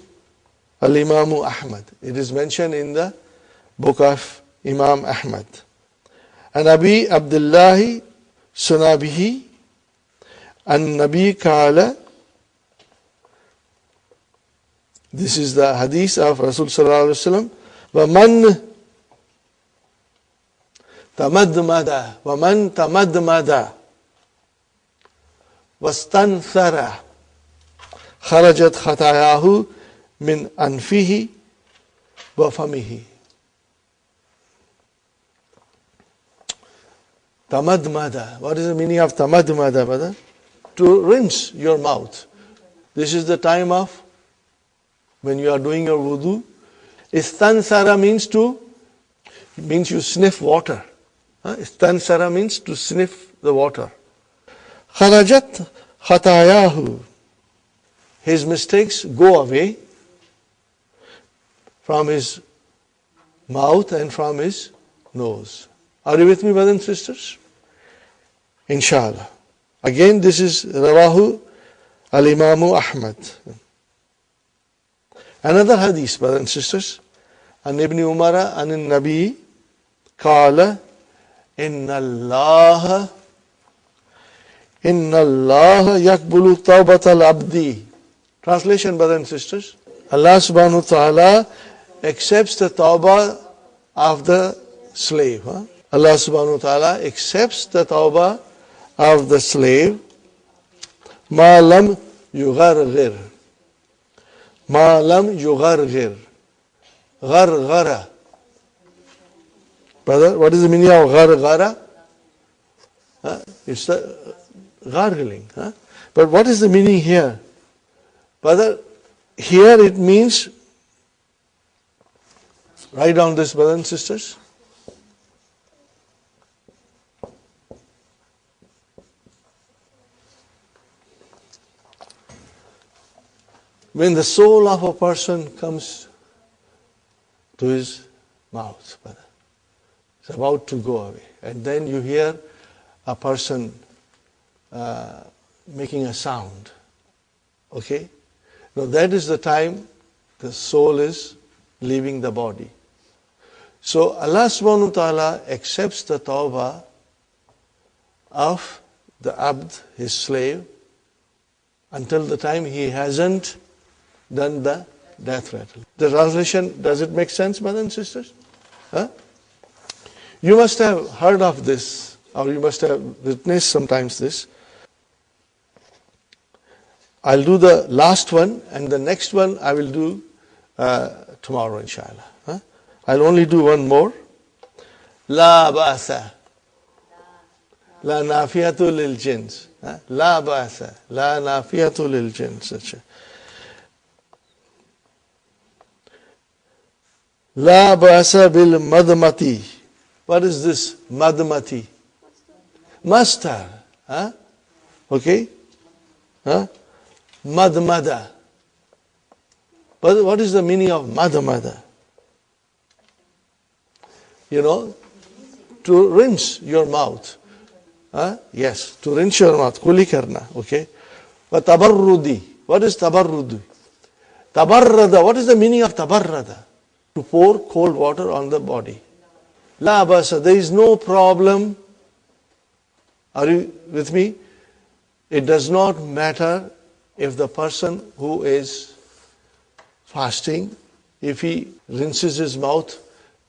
al-Imamu Ahmad. It is mentioned in the book of Imam Ahmad. And Abi Abdullahi Sunabihi and Nabi Kala. This is the hadith of Rasul Sallallahu Alaihi Wasallam. وَمَنْ تَمَدْمَدَ وَمَنْ تَمَدْمَدَ وَاسْتَنْثَرَ خَرَجَتْ خَطَايَاهُ مِنْ أَنْفِهِ وَفَمِهِ. Tamadmada. What is the meaning of tamadmada, brother? To rinse your mouth. This is the time of when you are doing your wudu. Istansara means you sniff water. Istansara means to sniff the water. Kharajat khatayahu. His mistakes go away from his mouth and from his nose. Are you with me, brothers and sisters? Inshallah. Again, this is Rawahu al-Imamu Ahmad. Another hadith, brothers and sisters. An Ibn Umara an Nabi Qala Inna Allah yakbulu tawbat al-abdi. Translation, brothers and sisters. Allah subhanahu wa ta'ala accepts the tawbah of the slave. Allah subhanahu wa ta'ala accepts the tawbah of the slave. Ma lam yugharghir. Ma lam yugharghir. Gharghara. Brother, what is the meaning of gharghara? It's the gargling. But what is the meaning here? Brother, here it means, write down this, brothers and sisters. When the soul of a person comes to his mouth, brother, it's about to go away. And then you hear a person making a sound. Okay? Now that is the time the soul is leaving the body. So Allah subhanahu wa ta'ala accepts the tawbah of the abd, his slave, until the time he hasn't done the death rattle. The translation, does it make sense, brothers and sisters? You must have heard of this, or you must have witnessed sometimes this. I'll do the last one, and the next one I will do tomorrow, inshallah. Huh? I'll only do one more. La ba'asa. La nafiyatu lil jins. La ba'asa. La nafiyatu lil jins. La ba'asa bil madmati. What is this madmati? Mustard. Huh? Okay? Huh? Madmada. But what is the meaning of madmada? You know, to rinse your mouth. Yes, to rinse your mouth. Kuli karna. Okay? But tabarrudi. What is tabarrudi? Tabarrada. What is the meaning of tabarrada? To pour cold water on the body. La basa. There is no problem. Are you with me? It does not matter if the person who is fasting, if he rinses his mouth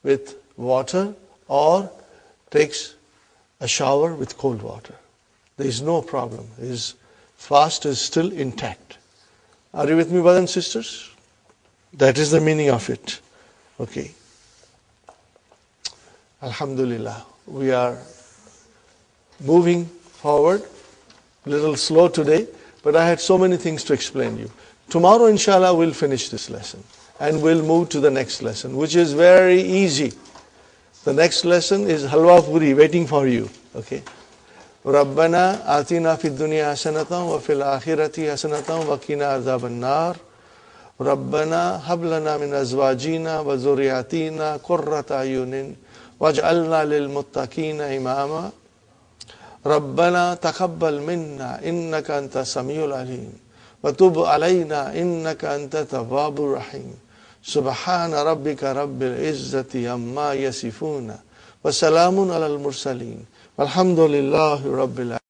with water or takes a shower with cold water. There is no problem. His fast is still intact. Are you with me, brothers and sisters? That is the meaning of it. Okay. Alhamdulillah. We are moving forward. A little slow today, but I had so many things to explain to you. Tomorrow, inshallah, we'll finish this lesson and we'll move to the next lesson, which is very easy. The next lesson is halwa puri waiting for you. Okay. Rabbana atina fid dunya hasanatan wa fil akhirati hasanatan wa qina adhaban nar. Rabbana hab lana min azwajina wa zurriyatina qurrata ayunin waj'alna lil muttaqina imama. ربنا تقبل منا إنك أنت السميع العليم وتب علينا إنك أنت التواب الرحيم سبحان ربك رب العزة عما يصفون وسلام على المرسلين والحمد لله رب العالمين.